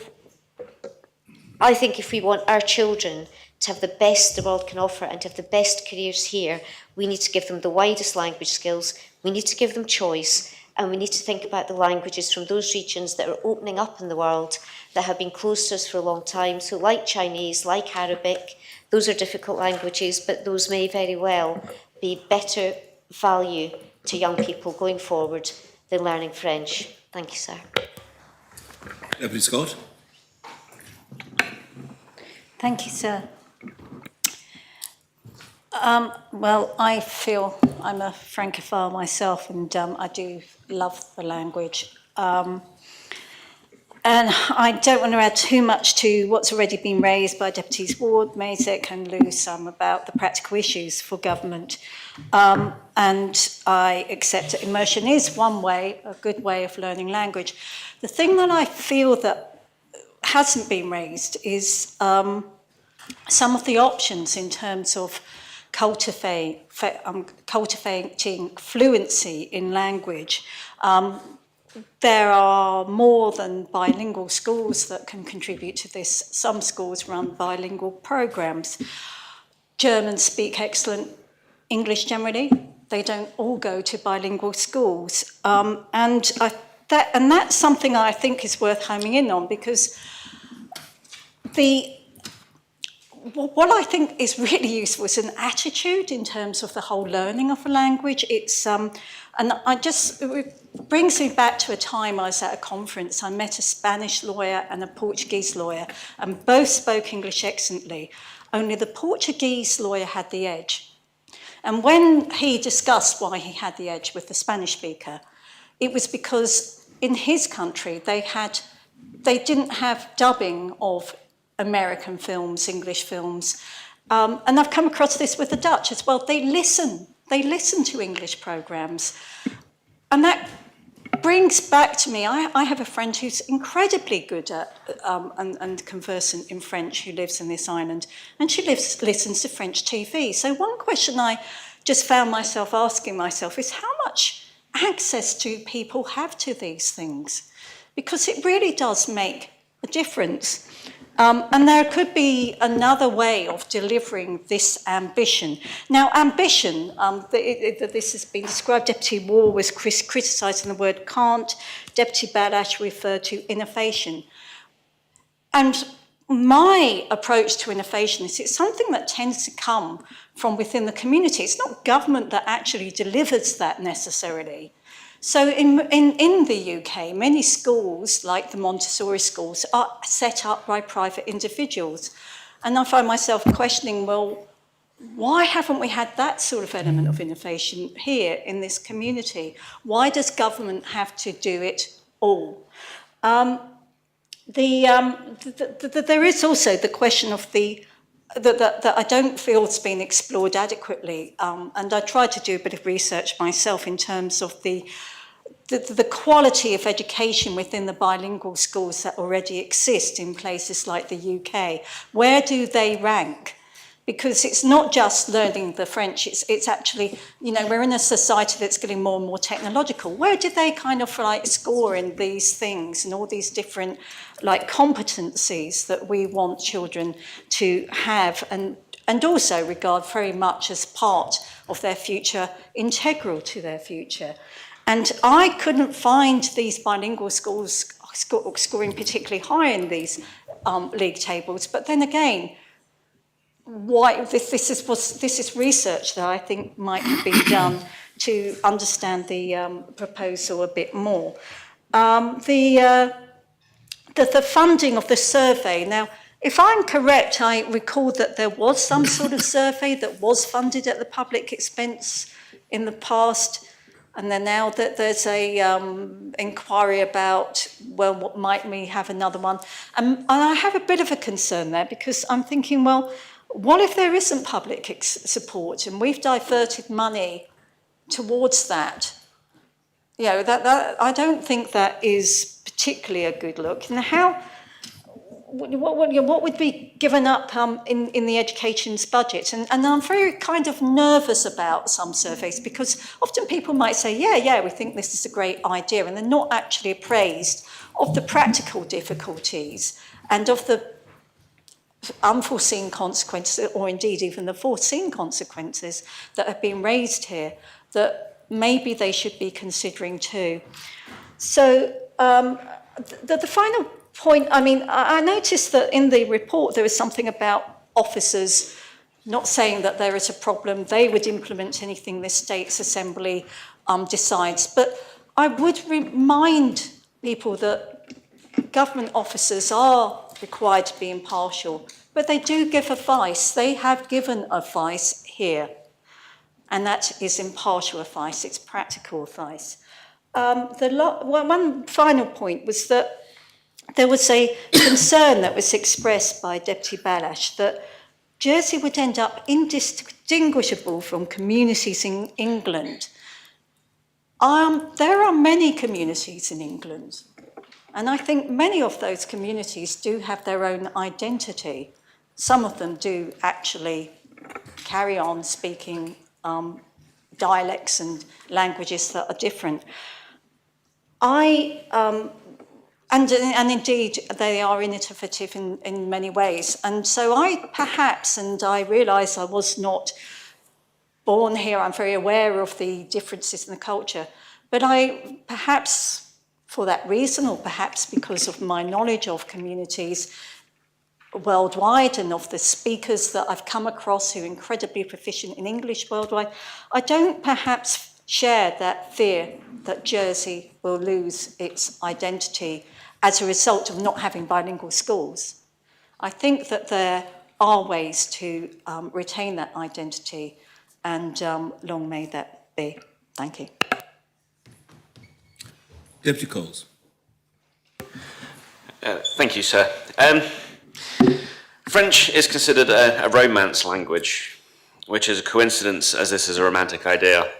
I think if we want our children to have the best the world can offer and to have the best careers here, we need to give them the widest language skills, we need to give them choice, and we need to think about the languages from those regions that are opening up in the world that have been close to us for a long time. So like Chinese, like Arabic, those are difficult languages, but those may very well be better value to young people going forward than learning French. Thank you, sir. Deputy Scott. Thank you, sir. Well, I feel I'm a Francophile myself, and I do love the language. And I don't want to add too much to what's already been raised by Deputies Ward, Mazek and Lewis about the practical issues for government. And I accept that immersion is one way, a good way of learning language. The thing that I feel that hasn't been raised is some of the options in terms of cultivating fluency in language. There are more than bilingual schools that can contribute to this. Some schools run bilingual programs. Germans speak excellent English generally. They don't all go to bilingual schools. And that's something I think is worth homing in on, because what I think is really useful is an attitude in terms of the whole learning of a language. It's it brings me back to a time I was at a conference. I met a Spanish lawyer and a Portuguese lawyer, and both spoke English excellently. Only the Portuguese lawyer had the edge. And when he discussed why he had the edge with the Spanish speaker, it was because in his country they didn't have dubbing of American films, English films. And I've come across this with the Dutch as well. They listen to English programs. And that brings back to me, I have a friend who's incredibly good at and conversant in French, who lives in this island, and she listens to French TV. So one question I just found myself asking myself is how much access do people have to these things? Because it really does make a difference. And there could be another way of delivering this ambition. Now, ambition, this has been described. Deputy Ward was criticising the word can't. Deputy Badash referred to innovation. And my approach to innovation is it's something that tends to come from within the community. It's not government that actually delivers that necessarily. So in the UK, many schools, like the Montessori schools, are set up by private individuals. And I find myself questioning, well, why haven't we had that sort of element of innovation here in this community? Why does government have to do it all? There is also the question of the that I don't feel has been explored adequately. And I tried to do a bit of research myself in terms of the quality of education within the bilingual schools that already exist in places like the UK. Where do they rank? Because it's not just learning the French, it's actually, you know, we're in a society that's getting more and more technological. Where do they kind of like score in these things and all these different like competencies that we want children to have and also regard very much as part of their future, integral to their future? And I couldn't find these bilingual schools scoring particularly high in these league tables, but then again, why this is research that I think might be done to understand the proposal a bit more. The funding of the survey. Now, if I'm correct, I recall that there was some sort of survey that was funded at the public expense in the past, and then now that there's a inquiry about, well, what might we have another one? And I have a bit of a concern there because I'm thinking, well, what if there isn't public support and we've diverted money towards that? You know, that I don't think that is particularly a good look. And what would be given up in the education's budget? And I'm very kind of nervous about some surveys because often people might say, yeah, we think this is a great idea, and they're not actually appraised of the practical difficulties and of the unforeseen consequences, or indeed even the foreseen consequences that have been raised here that maybe they should be considering too. So the final point, I mean, I noticed that in the report there was something about officers not saying that there is a problem, they would implement anything this States Assembly decides. But I would remind people that government officers are required to be impartial, but they do give advice. They have given advice here, and that is impartial advice, it's practical advice. One final point was that there was a concern that was expressed by Deputy Balash that Jersey would end up indistinguishable from communities in England. There are many communities in England, and I think many of those communities do have their own identity. Some of them do actually carry on speaking dialects and languages that are different. And indeed, they are innovative in many ways. And so I realise I was not born here, I'm very aware of the differences in the culture, but I perhaps for that reason, or perhaps because of my knowledge of communities worldwide and of the speakers that I've come across who are incredibly proficient in English worldwide, I don't perhaps share that fear that Jersey will lose its identity as a result of not having bilingual schools. I think that there are ways to retain that identity, and long may that be. Thank you. Deputy Coles. Thank you, sir. French is considered a romance language, which is a coincidence as this is a romantic idea.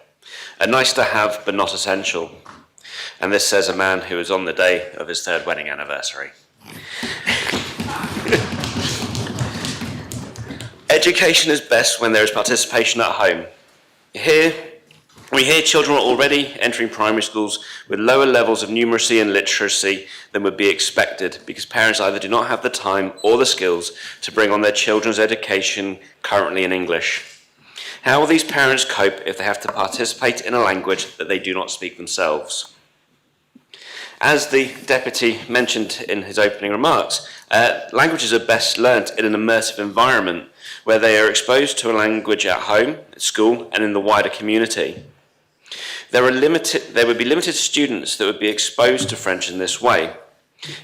A nice to have, but not essential. And this says a man who is on the day of his 3rd wedding anniversary. Education is best when there is participation at home. We hear children are already entering primary schools with lower levels of numeracy and literacy than would be expected because parents either do not have the time or the skills to bring on their children's education currently in English. How will these parents cope if they have to participate in a language that they do not speak themselves? As the Deputy mentioned in his opening remarks, languages are best learnt in an immersive environment where they are exposed to a language at home, at school, and in the wider community. There would be limited students that would be exposed to French in this way.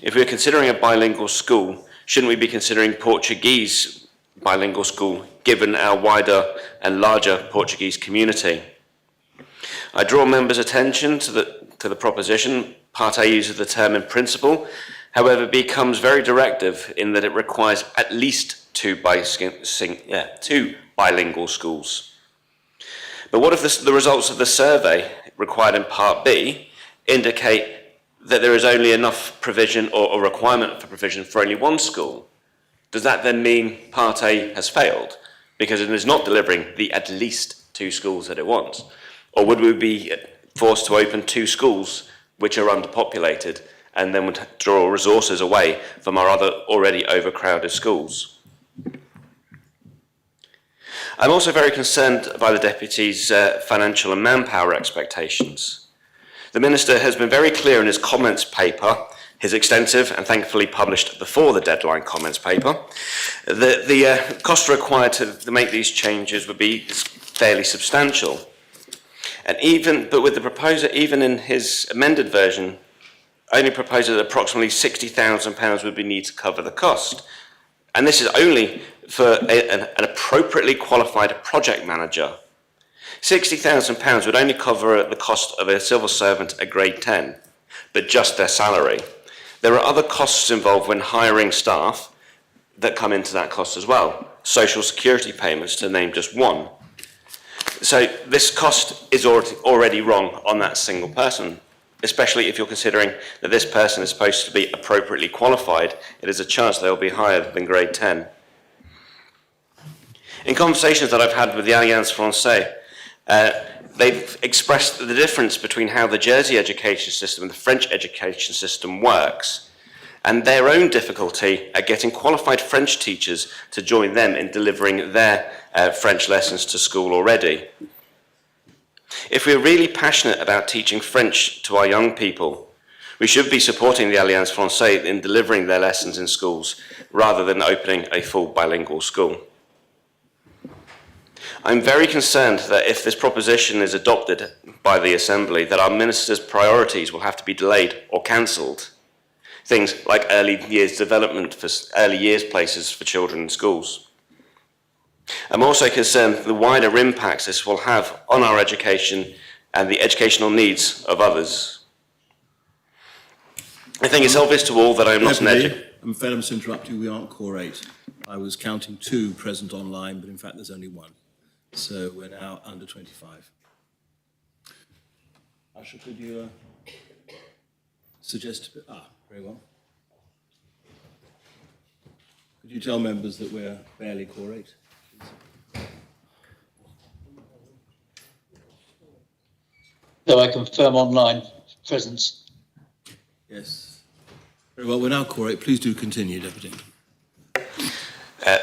If we are considering a bilingual school, shouldn't we be considering Portuguese bilingual school, given our wider and larger Portuguese community? I draw members' attention to the proposition. Part A uses the term in principle, however, becomes very directive in that it requires at least two bilingual schools. But what if the results of the survey required in Part B indicate that there is only enough provision or requirement for provision for only one school? Does that then mean Part A has failed because it is not delivering the at least two schools that it wants? Or would we be forced to open two schools which are underpopulated and then would draw resources away from our other already overcrowded schools? I'm also very concerned by the Deputy's financial and manpower expectations. The Minister has been very clear in his comments paper, his extensive and thankfully published before the deadline comments paper, that the cost required to make these changes would be fairly substantial. But with the proposer, even in his amended version, only proposes that approximately £60,000 would be needed to cover the cost. And this is only for an appropriately qualified project manager. £60,000 would only cover the cost of a civil servant at grade 10, but just their salary. There are other costs involved when hiring staff that come into that cost as well. Social security payments, to name just one. So this cost is already wrong on that single person, especially if you're considering that this person is supposed to be appropriately qualified. It is a chance they'll be higher than grade 10. In conversations that I've had with the Alliance Française, they've expressed the difference between how the Jersey education system and the French education system works, and their own difficulty at getting qualified French teachers to join them in delivering their French lessons to school already. If we're really passionate about teaching French to our young people, we should be supporting the Alliance Française in delivering their lessons in schools rather than opening a full bilingual school. I'm very concerned that if this proposition is adopted by the Assembly, that our Minister's priorities will have to be delayed or cancelled. Things like early years development for early years places for children in schools. I'm also concerned the wider impacts this will have on our education and the educational needs of others. I think it's obvious to all that I'm not an educator. I'm afraid I must interrupt you. We aren't core 8. I was counting 2 present online, but in fact there's only 1. So we're now under 25. Asha, could you suggest... very well. Could you tell members that we're barely core 8? So I confirm online presence. Yes. Very well, we're now core 8. Please do continue, Deputy.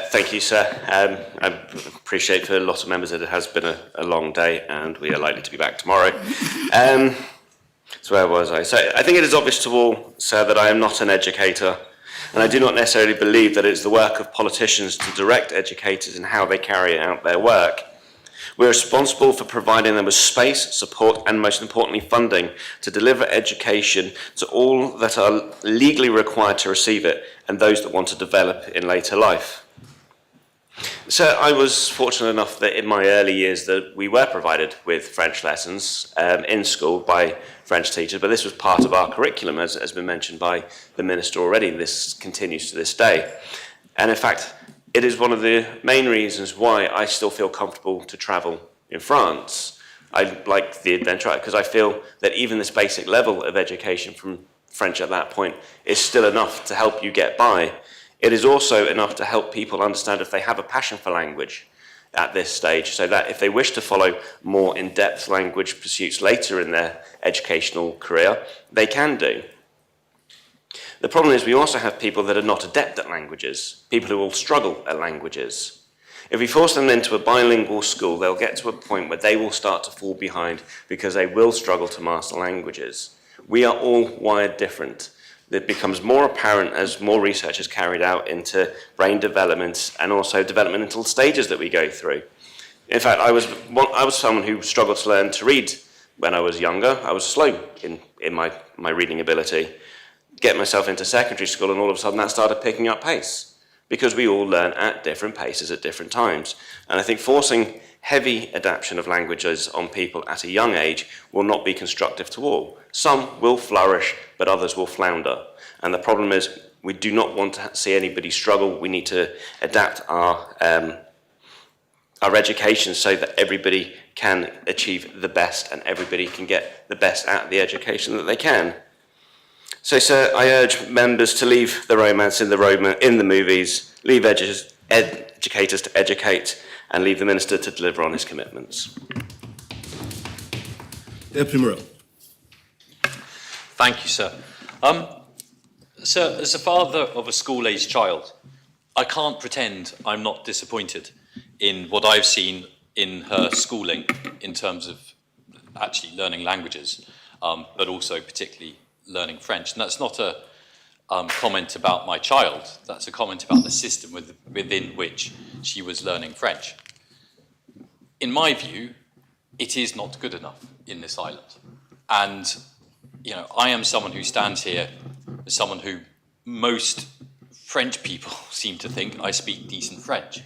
Thank you, sir. I appreciate for a lot of members that it has been a long day and we are likely to be back tomorrow. So where was I? So I think it is obvious to all, sir, that I am not an educator, and I do not necessarily believe that it is the work of politicians to direct educators in how they carry out their work. We're responsible for providing them with space, support, and most importantly, funding to deliver education to all that are legally required to receive it and those that want to develop in later life. So I was fortunate enough that in my early years that we were provided with French lessons in school by French teachers, but this was part of our curriculum, as has been mentioned by the Minister already. This continues to this day. And in fact, it is one of the main reasons why I still feel comfortable to travel in France. I like the adventure because I feel that even this basic level of education from French at that point is still enough to help you get by. It is also enough to help people understand if they have a passion for language at this stage, so that if they wish to follow more in-depth language pursuits later in their educational career, they can do. The problem is we also have people that are not adept at languages, people who will struggle at languages. If we force them into a bilingual school, they'll get to a point where they will start to fall behind because they will struggle to master languages. We are all wired different. It becomes more apparent as more research is carried out into brain development and also developmental stages that we go through. In fact, I was someone who struggled to learn to read when I was younger. I was slow in my reading ability. Get myself into secondary school and all of a sudden that started picking up pace because we all learn at different paces at different times. And I think forcing heavy adaptation of languages on people at a young age will not be constructive to all. Some will flourish, but others will flounder. And the problem is we do not want to see anybody struggle. We need to adapt our education so that everybody can achieve the best and everybody can get the best out of the education that they can. So, sir, I urge members to leave the romance in the movies, leave educators to educate, and leave the Minister to deliver on his commitments. Deputy Morel. Thank you, sir. Sir, as a father of a school-aged child, I can't pretend I'm not disappointed in what I've seen in her schooling in terms of actually learning languages, but also particularly learning French. And that's not a comment about my child, that's a comment about the system within which she was learning French. In my view, it is not good enough in this island. And, you know, I am someone who stands here as someone who most French people seem to think I speak decent French.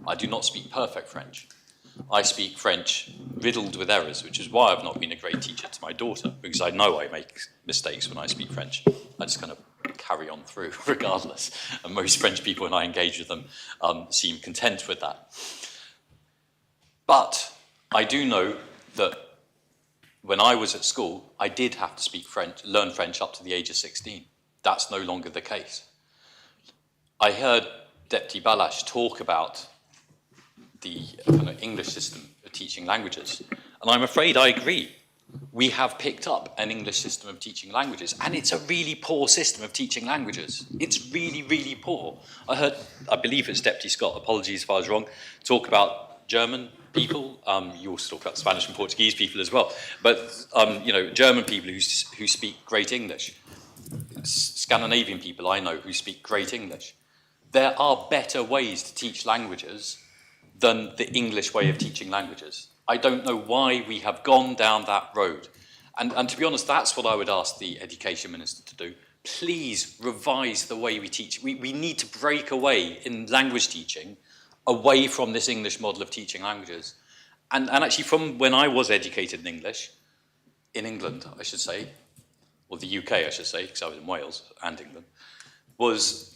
I do not speak perfect French. I speak French riddled with errors, which is why I've not been a great teacher to my daughter, because I know I make mistakes when I speak French. I just kind of carry on through regardless. And most French people, when I engage with them, seem content with that. But I do know that when I was at school, I did have to speak French, learn French up to the age of 16. That's no longer the case. I heard Deputy Balash talk about the kind of English system of teaching languages, and I'm afraid I agree. We have picked up an English system of teaching languages, and it's a really poor system of teaching languages. It's really, really poor. I believe it's Deputy Scott, apologies if I was wrong, talk about German people. You also talk about Spanish and Portuguese people as well, but you know, German people who speak great English. Scandinavian people I know who speak great English. There are better ways to teach languages than the English way of teaching languages. I don't know why we have gone down that road. And to be honest, that's what I would ask the Education Minister to do. Please revise the way we teach. We need to break away in language teaching away from this English model of teaching languages. And actually from when I was educated in English, in England, I should say, or the UK, I should say, because I was in Wales and England, was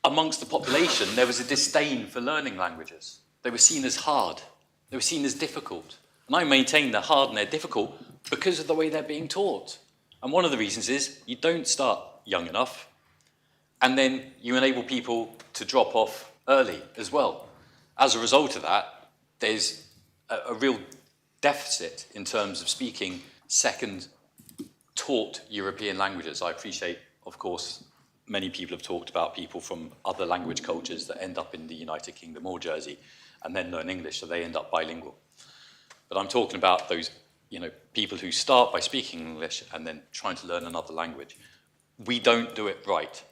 amongst the population, there was a disdain for learning languages. They were seen as hard. They were seen as difficult. And I maintain they're hard and they're difficult because of the way they're being taught. And one of the reasons is you don't start young enough, and then you enable people to drop off early as well. As a result of that, there's a real deficit in terms of speaking second taught European languages. I appreciate, of course, many people have talked about people from other language cultures that end up in the United Kingdom or Jersey and then learn English, so they end up bilingual. But I'm talking about those, you know, people who start by speaking English and then trying to learn another language. We don't do it right.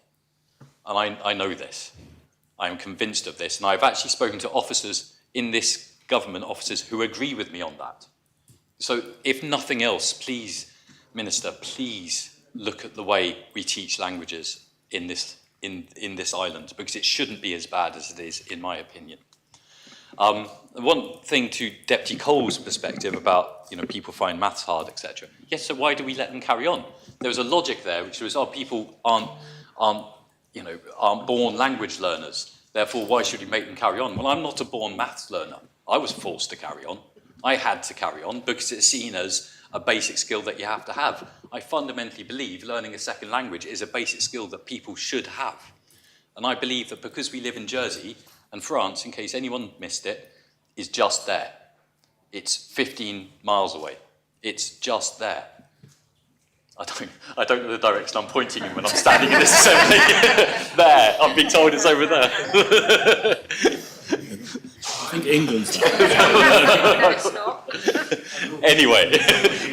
And I know this. I am convinced of this. And I've actually spoken to officers in this government, officers who agree with me on that. So if nothing else, please, Minister, please look at the way we teach languages in this island, because it shouldn't be as bad as it is, in my opinion. One thing to Deputy Cole's perspective about, you know, people find maths hard, etc. Yes, so why do we let them carry on? There was a logic there, which was, oh, people aren't born language learners. Therefore, why should we make them carry on? Well, I'm not a born maths learner. I was forced to carry on. I had to carry on because it's seen as a basic skill that you have to have. I fundamentally believe learning a second language is a basic skill that people should have. And I believe that because we live in Jersey, and France, in case anyone missed it, is just there. It's 15 miles away. It's just there. I don't know the direction I'm pointing in when I'm standing in this assembly. There, I'm being told it's over there. I think England's No, it's not. Anyway,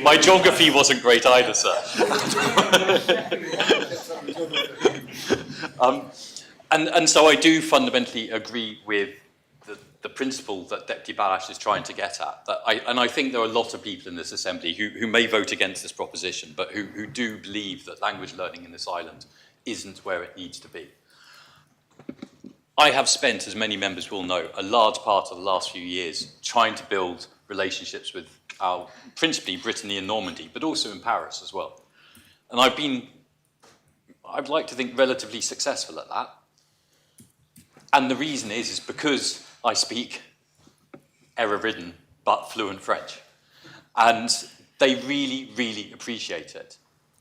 my geography wasn't great either, sir. And so I do fundamentally agree with the principle that Deputy Balash is trying to get at. And I think there are a lot of people in this assembly who may vote against this proposition, but who do believe that language learning in this island isn't where it needs to be. I have spent, as many members will know, a large part of the last few years trying to build relationships with principally Brittany and Normandy, but also in Paris as well. And I've been I'd like to think relatively successful at that. And the reason is because I speak error-ridden but fluent French. And they really, really appreciate it.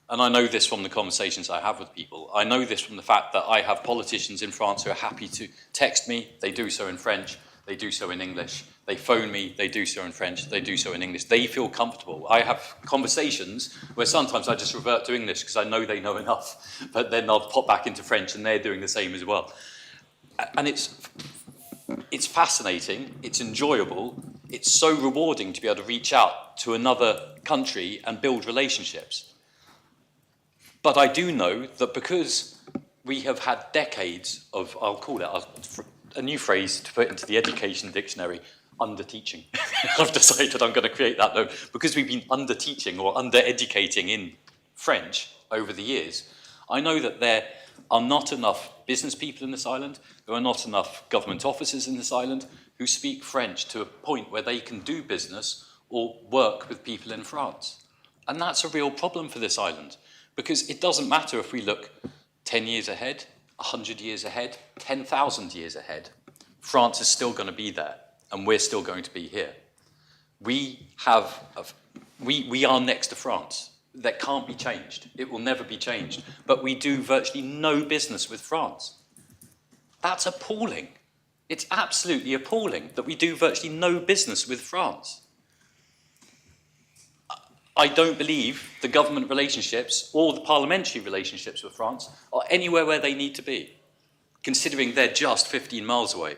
And I know this from the conversations I have with people. I know this from the fact that I have politicians in France who are happy to text me. They do so in French. They do so in English. They phone me. They do so in French. They do so in English. They feel comfortable. I have conversations where sometimes I just revert to English because I know they know enough. But then I'll pop back into French and they're doing the same as well. And it's fascinating. It's enjoyable. It's so rewarding to be able to reach out to another country and build relationships. But I do know that because we have had decades of, I'll call it a new phrase to put into the education dictionary, under-teaching. I've decided I'm going to create that though. Because we've been under-teaching or under-educating in French over the years, I know that there are not enough business people in this island, there are not enough government officers in this island who speak French to a point where they can do business or work with people in France. And that's a real problem for this island. Because it doesn't matter if we look 10 years ahead, 100 years ahead, 10,000 years ahead, France is still going to be there, and we're still going to be here. We are next to France. That can't be changed. It will never be changed. But we do virtually no business with France. That's appalling. It's absolutely appalling that we do virtually no business with France. I don't believe the government relationships or the parliamentary relationships with France are anywhere where they need to be, considering they're just 15 miles away.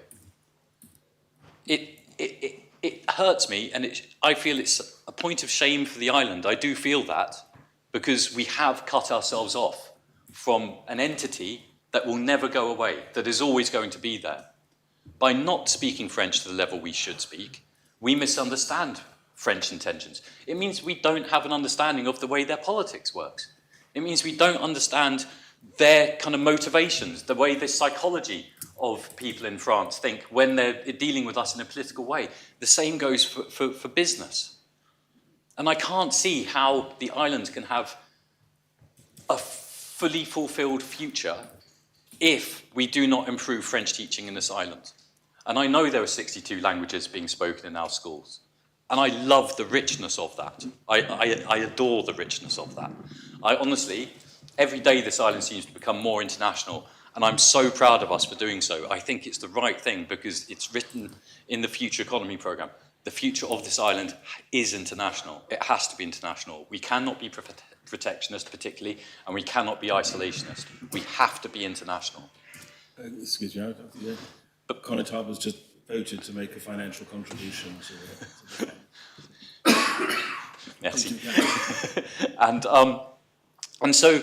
It hurts me, and I feel it's a point of shame for the island. I do feel that, because we have cut ourselves off from an entity that will never go away, that is always going to be there. By not speaking French to the level we should speak, we misunderstand French intentions. It means we don't have an understanding of the way their politics works. It means we don't understand their kind of motivations, the way the psychology of people in France think when they're dealing with us in a political way. The same goes for business. And I can't see how the island can have a fully fulfilled future if we do not improve French teaching in this island. And I know there are 62 languages being spoken in our schools. And I love the richness of that. I adore the richness of that. I honestly, every day this island seems to become more international, and I'm so proud of us for doing so. I think it's the right thing because it's written in the Future Economy Programme. The future of this island is international. It has to be international. We cannot be protectionist particularly, and we cannot be isolationist. We have to be international. Excuse me, but Connotab has just voted to make a financial contribution to Merci. And so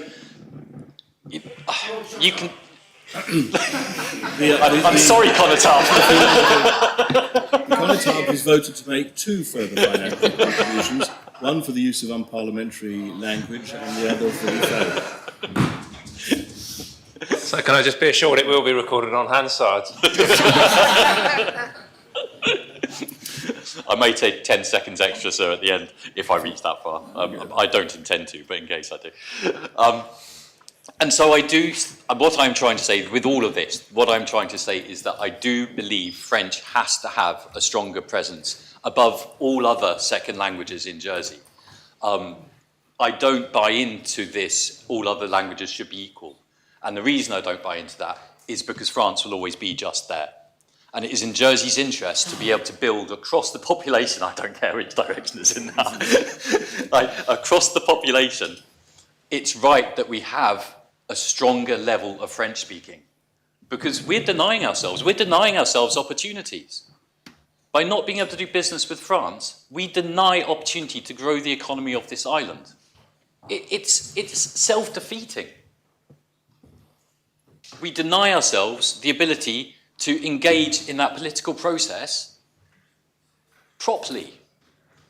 you can. I'm sorry, Connotab. Connotab has voted to make 2 further financial contributions, one for the use of unparliamentary language and the other for the phone. So can I just be assured it will be recorded on Hansard? I may take 10 seconds extra, sir, at the end, if I reach that far. I don't intend to, but in case I do. And so I do, what I'm trying to say with all of this, what I'm trying to say is that I do believe French has to have a stronger presence above all other second languages in Jersey. I don't buy into this, all other languages should be equal. And the reason I don't buy into that is because France will always be just there. And it is in Jersey's interest to be able to build across the population, I don't care which direction it's in now, like, across the population, it's right that we have a stronger level of French speaking. Because we're denying ourselves opportunities. By not being able to do business with France, we deny opportunity to grow the economy of this island. It's self-defeating. We deny ourselves the ability to engage in that political process properly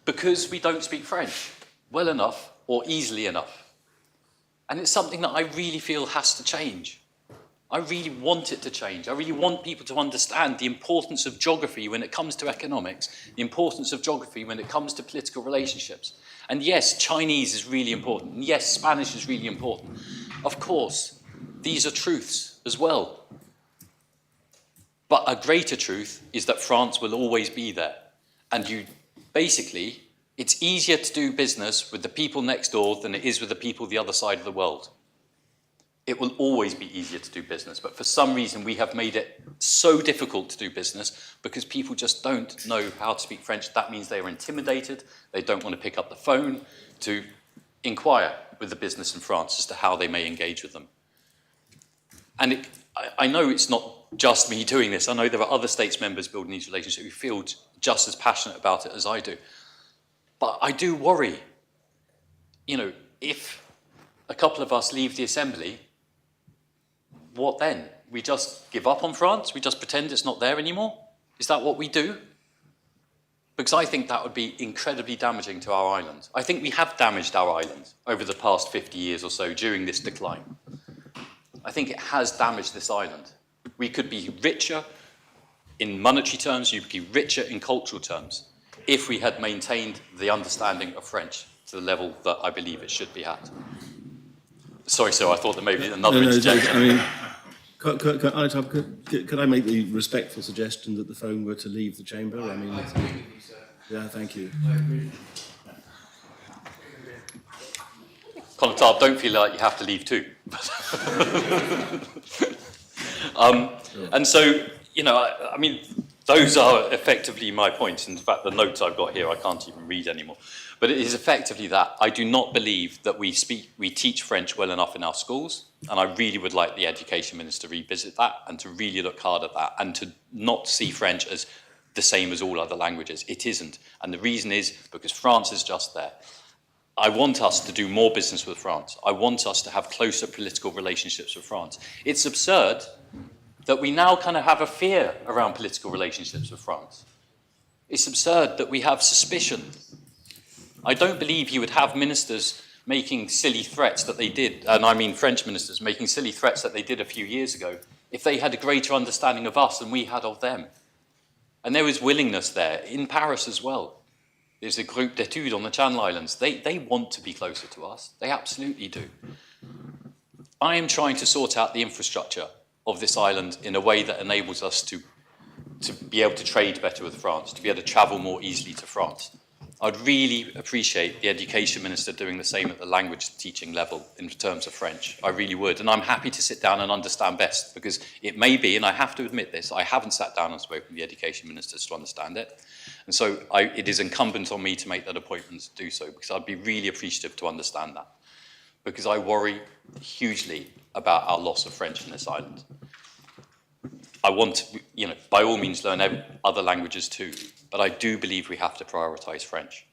because we don't speak French well enough or easily enough. And it's something that I really feel has to change. I really want it to change. I really want people to understand the importance of geography when it comes to economics, the importance of geography when it comes to political relationships. And yes, Chinese is really important. And yes, Spanish is really important. Of course. These are truths as well. But a greater truth is that France will always be there. And basically, it's easier to do business with the people next door than it is with the people the other side of the world. It will always be easier to do business, but for some reason we have made it so difficult to do business because people just don't know how to speak French. That means they are intimidated, they don't want to pick up the phone to inquire with the business in France as to how they may engage with them. And I know it's not just me doing this. I know there are other states members building these relationships who feel just as passionate about it as I do. But I do worry, if a couple of us leave the Assembly, what then? We just give up on France? We just pretend it's not there anymore? Is that what we do? Because I think that would be incredibly damaging to our island. I think we have damaged our island over the past 50 years or so during this decline. I think it has damaged this island. We could be richer in monetary terms, you could be richer in cultural terms, if we had maintained the understanding of French to the level that I believe it should be at. Sorry, sir, I thought there may be another interjection. I mean, could I make the respectful suggestion that the phone were to leave the chamber? I mean, yeah, thank you. Conatable, don't feel like you have to leave too. And so, I mean, those are effectively my points. In fact, the notes I've got here, I can't even read anymore. But it is effectively that. I do not believe that we teach French well enough in our schools, and I really would like the Education Minister to revisit that and to really look hard at that and to not see French as the same as all other languages. It isn't. And the reason is because France is just there. I want us to do more business with France. I want us to have closer political relationships with France. It's absurd that we now kind of have a fear around political relationships with France. It's absurd that we have suspicion. I don't believe you would have ministers making silly threats that they did, and I mean French ministers making silly threats that they did a few years ago, if they had a greater understanding of us than we had of them. And there was willingness there, in Paris as well. There's a group d'études on the Channel Islands. They want to be closer to us. They absolutely do. I am trying to sort out the infrastructure of this island in a way that enables us to be able to trade better with France, to be able to travel more easily to France. I'd really appreciate the Education Minister doing the same at the language teaching level in terms of French. I really would. And I'm happy to sit down and understand best, because it may be, and I have to admit this, I haven't sat down and spoken with the Education Ministers to understand it. And so it is incumbent on me to make that appointment to do so, because I'd be really appreciative to understand that. Because I worry hugely about our loss of French in this island. I want to, by all means learn other languages too, but I do believe we have to prioritise French.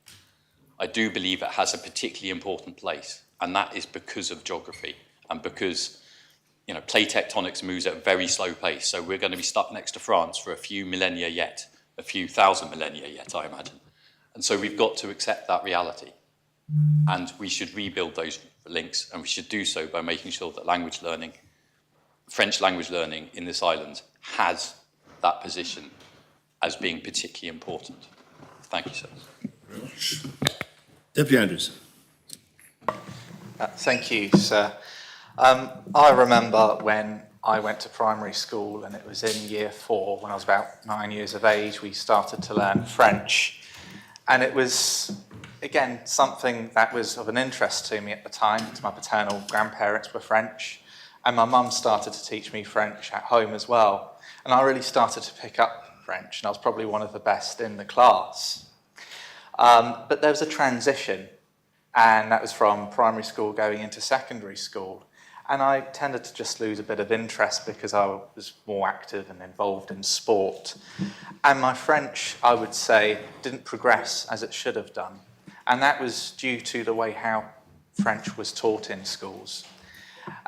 I do believe it has a particularly important place, and that is because of geography and because, plate tectonics moves at a very slow pace. So we're going to be stuck next to France for a few millennia yet, a few thousand millennia yet, I imagine. And so we've got to accept that reality. And we should rebuild those links, and we should do so by making sure that language learning, French language learning in this island has that position as being particularly important. Thank you, sir. Very much. Deputy Andrews. Thank you, sir. I remember when I went to primary school, and it was in year 4, when I was about 9 years of age, we started to learn French. And it was, again, something that was of an interest to me at the time, because my paternal grandparents were French. And my mum started to teach me French at home as well. And I really started to pick up French, and I was probably one of the best in the class. But there was a transition, and that was from primary school going into secondary school. And I tended to just lose a bit of interest because I was more active and involved in sport. And my French, I would say, didn't progress as it should have done. And that was due to the way how French was taught in schools.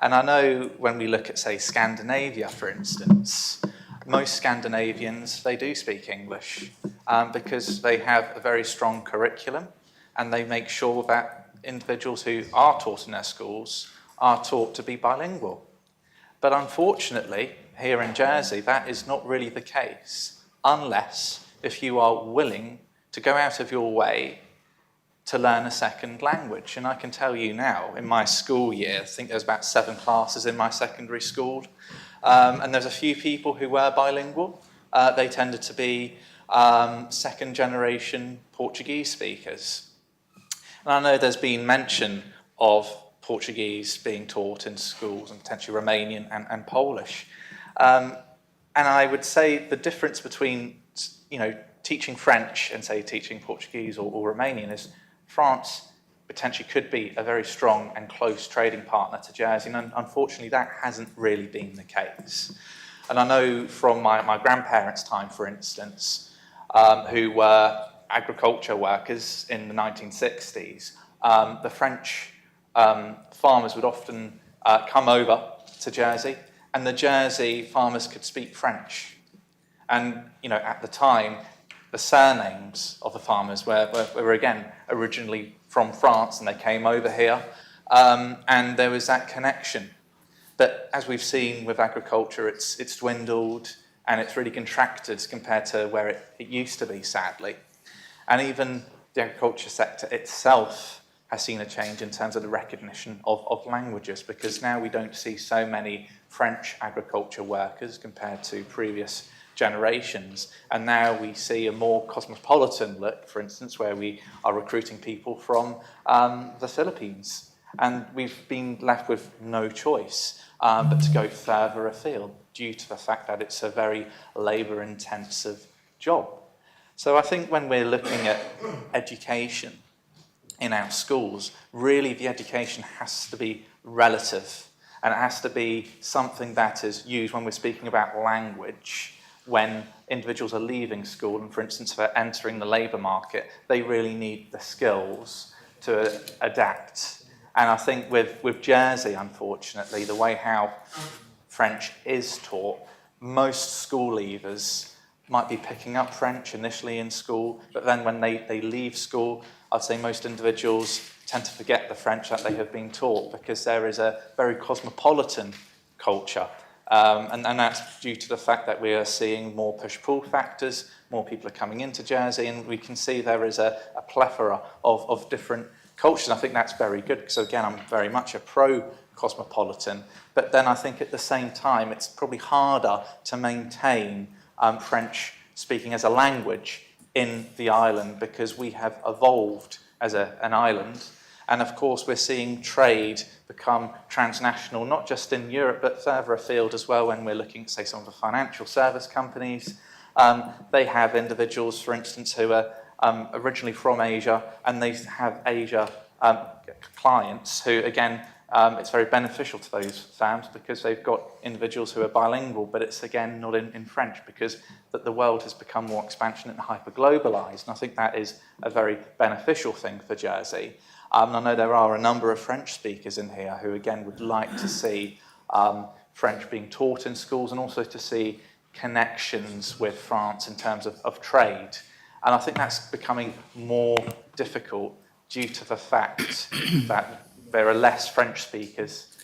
And I know when we look at, say, Scandinavia, for instance, most Scandinavians, they do speak English because they have a very strong curriculum, and they make sure that individuals who are taught in their schools are taught to be bilingual. But unfortunately, here in Jersey, that is not really the case, unless if you are willing to go out of your way to learn a second language. And I can tell you now, in my school year, I think there's about 7 classes in my secondary school, and there's a few people who were bilingual. They tended to be second generation Portuguese speakers. And I know there's been mention of Portuguese being taught in schools, and potentially Romanian and Polish. And I would say the difference between, teaching French and, say, teaching Portuguese or Romanian is France potentially could be a very strong and close trading partner to Jersey, and unfortunately that hasn't really been the case. And I know from my grandparents' time, for instance, who were agriculture workers in the 1960s, the French farmers would often come over to Jersey, and the Jersey farmers could speak French. And, at the time, the surnames of the farmers were again, originally from France, and they came over here, and there was that connection. But as we've seen with agriculture, it's dwindled, and it's really contracted compared to where it used to be, sadly. And even the agriculture sector itself has seen a change in terms of the recognition of languages, because now we don't see so many French agriculture workers compared to previous generations, and now we see a more cosmopolitan look, for instance, where we are recruiting people from the Philippines, and we've been left with no choice but to go further afield due to the fact that it's a very labour-intensive job. So I think when we're looking at education in our schools, really the education has to be relative, and it has to be something that is used when we're speaking about language. When individuals are leaving school and, for instance, for entering the labour market, they really need the skills to adapt. And I think with Jersey, unfortunately, the way how French is taught, most school leavers might be picking up French initially in school, but then when they leave school, I'd say most individuals tend to forget the French that they have been taught, because there is a very cosmopolitan culture. And that's due to the fact that we are seeing more push-pull factors, more people are coming into Jersey, and we can see there is a plethora of different cultures. I think that's very good, because again, I'm very much a pro-cosmopolitan, but then I think at the same time, it's probably harder to maintain French speaking as a language in the island, because we have evolved as an island. And of course, we're seeing trade become transnational, not just in Europe, but further afield as well. When we're looking at, say, some of the financial service companies, they have individuals, for instance, who are originally from Asia, and they have Asia clients who, again, it's very beneficial to those firms, because they've got individuals who are bilingual, but it's, again, not in French, because the world has become more expansionate and hyper-globalised. And I think that is a very beneficial thing for Jersey. I know there are a number of French speakers in here who, again, would like to see French being taught in schools, and also to see connections with France in terms of trade. And I think that's becoming more difficult due to the fact that there are less French speakers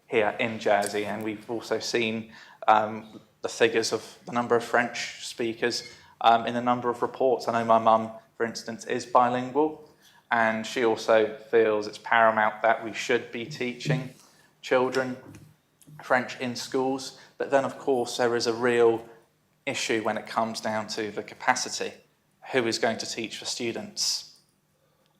here in Jersey, and we've also seen the figures of the number of French speakers in a number of reports. I know my mum, for instance, is bilingual, and she also feels it's paramount that we should be teaching children French in schools. But then, of course, there is a real issue when it comes down to the capacity. Who is going to teach for students?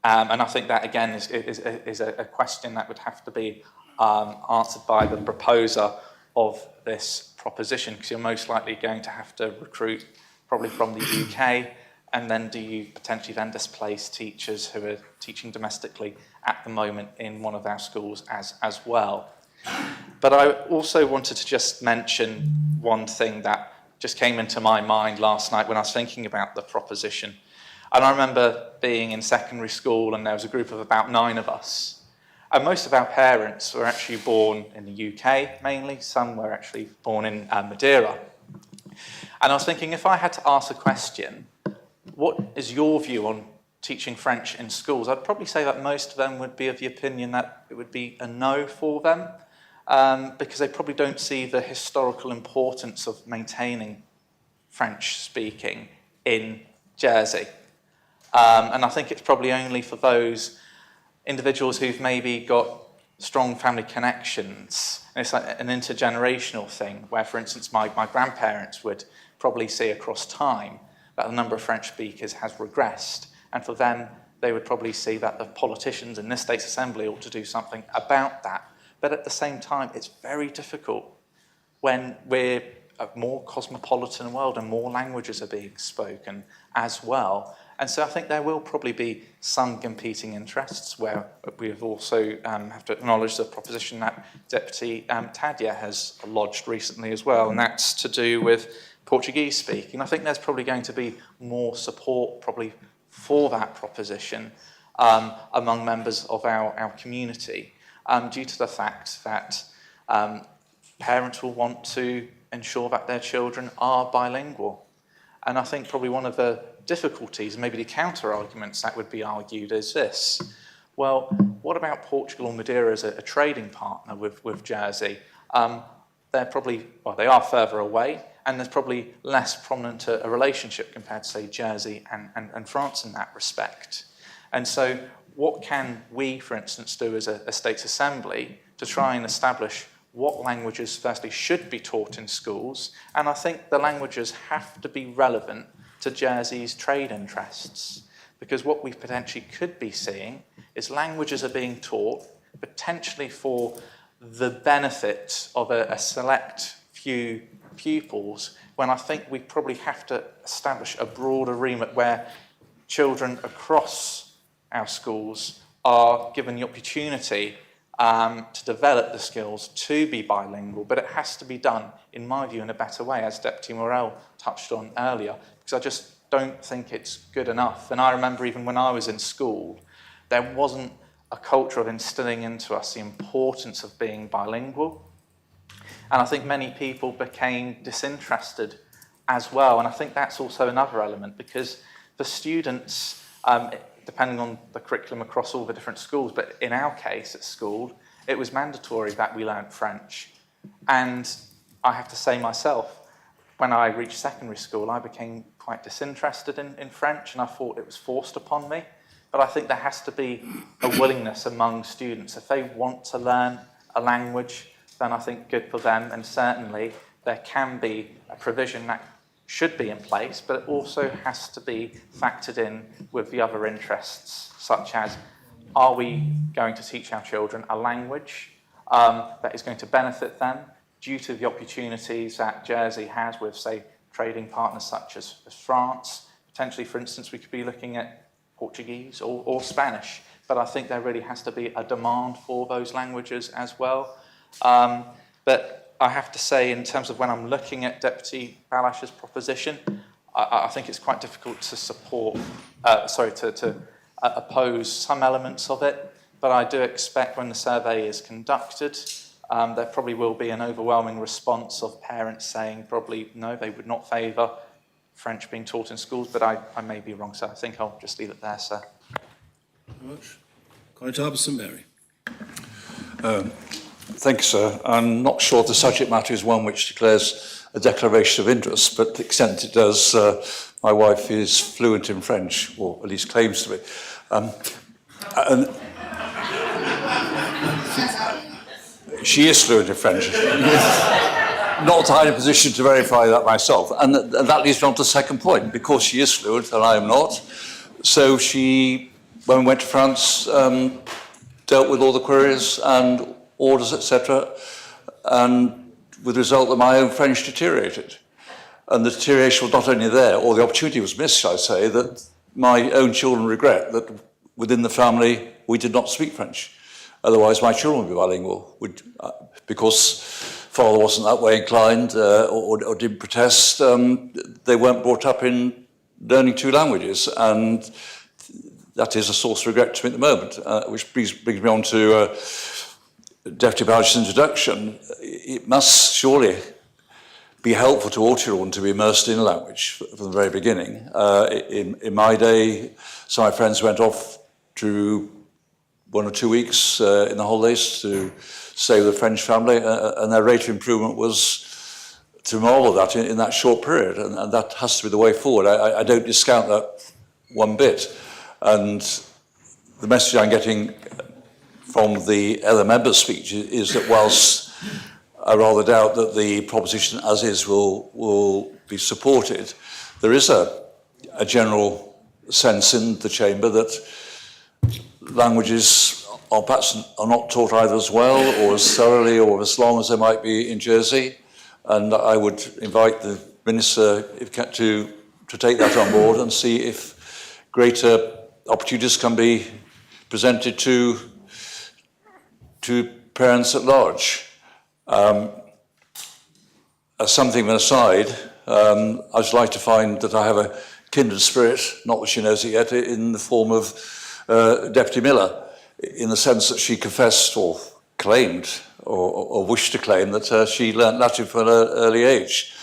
And I think that, again, is a question that would have to be answered by the proposer of this proposition, because you're most likely going to have to recruit probably from the UK, and then do you potentially then displace teachers who are teaching domestically at the moment in one of our schools as well. But I also wanted to just mention one thing that just came into my mind last night when I was thinking about the proposition. And I remember being in secondary school, and there was a group of about 9 of us. And most of our parents were actually born in the UK, mainly. Some were actually born in Madeira. And I was thinking, if I had to ask a question, what is your view on teaching French in schools? I'd probably say that most of them would be of the opinion that it would be a no for them, because they probably don't see the historical importance of maintaining French speaking in Jersey. And I think it's probably only for those individuals who've maybe got strong family connections. And it's like an intergenerational thing where, for instance, my grandparents would probably see across time that the number of French speakers has regressed. And for them, they would probably see that the politicians in this state's assembly ought to do something about that. But at the same time, it's very difficult when we're a more cosmopolitan world and more languages are being spoken as well. And so I think there will probably be some competing interests where we've also have to acknowledge the proposition that Deputy Tadia has lodged recently as well, and that's to do with Portuguese speaking. I think there's probably going to be more support probably for that proposition among members of our community due to the fact that parents will want to ensure that their children are bilingual. And I think probably one of the difficulties, maybe the counter-arguments that would be argued is this. Well, what about Portugal and Madeira as a trading partner with Jersey? They're probably, well, they are further away, and there's probably less prominent a relationship compared to, say, Jersey and France in that respect. And so what can we, for instance, do as a States Assembly to try and establish what languages firstly should be taught in schools? And I think the languages have to be relevant to Jersey's trade interests, because what we potentially could be seeing is languages are being taught potentially for the benefit of a select few pupils, when I think we probably have to establish a broader remit where children across our schools are given the opportunity to develop the skills to be bilingual, but it has to be done, in my view, in a better way, as Deputy Morel touched on earlier, because I just don't think it's good enough. And I remember even when I was in school, there wasn't a culture of instilling into us the importance of being bilingual. And I think many people became disinterested as well. And I think that's also another element, because for students, depending on the curriculum across all the different schools, but in our case at school, it was mandatory that we learnt French. And I have to say myself, when I reached secondary school, I became quite disinterested in French, and I thought it was forced upon me. But I think there has to be a willingness among students. If they want to learn a language, then I think good for them, and certainly there can be a provision that should be in place, but it also has to be factored in with the other interests, such as, are we going to teach our children a language that is going to benefit them due to the opportunities that Jersey has with, say, trading partners such as France? Potentially, for instance, we could be looking at Portuguese or Spanish, but I think there really has to be a demand for those languages as well. But I have to say, in terms of when I'm looking at Deputy Balash's proposition, I think it's quite difficult to support, to oppose some elements of it. But I do expect when the survey is conducted, there probably will be an overwhelming response of parents saying probably no, they would not favour French being taught in schools, but I may be wrong, so I think I'll just leave it there, sir. Thank you very much. Constable St Mary. Thank you, sir. I'm not sure the subject matter is one which declares a declaration of interest, but to the extent it does, my wife is fluent in French, or at least claims to be. And she is fluent in French. Not in a position to verify that myself. And that leads me on to the second point. Because she is fluent and I am not, so she, when we went to France, dealt with all the queries and orders, etc., and with the result that my own French deteriorated. And the deterioration was not only there, or the opportunity was missed, I say, that my own children regret that within the family we did not speak French. Otherwise my children would be bilingual, because father wasn't that way inclined or didn't protest. They weren't brought up in learning two languages, and that is a source of regret to me at the moment, which brings me on to Deputy Balash's introduction. It must surely be helpful to all children to be immersed in a language from the very beginning. In my day, some of my friends went off to 1 or 2 weeks in the holidays to stay with a French family, and their rate of improvement was to marvel at that in that short period, and that has to be the way forward. I don't discount that one bit. And the message I'm getting from the other members' speeches is that whilst I rather doubt that the proposition as is will be supported, there is a general sense in the chamber that languages are perhaps are not taught either as well or as thoroughly or as long as they might be in Jersey. And I would invite the Minister to take that on board and see if greater opportunities can be presented to parents at large. As something of an aside, I'd like to find that I have a kindred spirit, not that she knows it yet, in the form of Deputy Miller, in the sense that she confessed or claimed or wished to claim that she learnt Latin from an early age.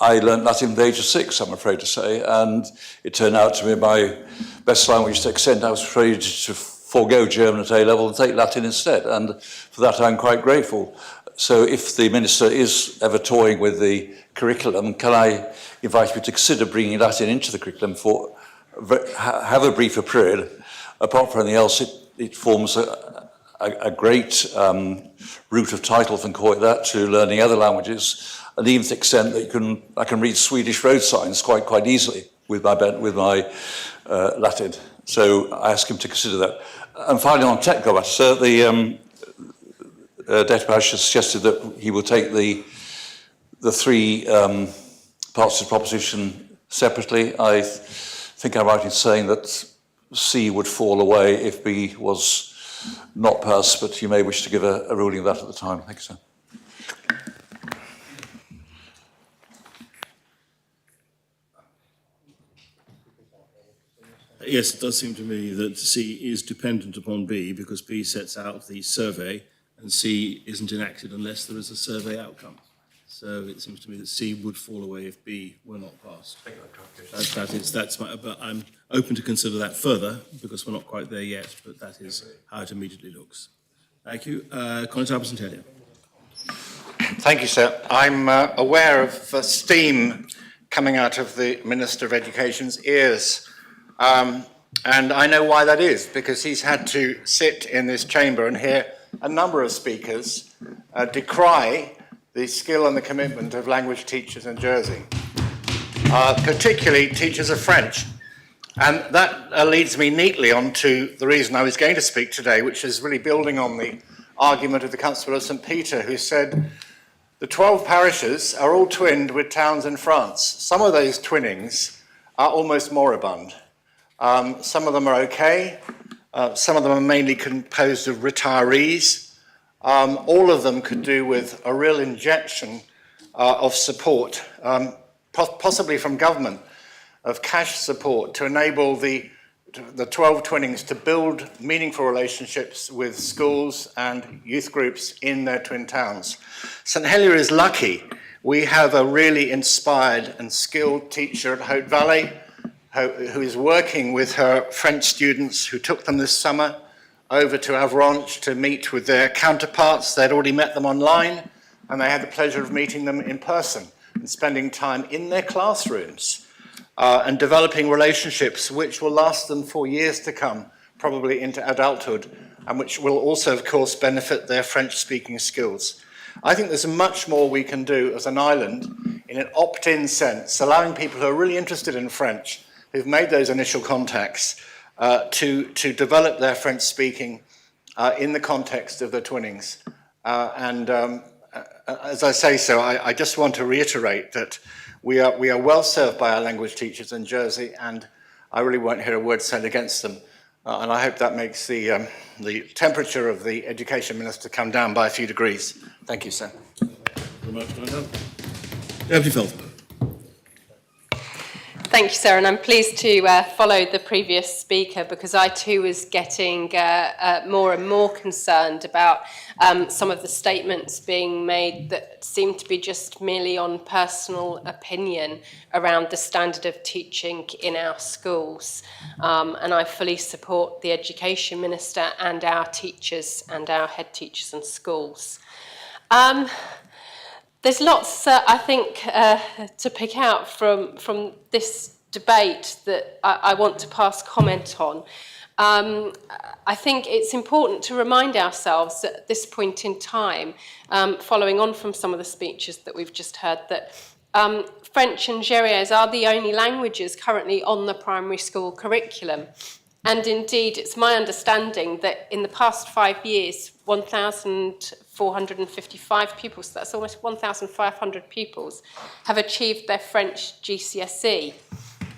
I learnt Latin at the age of 6, I'm afraid to say, and it turned out to be my best language to the extent I was afraid to forego German at A-level and take Latin instead, and for that I'm quite grateful. So if the Minister is ever toying with the curriculum, can I invite you to consider bringing Latin into the curriculum for have a briefer period? Apart from anything else, it forms a great route of title, if I can call it that, to learning other languages, and even to the extent that I can read Swedish road signs quite easily with my Latin. So I ask him to consider that. And finally, on technical matters, the Deputy has suggested that he will take the three parts of the proposition separately. I think I'm right in saying that C would fall away if B was not passed, but you may wish to give a ruling of that at the time. Thank you, sir. Yes, it does seem to me that C is dependent upon B because B sets out the survey and C isn't enacted unless there is a survey outcome. So it seems to me that C would fall away if B were not passed. But I'm open to consider that further because we're not quite there yet, but that is how it immediately looks. Thank you. Conor Taberson-Taylor. Thank you, sir. I'm aware of steam coming out of the Minister of Education's ears. And I know why that is, because he's had to sit in this chamber and hear a number of speakers decry the skill and the commitment of language teachers in Jersey, particularly teachers of French. And that leads me neatly on to the reason I was going to speak today, which is really building on the argument of the Constable of St. Peter, who said the 12 parishes are all twinned with towns in France. Some of those twinnings are almost moribund. Some of them are okay. Some of them are mainly composed of retirees. All of them could do with a real injection of support, possibly from government, of cash support to enable the 12 twinnings to build meaningful relationships with schools and youth groups in their twin towns. St. Helier is lucky. We have a really inspired and skilled teacher at Haute Valley who is working with her French students who took them this summer over to Avranches to meet with their counterparts. They'd already met them online, and they had the pleasure of meeting them in person and spending time in their classrooms and developing relationships which will last them for years to come, probably into adulthood, and which will also, of course, benefit their French-speaking skills. I think there's much more we can do as an island in an opt-in sense, allowing people who are really interested in French, who've made those initial contacts, to develop their French speaking in the context of the twinnings. As I say so, I just want to reiterate that we are well served by our language teachers in Jersey, and I really won't hear a word said against them. And I hope that makes the temperature of the Education Minister come down by a few degrees. Thank you, sir. Very much, Deputy Felton. Thank you, sir, and I'm pleased to follow the previous speaker because I too was getting more and more concerned about some of the statements being made that seem to be just merely on personal opinion around the standard of teaching in our schools. And I fully support the Education Minister and our teachers and our head teachers in schools. There's lots, I think, to pick out from this debate that I want to pass comment on. I think it's important to remind ourselves at this point in time, following on from some of the speeches that we've just heard, that French and Gériès are the only languages currently on the primary school curriculum. And indeed, it's my understanding that in the past 5 years, 1,455 pupils, so that's almost 1,500 pupils, have achieved their French GCSE.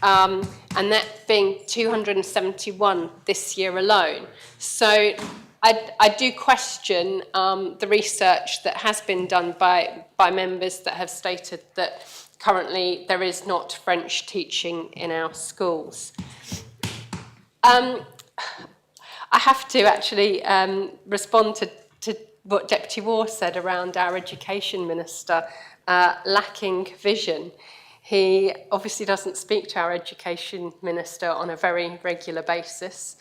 And that being 271 this year alone. So I do question the research that has been done by members that have stated that currently there is not French teaching in our schools. I have to actually respond to what Deputy Waugh said around our Education Minister lacking vision. He obviously doesn't speak to our Education Minister on a very regular basis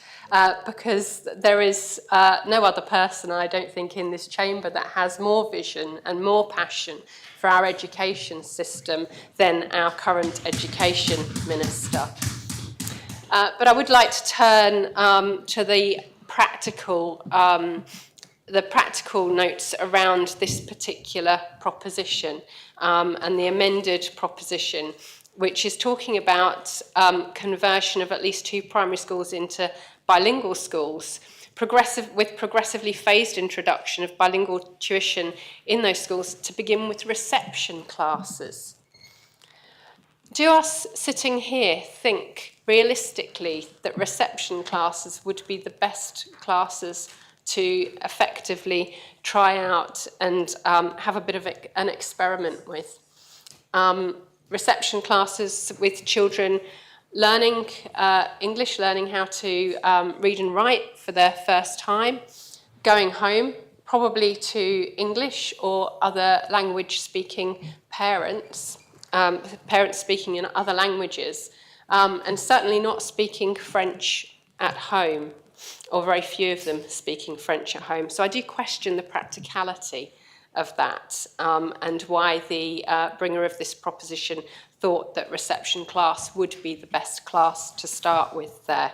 because there is no other person, I don't think, in this chamber that has more vision and more passion for our education system than our current Education Minister. But I would like to turn to the practical notes around this particular proposition and the amended proposition, which is talking about conversion of at least 2 primary schools into bilingual schools, with progressively phased introduction of bilingual tuition in those schools to begin with reception classes. Do us sitting here think realistically that reception classes would be the best classes to effectively try out and have a bit of an experiment with? Reception classes with children learning English, learning how to read and write for their first time, going home probably to English or other language-speaking parents, parents speaking in other languages, and certainly not speaking French at home, or very few of them speaking French at home. So I do question the practicality of that and why the bringer of this proposition thought that reception class would be the best class to start with there.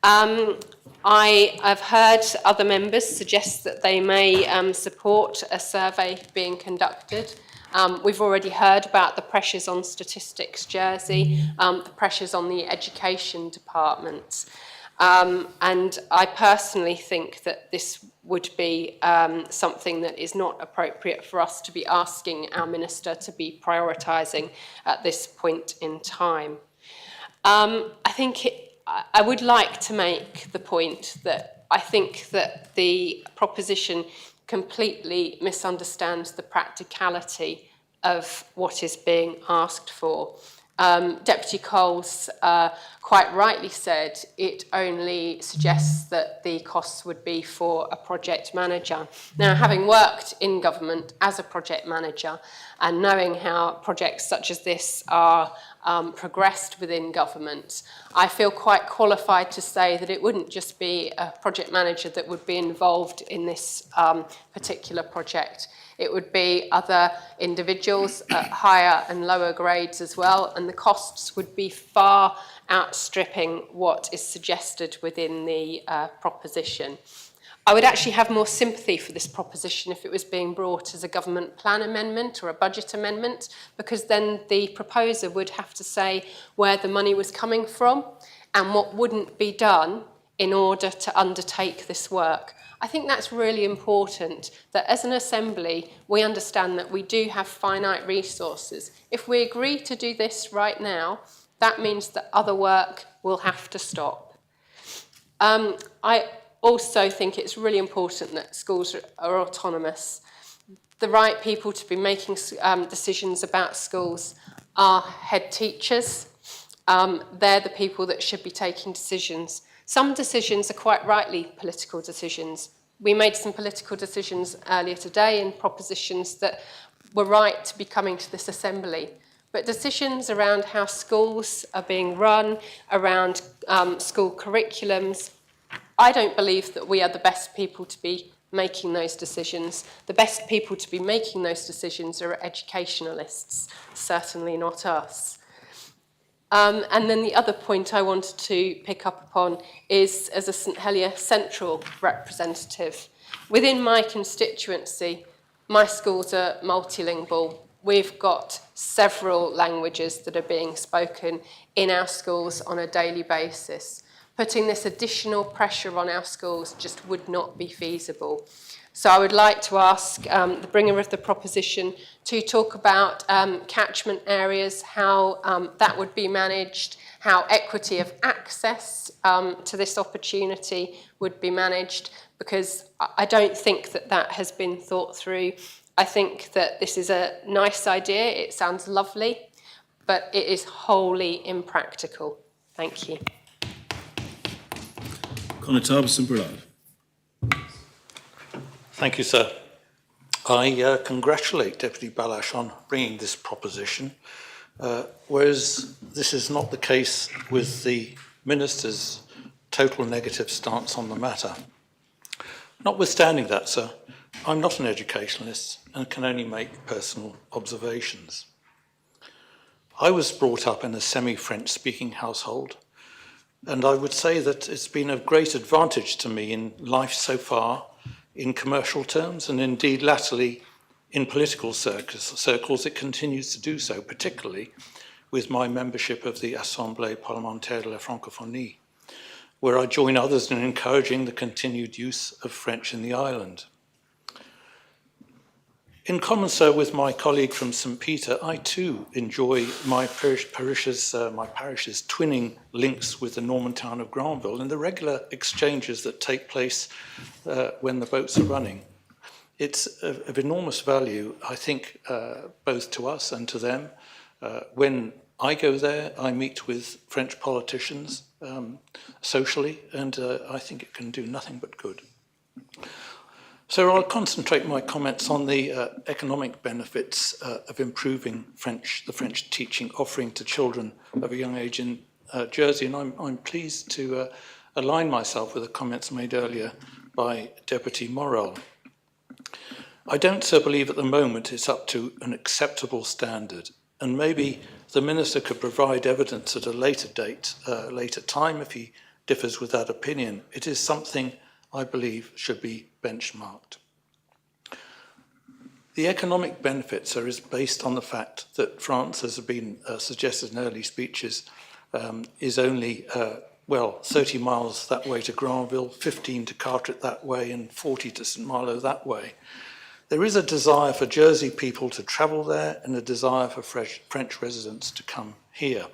I've heard other members suggest that they may support a survey being conducted. We've already heard about the pressures on Statistics Jersey, the pressures on the Education Department. And I personally think that this would be something that is not appropriate for us to be asking our Minister to be prioritising at this point in time. I would like to make the point that I think that the proposition completely misunderstands the practicality of what is being asked for. Deputy Coles quite rightly said it only suggests that the costs would be for a project manager. Now, having worked in government as a project manager and knowing how projects such as this are progressed within government, I feel quite qualified to say that it wouldn't just be a project manager that would be involved in this particular project. It would be other individuals at higher and lower grades as well, and the costs would be far outstripping what is suggested within the proposition. I would actually have more sympathy for this proposition if it was being brought as a government plan amendment or a budget amendment, because then the proposer would have to say where the money was coming from and what wouldn't be done in order to undertake this work. I think that's really important, that as an assembly, we understand that we do have finite resources. If we agree to do this right now, that means that other work will have to stop. I also think it's really important that schools are autonomous. The right people to be making decisions about schools are head teachers. They're the people that should be taking decisions. Some decisions are quite rightly political decisions. We made some political decisions earlier today in propositions that were right to be coming to this assembly. But decisions around how schools are being run, around school curriculums, I don't believe that we are the best people to be making those decisions. The best people to be making those decisions are educationalists, certainly not us. And then the other point I wanted to pick up upon is, as a St Helier Central representative, within my constituency, my schools are multilingual. We've got several languages that are being spoken in our schools on a daily basis. Putting this additional pressure on our schools just would not be feasible. So I would like to ask the bringer of the proposition to talk about catchment areas, how that would be managed, how equity of access to this opportunity would be managed, because I don't think that that has been thought through. I think that this is a nice idea, it sounds lovely, but it is wholly impractical. Thank you. Connétable and Brillard. Thank you, sir. I congratulate Deputy Balash on bringing this proposition, whereas this is not the case with the Minister's total negative stance on the matter. Notwithstanding that, sir, I'm not an educationalist and can only make personal observations. I was brought up in a semi-French speaking household, and I would say that it's been of great advantage to me in life so far, in commercial terms, and indeed latterly in political circles, it continues to do so, particularly with my membership of the Assemblée parlementaire de la Francophonie, where I join others in encouraging the continued use of French in the island. In common, sir, with my colleague from St. Peter, I too enjoy my parish's twinning links with the Norman town of Granville and the regular exchanges that take place when the boats are running. It's of enormous value, I think, both to us and to them. When I go there, I meet with French politicians socially, and I think it can do nothing but good. So I'll concentrate my comments on the economic benefits of improving the French teaching offering to children of a young age in Jersey, and I'm pleased to align myself with the comments made earlier by Deputy Morel. I don't, sir, believe at the moment it's up to an acceptable standard, and maybe the Minister could provide evidence at a later date, later time, if he differs with that opinion. It is something I believe should be benchmarked. The economic benefits are based on the fact that France, as has been suggested in early speeches, is only, 30 miles that way to Granville, 15 to Carteret that way, and 40 to St Malo that way. There is a desire for Jersey people to travel there and a desire for French residents to come here.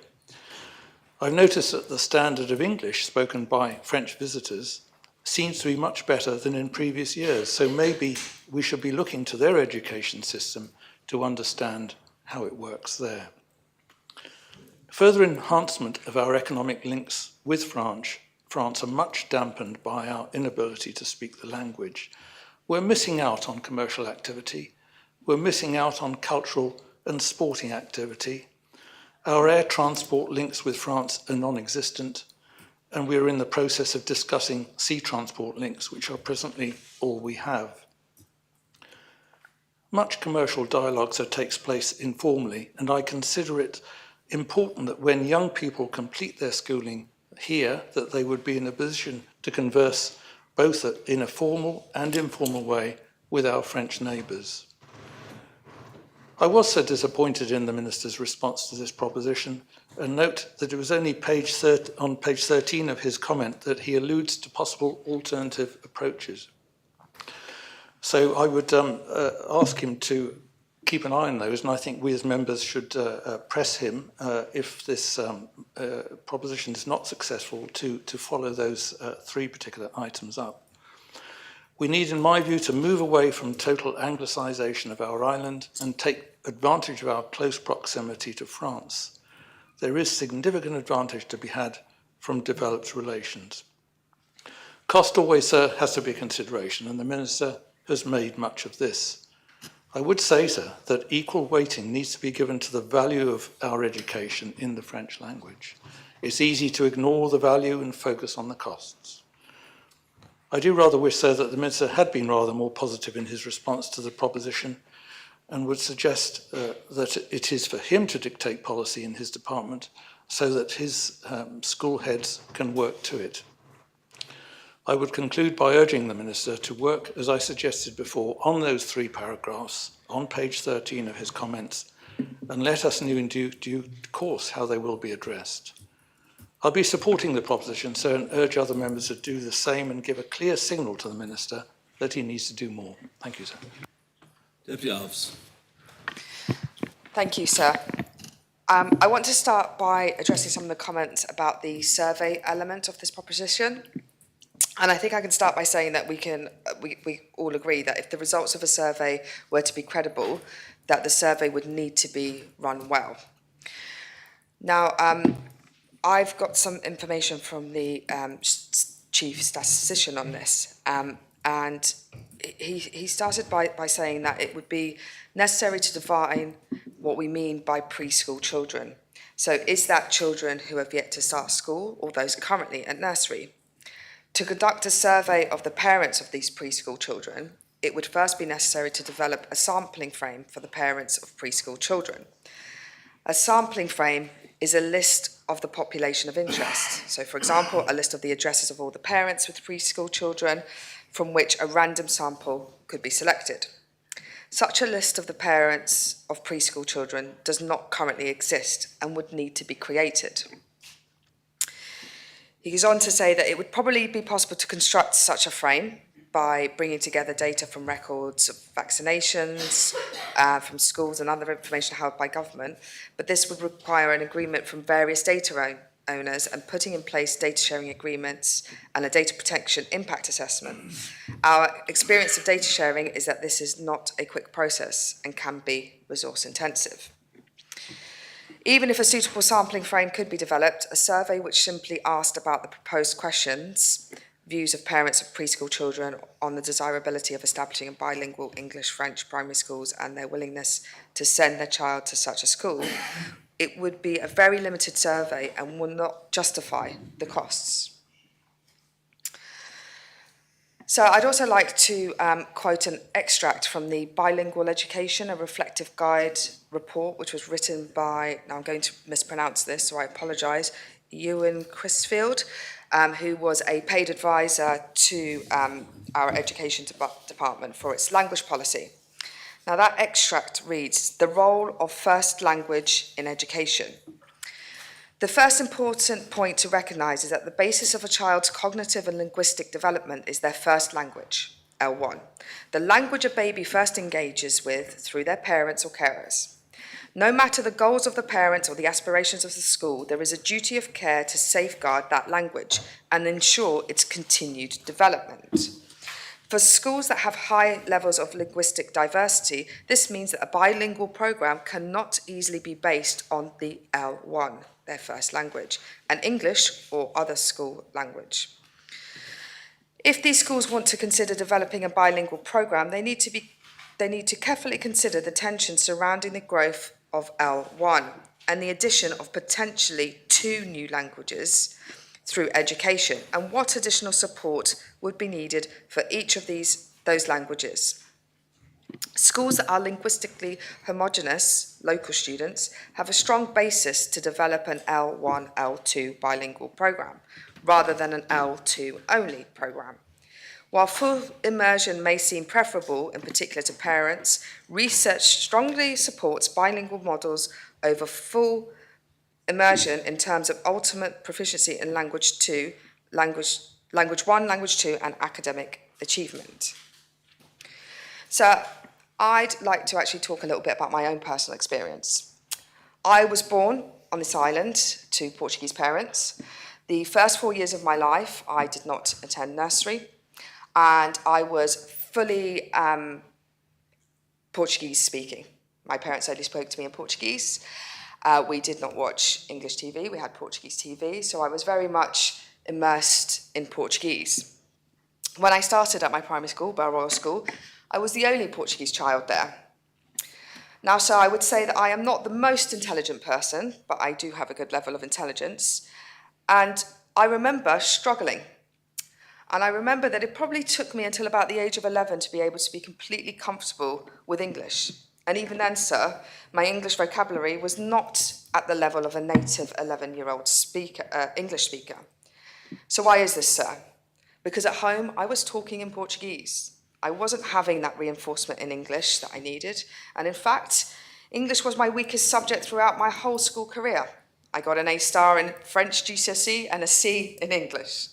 I've noticed that the standard of English spoken by French visitors seems to be much better than in previous years. So maybe we should be looking to their education system to understand how it works there. Further enhancement of our economic links with France are much dampened by our inability to speak the language. We're missing out on commercial activity. We're missing out on cultural and sporting activity. Our air transport links with France are non-existent, and we are in the process of discussing sea transport links, which are presently all we have. Much commercial dialogue takes place informally, and I consider it important that when young people complete their schooling here, that they would be in a position to converse both in a formal and informal way with our French neighbours. I was so disappointed in the Minister's response to this proposition, and note that it was only on page 13 of his comment that he alludes to possible alternative approaches. So I would ask him to keep an eye on those, and I think we as members should press him if this proposition is not successful to follow those three particular items up. We need, in my view, to move away from total Anglicisation of our island and take advantage of our close proximity to France. There is significant advantage to be had from developed relations. Cost always, sir, has to be a consideration, and the Minister has made much of this. I would say, sir, that equal weighting needs to be given to the value of our education in the French language. It's easy to ignore the value and focus on the costs. I do rather wish, sir, that the Minister had been rather more positive in his response to the proposition and would suggest that it is for him to dictate policy in his department so that his school heads can work to it. I would conclude by urging the Minister to work, as I suggested before, on those 3 paragraphs on page 13 of his comments, and let us know in due course how they will be addressed. I'll be supporting the proposition, sir, and urge other members to do the same and give a clear signal to the Minister that he needs to do more. Thank you, sir. Deputy Alves. Thank you, sir. I want to start by addressing some of the comments about the survey element of this proposition. And I think I can start by saying that we all agree that if the results of a survey were to be credible, that the survey would need to be run well. Now, I've got some information from the chief statistician on this, and he started by saying that it would be necessary to define what we mean by preschool children. So is that children who have yet to start school or those currently at nursery? To conduct a survey of the parents of these preschool children, it would first be necessary to develop a sampling frame for the parents of preschool children. A sampling frame is a list of the population of interest. So, for example, a list of the addresses of all the parents with preschool children, from which a random sample could be selected. Such a list of the parents of preschool children does not currently exist and would need to be created. He goes on to say that it would probably be possible to construct such a frame by bringing together data from records of vaccinations, from schools and other information held by government, but this would require an agreement from various data owners and putting in place data sharing agreements and a data protection impact assessment. Our experience of data sharing is that this is not a quick process and can be resource intensive. Even if a suitable sampling frame could be developed, a survey which simply asked about the proposed questions, views of parents of preschool children on the desirability of establishing a bilingual English-French primary schools and their willingness to send their child to such a school, it would be a very limited survey and would not justify the costs. So I'd also like to quote an extract from the Bilingual Education, a Reflective Guide report, which was written by, now I'm going to mispronounce this, so I apologise, Ewan Crisfield, who was a paid advisor to our education department for its language policy. Now that extract reads, "The role of first language in education. The first important point to recognise is that the basis of a child's cognitive and linguistic development is their first language, L1, the language a baby first engages with through their parents or carers. No matter the goals of the parents or the aspirations of the school, there is a duty of care to safeguard that language and ensure its continued development. For schools that have high levels of linguistic diversity, this means that a bilingual programme cannot easily be based on the L1, their first language, and English or other school language. If these schools want to consider developing a bilingual programme, they need to carefully consider the tension surrounding the growth of L1 and the addition of potentially 2 new languages through education, and what additional support would be needed for each of those languages. Schools that are linguistically homogenous, local students, have a strong basis to develop an L1, L2 bilingual programme, rather than an L2 only programme. While full immersion may seem preferable, in particular to parents, research strongly supports bilingual models over full immersion in terms of ultimate proficiency in language 2, language 1, language 2, and academic achievement. So I'd like to actually talk a little bit about my own personal experience. I was born on this island to Portuguese parents. The first 4 years of my life, I did not attend nursery, and I was fully Portuguese speaking. My parents only spoke to me in Portuguese. We did not watch English TV, we had Portuguese TV, so I was very much immersed in Portuguese. When I started at my primary school, Bell Royal School, I was the only Portuguese child there. Now, so I would say that I am not the most intelligent person, but I do have a good level of intelligence. And I remember struggling. And I remember that it probably took me until about the age of 11 to be able to be completely comfortable with English. And even then, sir, my English vocabulary was not at the level of a native 11-year-old English speaker. So why is this, sir? Because at home, I was talking in Portuguese. I wasn't having that reinforcement in English that I needed. And in fact, English was my weakest subject throughout my whole school career. I got an A star in French GCSE and a C in English.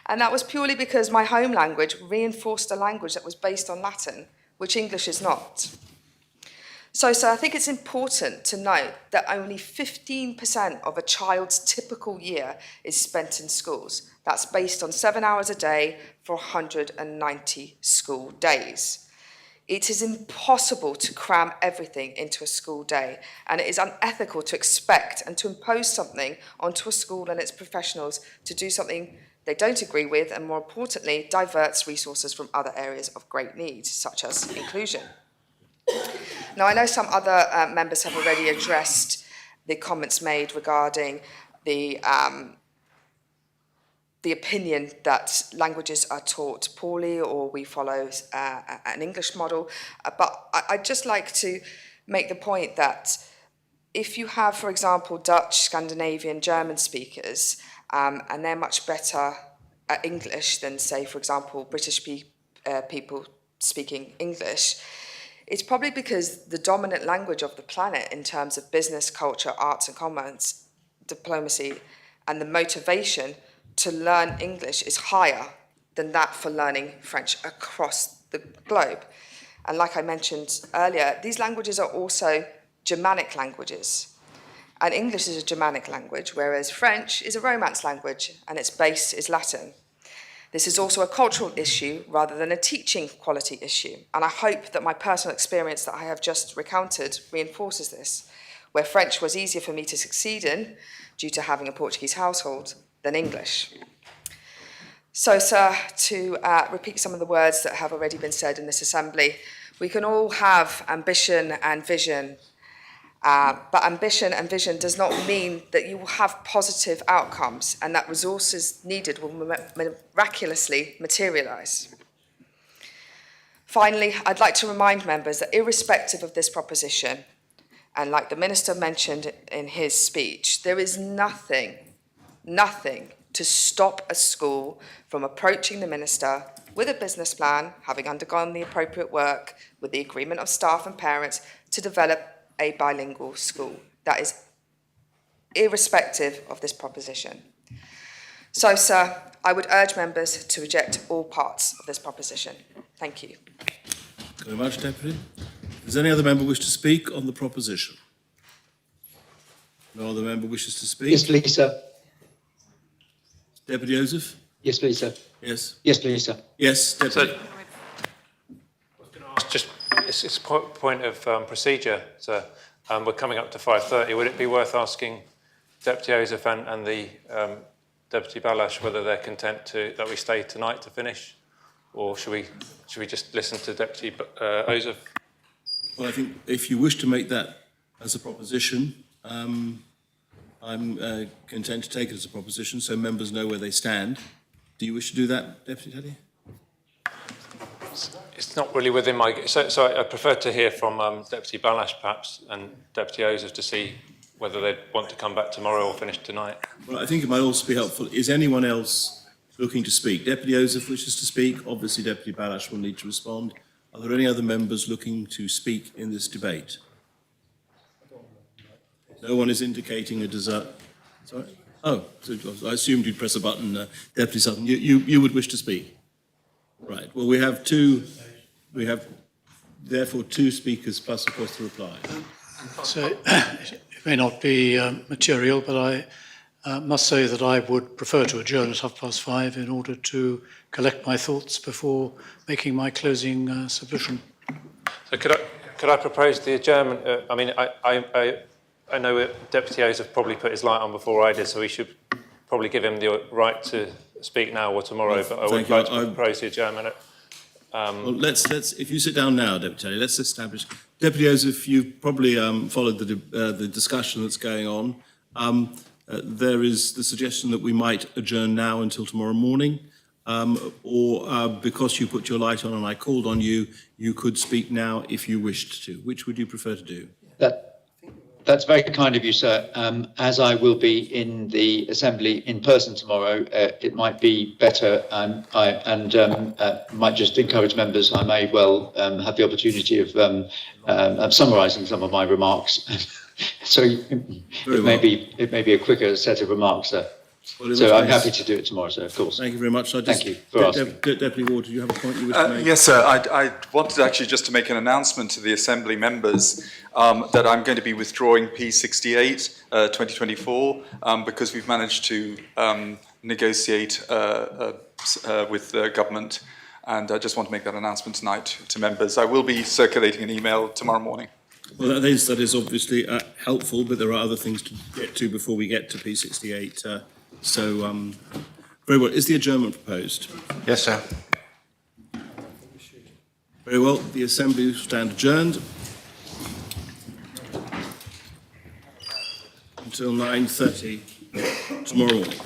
And that was purely because my home language reinforced a language that was based on Latin, which English is not. So I think it's important to note that only 15% of a child's typical year is spent in schools. That's based on 7 hours a day for 190 school days. It is impossible to cram everything into a school day, and it is unethical to expect and to impose something onto a school and its professionals to do something they don't agree with, and more importantly, diverts resources from other areas of great need, such as inclusion. Now, I know some other members have already addressed the comments made regarding the opinion that languages are taught poorly or we follow an English model. But I'd just like to make the point that if you have, for example, Dutch, Scandinavian, German speakers, and they're much better at English than, say, for example, British people speaking English, it's probably because the dominant language of the planet in terms of business, culture, arts and commerce, diplomacy, and the motivation to learn English is higher than that for learning French across the globe. And like I mentioned earlier, these languages are also Germanic languages. And English is a Germanic language, whereas French is a Romance language, and its base is Latin. This is also a cultural issue rather than a teaching quality issue. And I hope that my personal experience that I have just recounted reinforces this, where French was easier for me to succeed in due to having a Portuguese household than English. So, sir, to repeat some of the words that have already been said in this assembly, we can all have ambition and vision, but ambition and vision does not mean that you will have positive outcomes and that resources needed will miraculously materialise. Finally, I'd like to remind members that irrespective of this proposition, and like the Minister mentioned in his speech, there is nothing to stop a school from approaching the Minister with a business plan, having undergone the appropriate work with the agreement of staff and parents to develop a bilingual school. That is irrespective of this proposition. So, sir, I would urge members to reject all parts of this proposition. Thank you. Thank you very much, Deputy. Does any other member wish to speak on the proposition? No other member wishes to speak? Yes, please, sir. Deputy Joseph? Yes, please, sir. Yes. Yes, please, sir. Yes, Deputy. So, it's a point of procedure, sir. We're coming up to 5:30. Would it be worth asking Deputy Joseph and the Deputy Balash whether they're content that we stay tonight to finish, or should we just listen to Deputy Joseph? Well, I think if you wish to make that as a proposition, I'm content to take it as a proposition so members know where they stand. Do you wish to do that, Deputy Teddy? It's not really within my... So I prefer to hear from Deputy Balash, perhaps, and Deputy Joseph to see whether they'd want to come back tomorrow or finish tonight. Well, I think it might also be helpful. Is anyone else looking to speak? Deputy Joseph wishes to speak. Obviously, Deputy Balash will need to respond. Are there any other members looking to speak in this debate? No one is indicating a desire. Sorry? Oh, so I assumed you'd press a button, Deputy Sutton. You would wish to speak? Right. Well, we have therefore two speakers plus, of course, the reply. So it may not be material, but I must say that I would prefer to adjourn at 5:30 in order to collect my thoughts before making my closing submission. So could I propose the adjournment? I mean, I know Deputy Joseph probably put his light on before I did, so we should probably give him the right to speak now or tomorrow. But I would like to propose the adjournment. Well, let's. If you sit down now, Deputy, let's establish. Deputy Joseph, you've probably followed the discussion that's going on. There is the suggestion that we might adjourn now until tomorrow morning, or because you put your light on and I called on you, you could speak now if you wished to. Which would you prefer to do? That's very kind of you, sir. As I will be in the Assembly in person tomorrow, it might be better, might just encourage members, I may well have the opportunity of summarising some of my remarks. So it may be a quicker set of remarks, sir. Well, so I'm happy to do it tomorrow, sir, of course. Thank you very much. Thank you for asking. Deputy Ward, do you have a point you wish to make? Yes, sir. I wanted actually just to make an announcement to the Assembly members that I'm going to be withdrawing P.68 2024 because we've managed to negotiate with the government, and I just want to make that announcement tonight to members. I will be circulating an email tomorrow morning. Well, that is obviously helpful, but there are other things to get to before we get to P68. Very well. Is the adjournment proposed? Yes, sir. Very well. The Assembly will stand adjourned until 9:30 tomorrow morning.